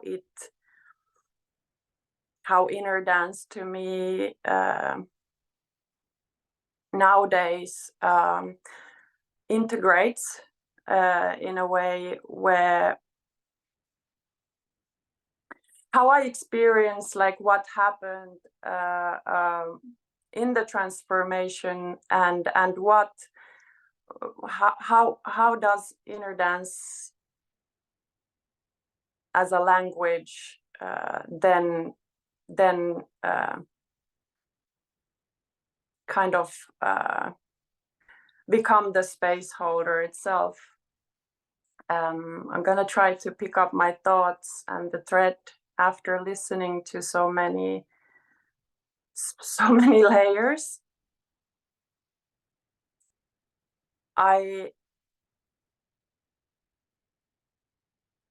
how inner dance to me nowadays integrates in a way where how I experience like what happened in the transformation and what how does inner dance as a language then kind of become the space holder itself. I'm gonna try to pick up my thoughts and the thread after listening to so many layers. I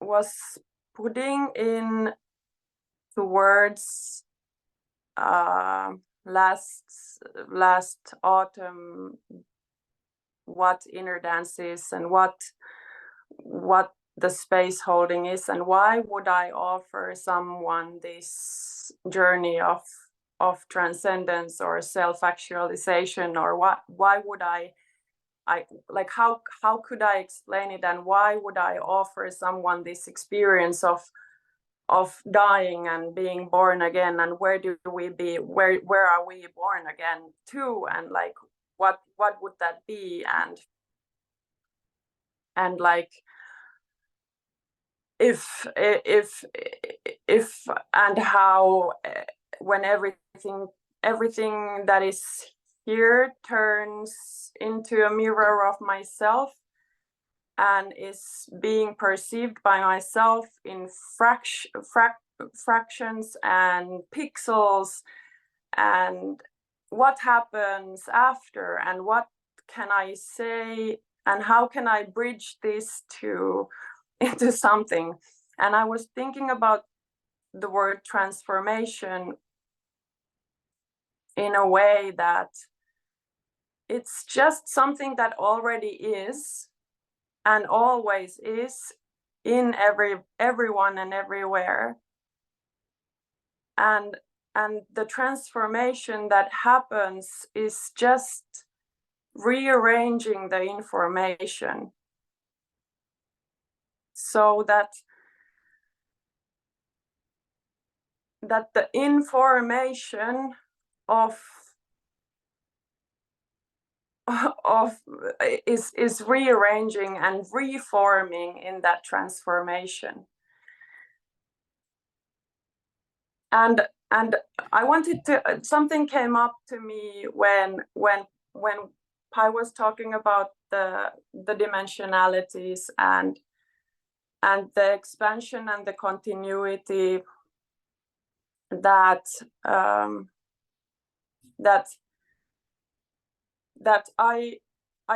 was putting in the words last autumn what inner dance is and what the space holding is, and why would I offer someone this journey of transcendence or self-actualization, or why would I like how could I explain it, and why would I offer someone this experience of dying and being born again, and where are we born again to, and like what would that be, and like if and how when everything that is here turns into a mirror of myself and is being perceived by myself in fractions and pixels, and what happens after, and what can I say, and how can I bridge this into something. And I was thinking about the word transformation in a way that it's just something that already is and always is in everyone and everywhere, and the transformation that happens is just rearranging the information so that the information is rearranging and reforming in that transformation. And I wanted to, something came up to me when Pai was talking about the dimensionalities and the expansion and the continuity that I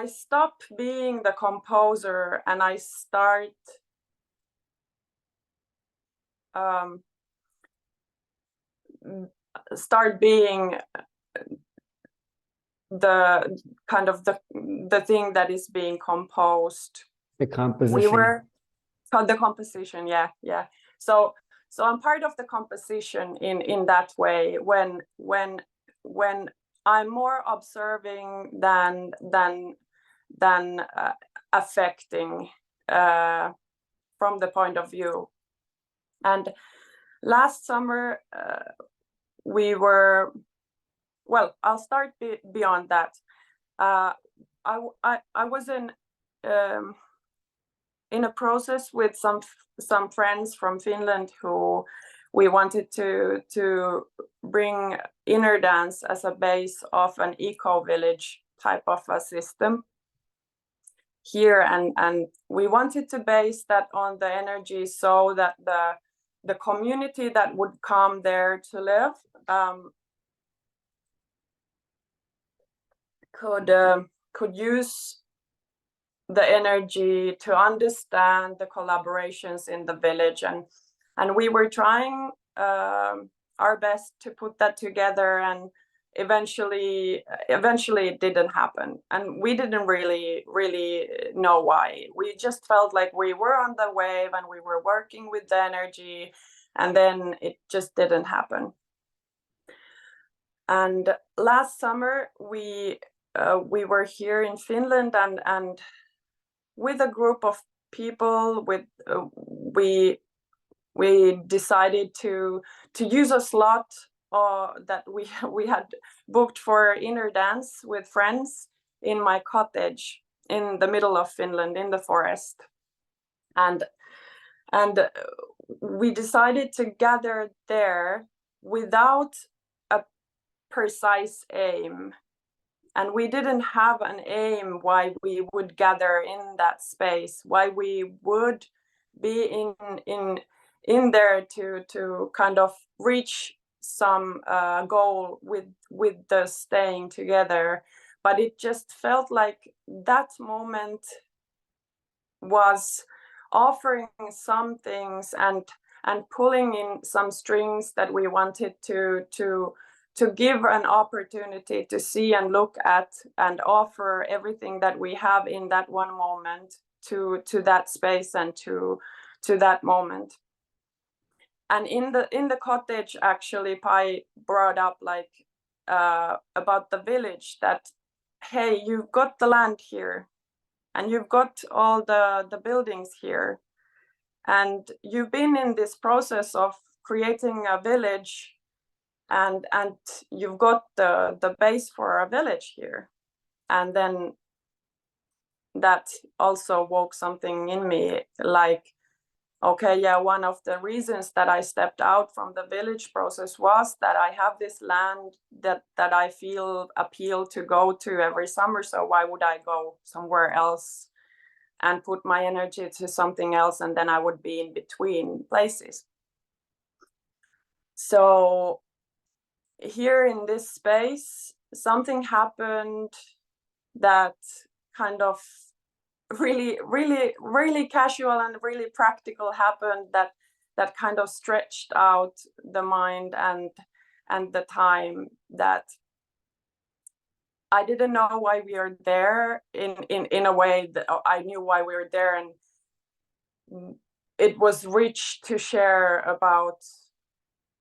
stop being the composer and I start being the kind of the thing that is being composed. The composition. The composition, yeah. So I'm part of the composition in that way when I'm more observing than affecting from the point of view. And last summer we were, well, I'll start beyond that. I was in a process with some friends from Finland who we wanted to bring inner dance as a base of an eco-village type of a system here, and we wanted to base that on the energy so that the community that would come there to live could use the energy to understand the collaborations in the village, and we were trying our best to put that together, and eventually it didn't happen, and we didn't really know why. We just felt like we were on the wave and we were working with the energy, and then it just didn't happen. And last summer we were here in Finland, and with a group of people, we decided to use a slot that we had booked for inner dance with friends in my cottage in the middle of Finland in the forest. And we decided to gather there without a precise aim. And we didn't have an aim why we would gather in that space, why we would be in there to kind of reach some goal with the staying together. But it just felt like that moment was offering some things and pulling in some strings that we wanted to give an opportunity to see and look at and offer everything that we have in that one moment to that space and to that moment. And in the cottage, actually, Pai brought up like about the village, that hey, you've got the land here and you've got all the buildings here, and you've been in this process of creating a village, and you've got the base for a village here. And then that also woke something in me, like, okay, yeah, one of the reasons that I stepped out from the village process was that I have this land that I feel appeal to go to every summer. So why would I go somewhere else and put my energy to something else, and then I would be in between places? So here in this space, something happened that kind of really casual and really practical happened, that kind of stretched out the mind and the time, that I didn't know why we are there in a way that I knew why we were there, and it was rich to share about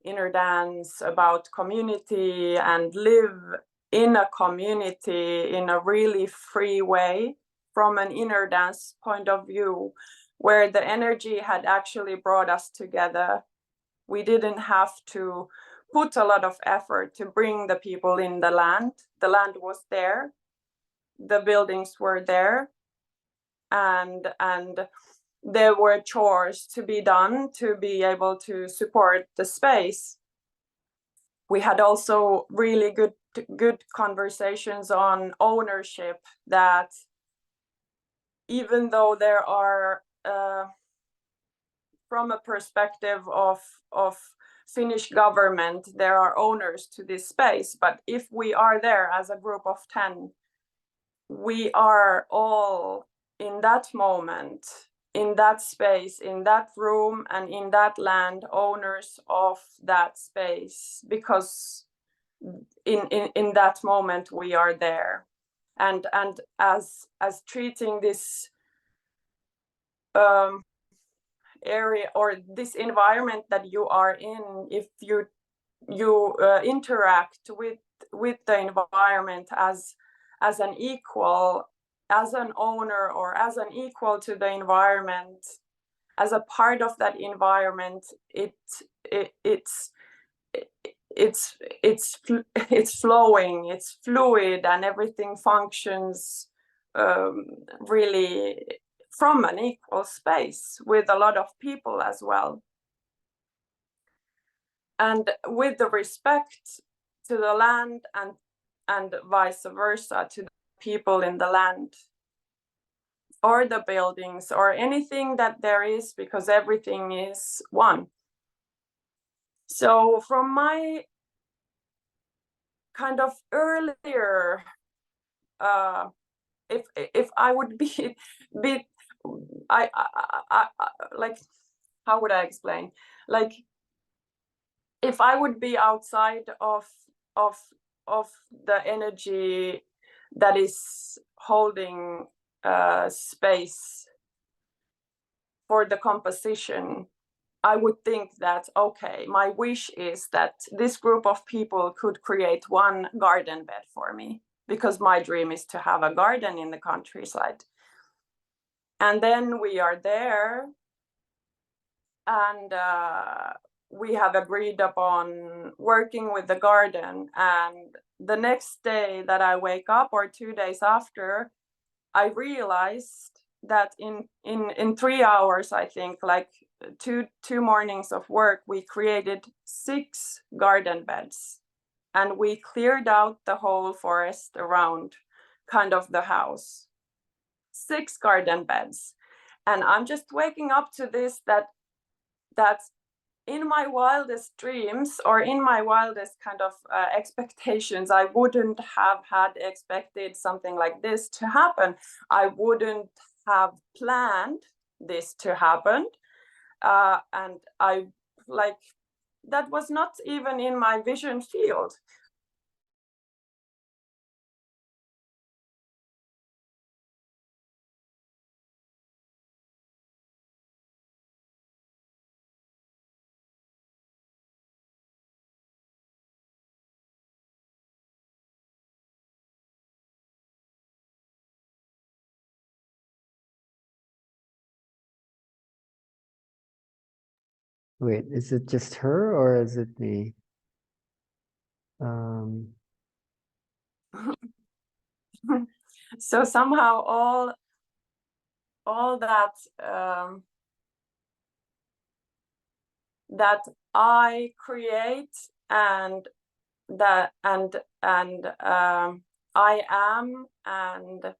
inner dance, about community, and live in a community in a really free way from an inner dance point of view, where the energy had actually brought us together. We didn't have to put a lot of effort to bring the people in the land. The land was there, the buildings were there, and there were chores to be done to be able to support the space. We had also really good conversations on ownership, that even though there are from a perspective of Finnish government, there are owners to this space, but if we are there as a group of 10, we are all in that moment, in that space, in that room, and in that land, owners of that space, because in that moment we are there. And as treating this area or this environment that you are in, if you interact with the environment as an equal, as an owner, or as an equal to the environment, as a part of that environment, it's flowing, it's fluid, and everything functions really from an equal space with a lot of people as well. And with the respect to the land and vice versa, to the people in the land or the buildings or anything that there is, because everything is one. So from my kind of earlier, if I would be I like, how would I explain? Like, if I would be outside of the energy that is holding space for the composition, I would think that, okay, my wish is that this group of people could create one garden bed for me, because my dream is to have a garden in the countryside. And then we are there, and we have agreed upon working with the garden. And the next day that I wake up, or 2 days after, I realized that in 3 hours, I think, like two mornings of work, we created 6 garden beds, and we cleared out the whole forest around kind of the house. 6 garden beds. And I'm just waking up to this, that in my wildest dreams, or in my wildest kind of expectations, I wouldn't have had expected something like this to happen. I wouldn't have planned this to happen. And I, like, that was not even in my vision field. Wait, is it just her or is it me? So somehow all that that I create, and that I am, and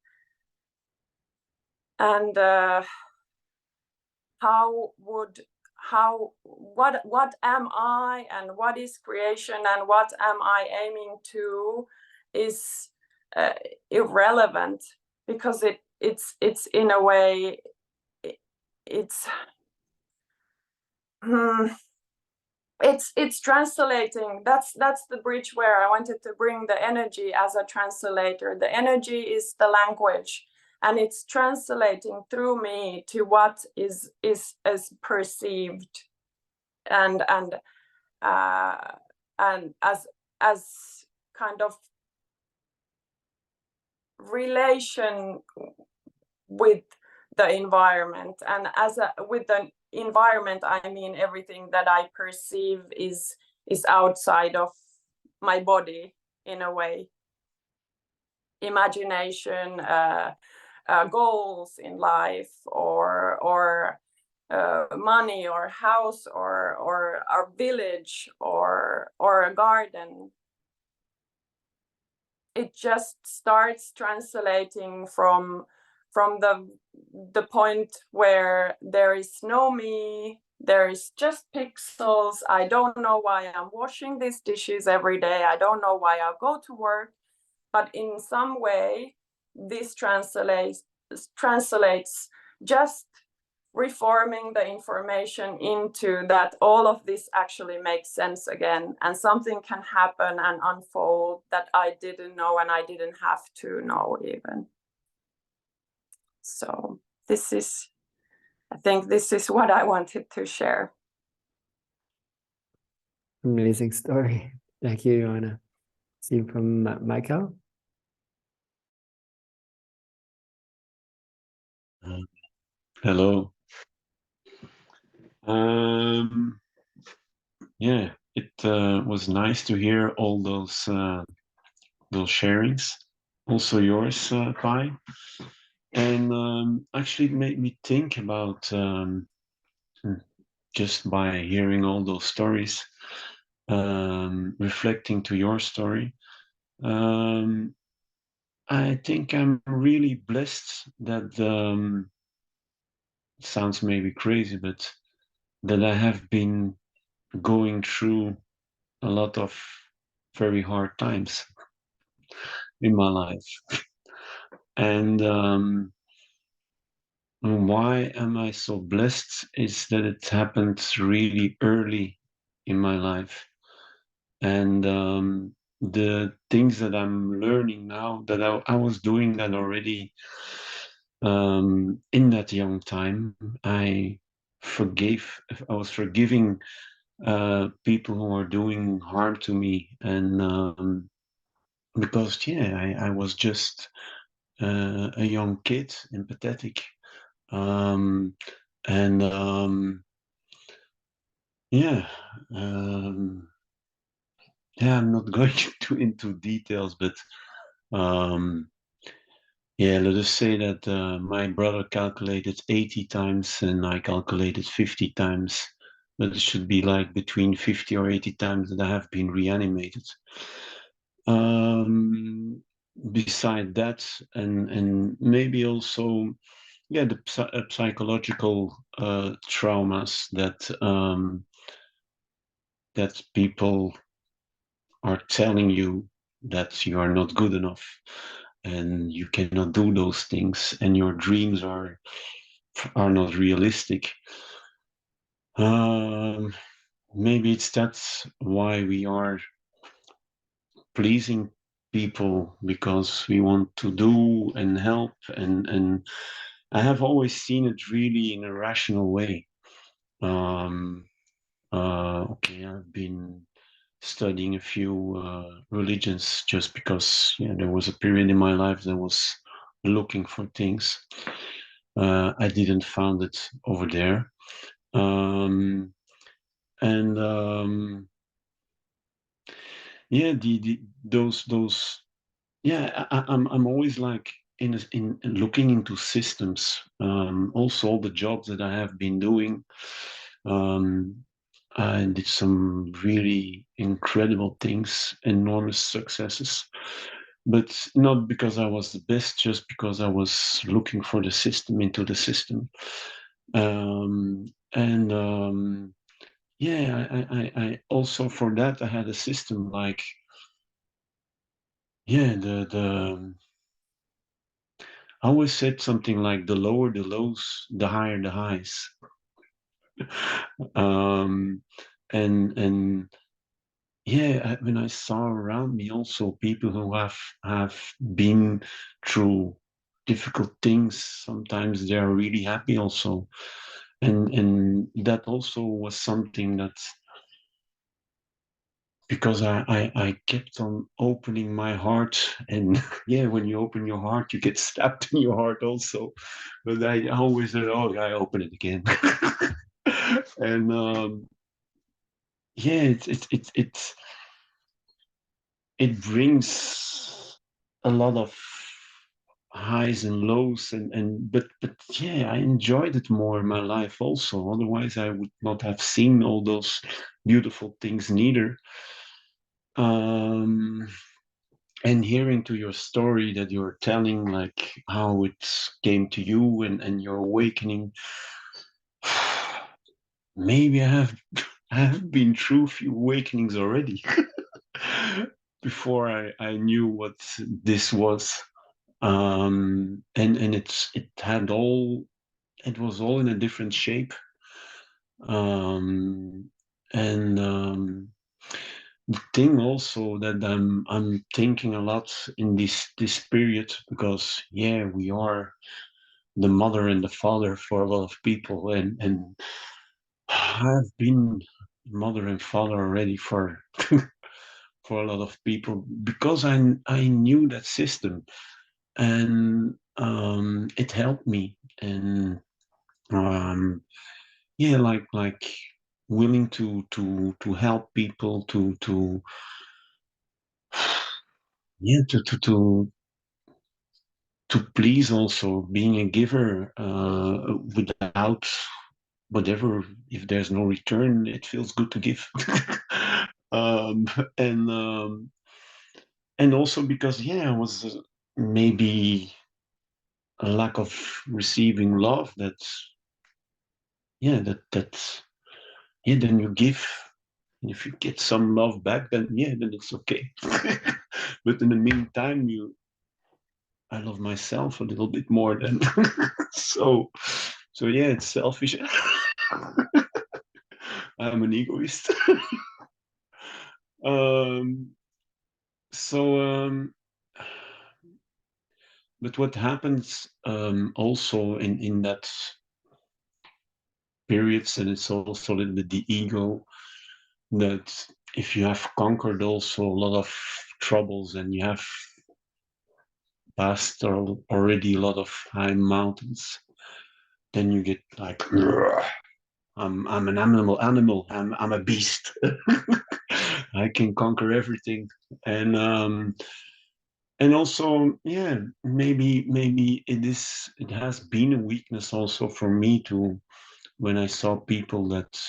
what am I, and what is creation, and what am I aiming to, is irrelevant, because it's in a way, it's translating. That's the bridge where I wanted to bring the energy as a translator. The energy is the language, and it's translating through me to what is perceived, and as kind of relation with the environment. And with the environment, I mean everything that I perceive is outside of my body, in a way. Imagination, goals in life, or money, or house, or our village, or a garden. It just starts translating from the point where there is no me, there is just pixels. I don't know why I'm washing these dishes every day. I don't know why I go to work, but in some way this translates just reforming the information into that all of this actually makes sense again, and something can happen and unfold that I didn't know, and I didn't have to know even. So I think this is what I wanted to share. Amazing story. Thank you, Joanna. See you from Michael. Hello. Yeah, it was nice to hear all those sharings, also yours, Kai, and actually it made me think about just by hearing all those stories, reflecting to your story. I think I'm really blessed that sounds maybe crazy, but that I have been going through a lot of very hard times in my life. And why am I so blessed is that it happened really early in my life. And the things that I'm learning now, that I was doing that already in that young time. I I was forgiving people who are doing harm to me, and because I was just a young kid, empathetic, and yeah, I'm not going into details, but let us say that my brother calculated 80 times and I calculated 50 times, but it should be like between 50 or 80 times that I have been reanimated. Beside that, and maybe also, the psychological traumas that people are telling you that you are not good enough and you cannot do those things and your dreams are not realistic. Maybe that's why we are pleasing people, because we want to do and help, and I have always seen it really in a rational way. Okay, I've been studying a few religions just because there was a period in my life that was looking for things. I didn't find it over there, and those I'm always like in looking into systems. Also, all the jobs that I have been doing. I did some really incredible things, enormous successes, but not because I was the best, just because I was looking for the system into the system. I also, for that, I had a system like, I always said something like, the lower the lows, the higher the highs. And when I saw around me also people who have been through difficult things, sometimes they are really happy also, and that also was something that, because I kept on opening my heart, and when you open your heart, you get stabbed in your heart also. But I always said, oh, I open it again. And it brings a lot of highs and lows, but I enjoyed it more in my life also. Otherwise, I would not have seen all those beautiful things neither. And hearing to your story that you're telling, like how it came to you and your awakening, maybe I have been through a few awakenings already before I knew what this was. And it was all in a different shape. The thing also that I'm thinking a lot in this period, because we are the mother and the father for a lot of people, and I've been mother and father already for for a lot of people, because I knew that system, and it helped me, and like willing to help people, to please, also being a giver, without whatever. If there's no return, it feels good to give. um, and um, and also because I was maybe a lack of receiving love, then you give, and if you get some love back, then it's okay. But in the meantime, I love myself a little bit more than so it's selfish. I'm an egoist. um so but what happens also in that periods, and it's also a little bit the ego, that if you have conquered also a lot of troubles and you have passed already a lot of high mountains, then you get like, I'm an animal. I'm a beast. I can conquer everything, and also, yeah, maybe it has been a weakness also for me to, when I saw people that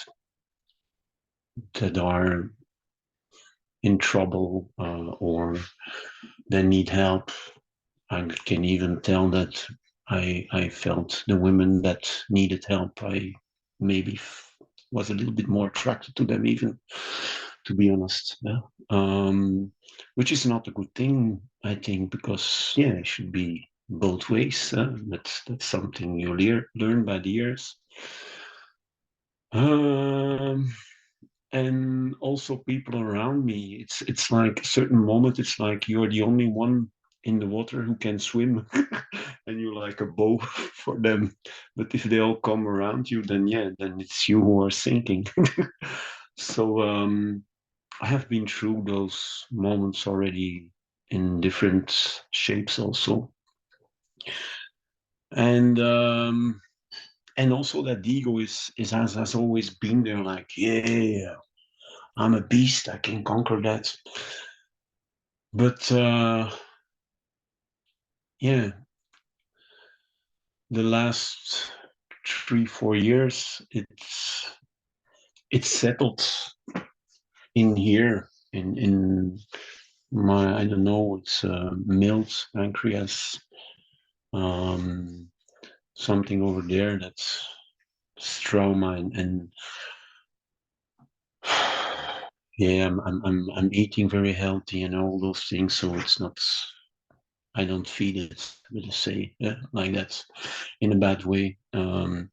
are in trouble, or they need help. I can even tell that I felt the women that needed help, I maybe was a little bit more attracted to them, even, to be honest. Yeah. Which is not a good thing, I think, because yeah, it should be both ways. That's something you learn by the years. And also people around me. It's like a certain moment. It's like you're the only one in the water who can swim, and you're like a bow for them. But if they all come around you, then yeah, then it's you who are sinking. So I have been through those moments already in different shapes also. And also that the ego has always been there, like, yeah, I'm a beast, I can conquer that. But yeah, the last 3-4 years, it's settled in here, in my, I don't know, it's Mills pancreas, something over there that's trauma, and yeah, I'm eating very healthy and all those things, so it's not, I don't feed it, let us say, yeah, like that, in a bad way. But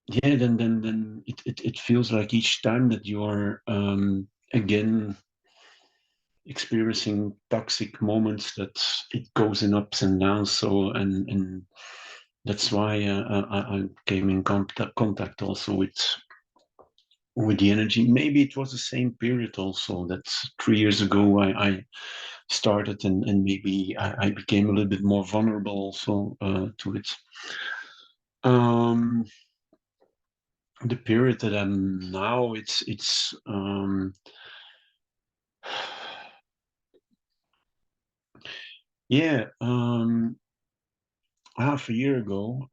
yeah, then it feels like each time that you are again experiencing toxic moments, that it goes in ups and downs. So and that's why I came in contact also with the energy. Maybe it was the same period also, that 3 years ago I started, and maybe I became a little bit more vulnerable also to it. The period that I'm now, it's yeah, half a year ago,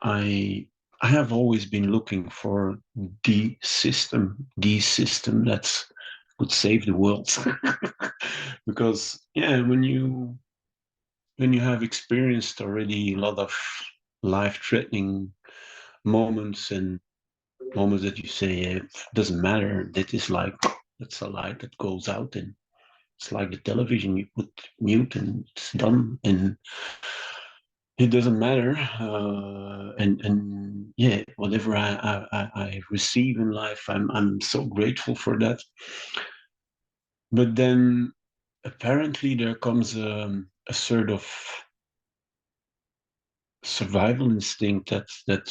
I have always been looking for the system that would save the world. Because yeah, when you have experienced already a lot of life-threatening moments, and moments that you say, it doesn't matter, that is like, that's a light that goes out, and it's like the television, you put mute and it's done, and it doesn't matter. And yeah, whatever I receive in life, I'm so grateful for that. But then apparently there comes a sort of survival instinct that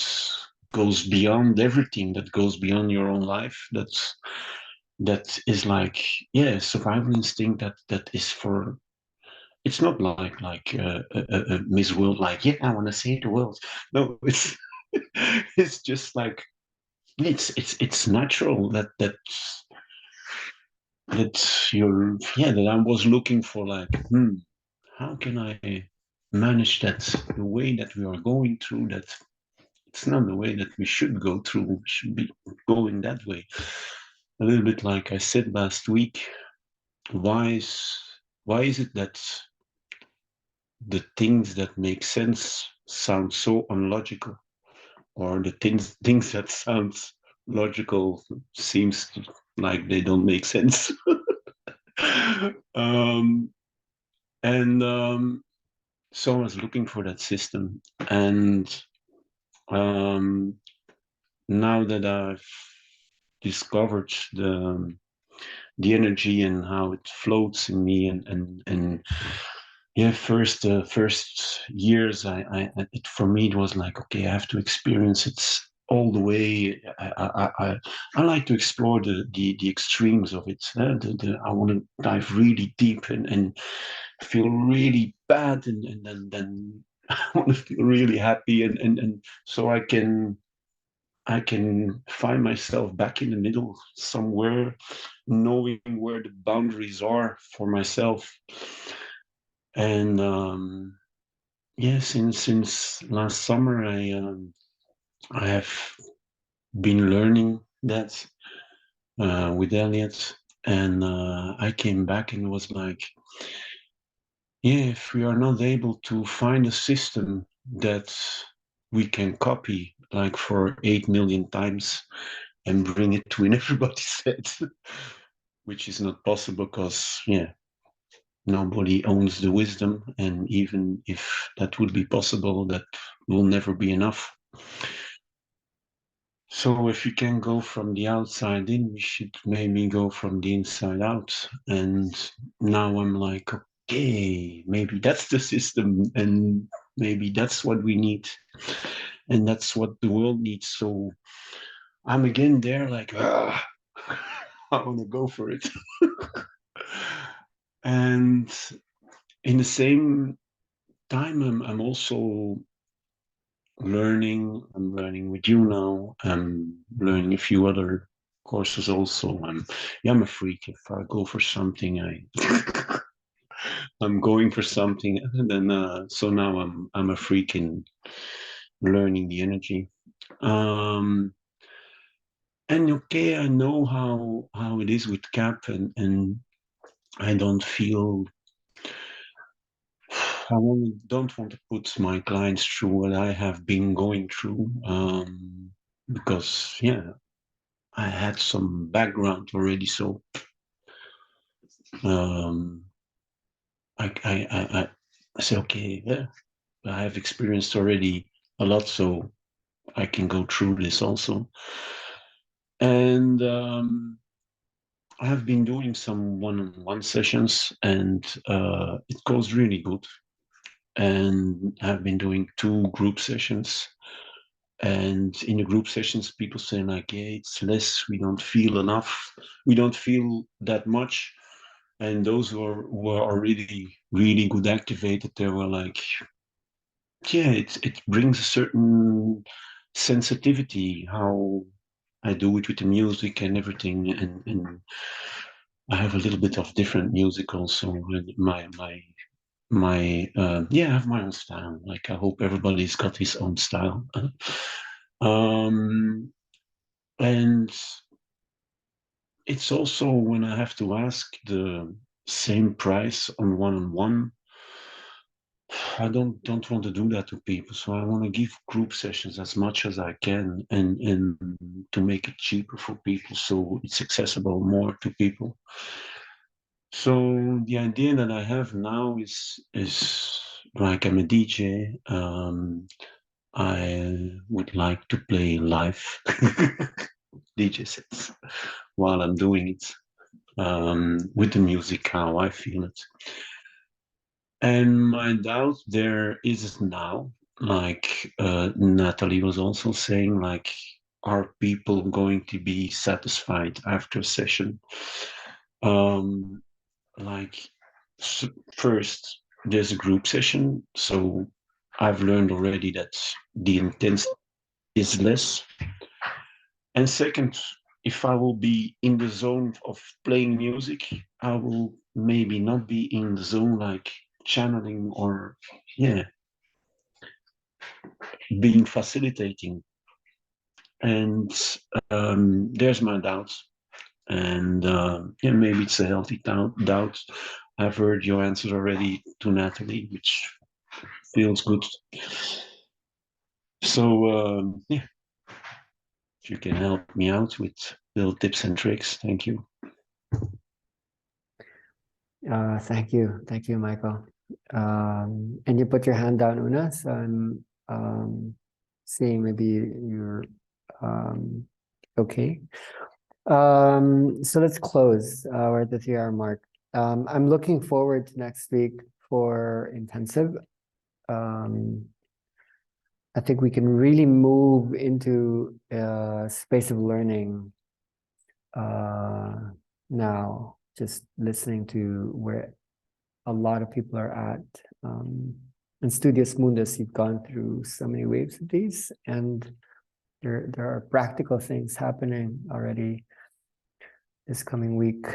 goes beyond everything, that goes beyond your own life, that is like, yeah, survival instinct that is for, it's not like a Miss World, like, yeah, I want to save the world. No, it's it's just like, it's natural that you're, yeah, that I was looking for, like, how can I manage that, the way that we are going through, that it's not the way that we should go through, we should be going that way. A little bit like I said last week, why is it that the things that make sense sound so unlogical, or the things that sound logical seems like they don't make sense? And so I was looking for that system, and now that I've discovered the energy and how it floats in me, and yeah, first years, for me it was like, okay, I have to experience it all the way. I like to explore the extremes of it. I want to dive really deep and feel really bad, and then I want to feel really happy, and so I can find myself back in the middle somewhere, knowing where the boundaries are for myself. And yeah, since last summer, I have been learning that with Elliot, and I came back and was like, yeah, if we are not able to find a system that we can copy like for 8 million times and bring it to in everybody's head, which is not possible because, yeah, nobody owns the wisdom, and even if that would be possible, that will never be enough. So if we can go from the outside in, we should maybe go from the inside out. And now I'm like, okay, maybe that's the system, and maybe that's what we need, and that's what the world needs. So I'm again there like, I want to go for it. And in the same time, I'm also learning. I'm learning with you now. I'm learning a few other courses also. I'm a freak. If I go for something, I'm going for something, and then so now I'm a freak in learning the energy. And okay, I know how it is with CAP, and I don't feel. I don't want to put my clients through what I have been going through, because yeah, I had some background already, so I say okay, yeah, I have experienced already a lot, so I can go through this also. And I have been doing some one-on-one sessions, and it goes really good. And I've been doing 2 group sessions. And in the group sessions, people say like, yeah, it's less, we don't feel enough, we don't feel that much. And those who are already really good activated, they were like, yeah, it brings a certain sensitivity, how I do it with the music and everything. And I have a little bit of different music also. Yeah, I have my own style. Like, I hope everybody's got his own style. And it's also when I have to ask the same price on one-on-one, I don't want to do that to people. So I want to give group sessions as much as I can, and to make it cheaper for people, so it's accessible more to people. So the idea that I have now is like, I'm a DJ. I would like to play live DJ sets while I'm doing it, with the music how I feel it. And my doubt there is now, like Natalie was also saying, like, are people going to be satisfied after a session? Like, first, there's a group session, so I've learned already that the intensity is less. And second, if I will be in the zone of playing music, I will maybe not be in the zone like channeling or, yeah, being facilitating. And there's my doubts. And yeah, maybe it's a healthy doubt. I've heard your answers already to Natalie, which feels good. So yeah, if you can help me out with little tips and tricks, thank you. Thank you, Michael. And you put your hand down, Una, so I'm seeing maybe you're okay. So let's close. We're at the 3-hour mark. I'm looking forward to next week for intensive. I think we can really move into a space of learning now, just listening to where a lot of people are at. In Studios Mundus, you've gone through so many waves of these, and there are practical things happening already this coming week.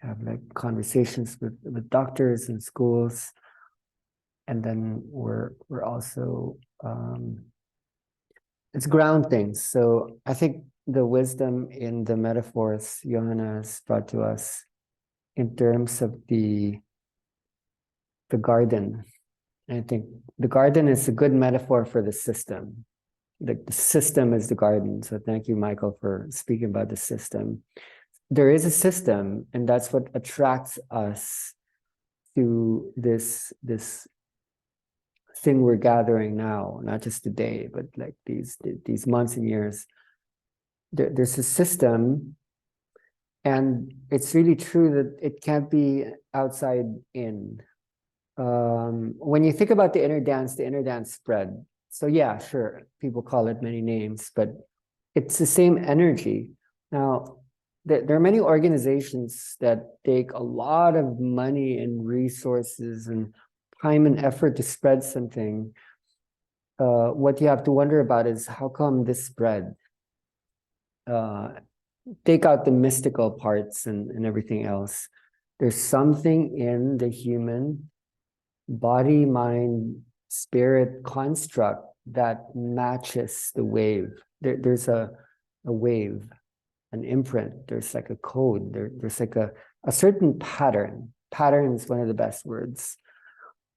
Have like conversations with doctors and schools, and then we're also it's ground things. So I think the wisdom in the metaphors Johanna has brought to us in terms of the garden. I think the garden is a good metaphor for the system. The system is the garden. So thank you, Michael, for speaking about the system. There is a system, and that's what attracts us to this thing we're gathering now, not just today, but like these months and years. There's a system, and it's really true that it can't be outside in. When you think about the inner dance spread. So yeah, sure, people call it many names, but it's the same energy. Now, there are many organizations that take a lot of money and resources and time and effort to spread something. What you have to wonder about is how come this spread? Take out the mystical parts and everything else. There's something in the human body, mind, spirit construct that matches the wave. There's a wave, an imprint. There's like a code. There's like a certain pattern. Pattern is one of the best words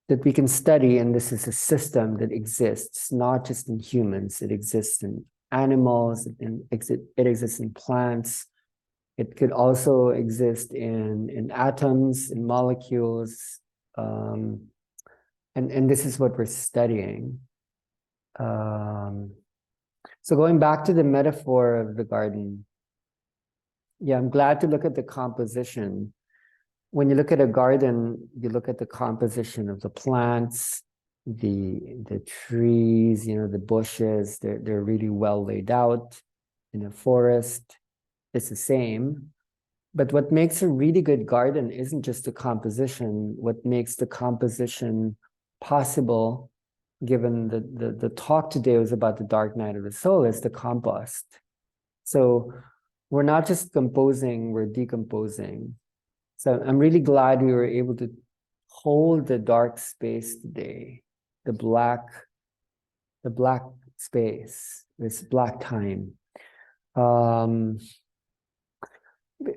that we can study, and this is a system that exists not just in humans. It exists in animals. It exists in plants. It could also exist in atoms, in molecules. And this is what we're studying. So going back to the metaphor of the garden, yeah, I'm glad to look at the composition. When you look at a garden, you look at the composition of the plants, the trees, the bushes. They're really well laid out. In a forest, it's the same. But what makes a really good garden isn't just the composition. What makes the composition possible, given the talk today was about the dark night of the soul, is the compost. So we're not just composing, we're decomposing. So I'm really glad we were able to hold the dark space today, the black space, this black time.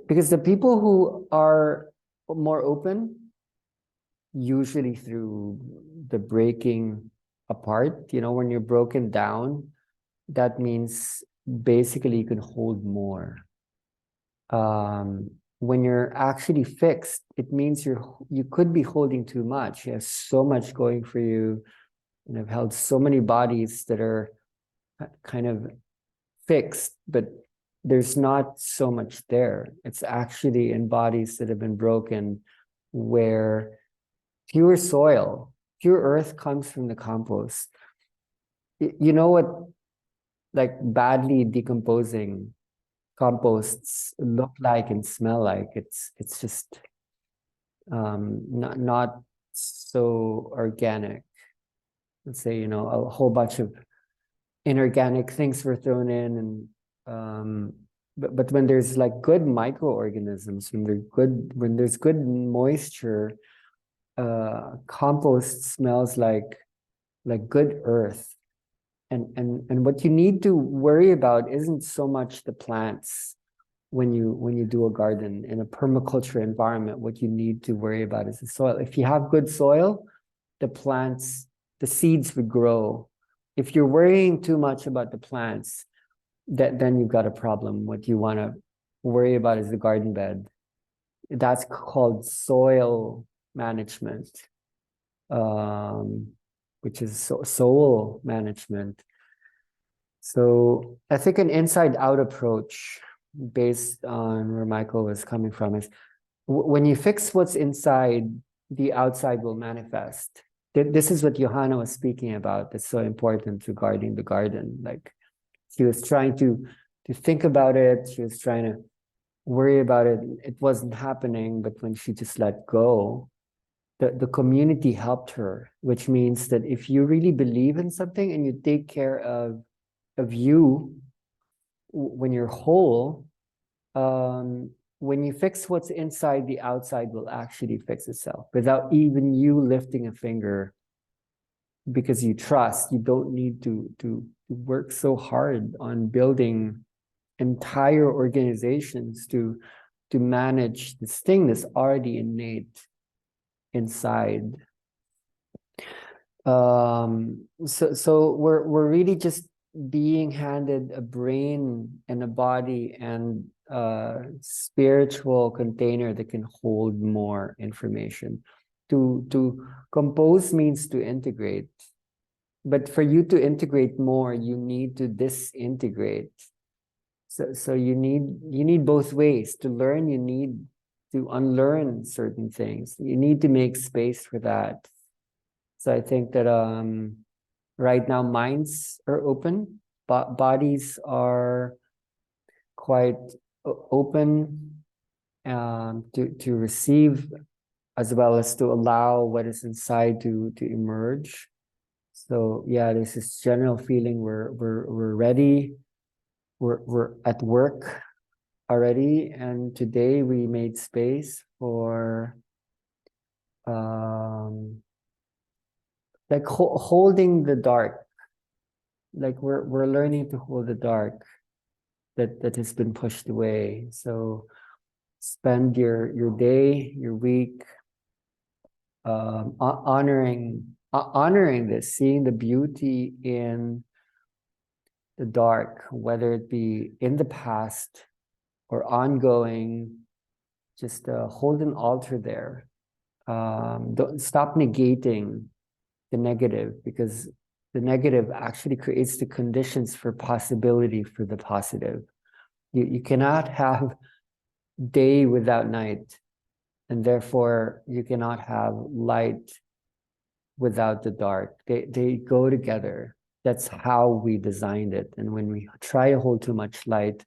Because the people who are more open, usually through the breaking apart, when you're broken down, that means basically you can hold more. When you're actually fixed, it means you could be holding too much. You have so much going for you, and I've held so many bodies that are kind of fixed, but there's not so much there. It's actually in bodies that have been broken, where pure soil, pure earth comes from the compost. You know what, like badly decomposing composts look like and smell like? It's just not so organic. Let's say, a whole bunch of inorganic things were thrown in, and but when there's like good microorganisms, when there's good moisture, compost smells like good earth. And what you need to worry about isn't so much the plants when you do a garden in a permaculture environment. What you need to worry about is the soil. If you have good soil, the plants, the seeds would grow. If you're worrying too much about the plants, then you've got a problem. What you want to worry about is the garden bed. That's called soil management, which is soul management. So I think an inside-out approach, based on where Michael was coming from, is when you fix what's inside, the outside will manifest. This is what Johanna was speaking about. That's so important regarding the garden. Like, she was trying to think about it. She was trying to worry about it. It wasn't happening, but when she just let go, the community helped her, which means that if you really believe in something and you take care of you when you're whole, when you fix what's inside, the outside will actually fix itself without even you lifting a finger, because you trust. You don't need to work so hard on building entire organizations to manage this thing that's already innate inside. So we're really just being handed a brain and a body and a spiritual container that can hold more information. To compose means to integrate, but for you to integrate more, you need to disintegrate. So you need both ways. To learn, you need to unlearn certain things. You need to make space for that. So I think that right now minds are open, bodies are quite open to receive, as well as to allow what is inside to emerge. So yeah, there's this general feeling we're ready. We're at work already, and today we made space for like holding the dark. Like we're learning to hold the dark that has been pushed away. So spend your day, your week, honoring this, seeing the beauty in the dark, whether it be in the past or ongoing. Just hold an altar there. Don't stop negating the negative, because the negative actually creates the conditions for possibility for the positive. You cannot have day without night, and therefore you cannot have light without the dark. They go together. That's how we designed it. And when we try to hold too much light,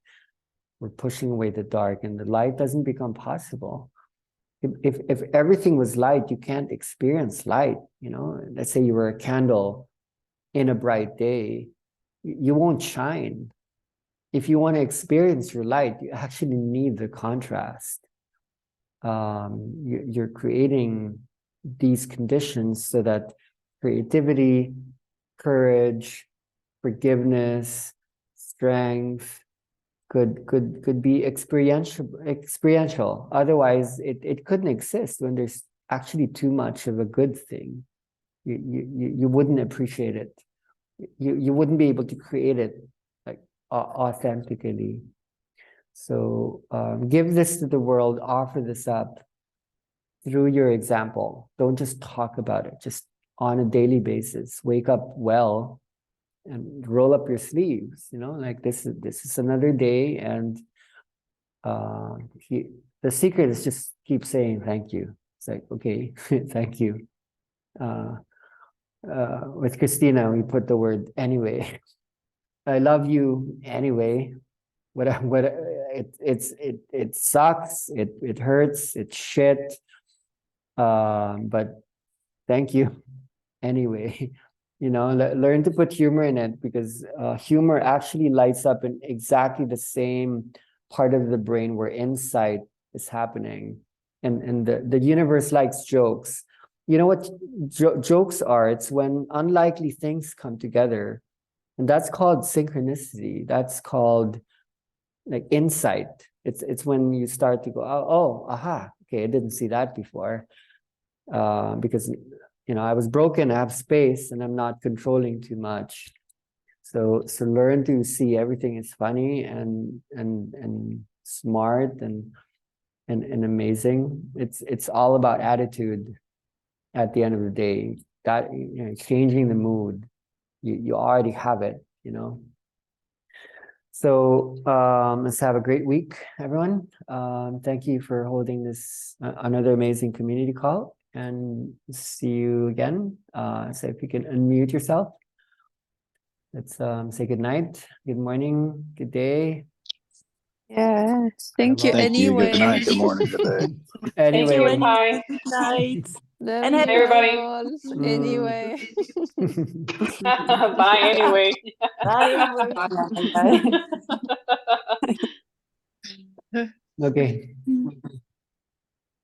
we're pushing away the dark, and the light doesn't become possible. If everything was light, you can't experience light. You know, let's say you were a candle in a bright day, you won't shine. If you want to experience your light, you actually need the contrast. You're creating these conditions so that creativity, courage, forgiveness, strength could be experiential. Otherwise, it couldn't exist when there's actually too much of a good thing. You wouldn't appreciate it. You wouldn't be able to create it like authentically. So give this to the world, offer this up through your example. Don't just talk about it, just on a daily basis. Wake up well and roll up your sleeves, you know, like this is another day. And the secret is just keep saying thank you. It's like, okay, thank you. With Christina, we put the word anyway. I love you anyway. It sucks, it hurts, it's shit. But thank you anyway. You know, learn to put humor in it, because humor actually lights up in exactly the same part of the brain where insight is happening. And the universe likes jokes. You know what jokes are? It's when unlikely things come together. And that's called synchronicity. That's called like insight. It's when you start to go, oh, aha, okay, I didn't see that before. Because you know, I was broken, I have space, and I'm not controlling too much. So learn to see everything is funny and smart and amazing. It's all about attitude at the end of the day. That, you know, changing the mood, you already have it, you know. So let's have a great week, everyone. Thank you for holding this another amazing community call. and see you again. So if you can unmute yourself, let's say good night, good morning, good day. Yeah. Thank you. Thank you. Anyway. Good night. Good morning. Good day. Anyway. Thank you, Bye. Good night. Love And you happy everybody. all. Mm. Anyway. Bye anyway. Bye, everyone. Bye. Okay.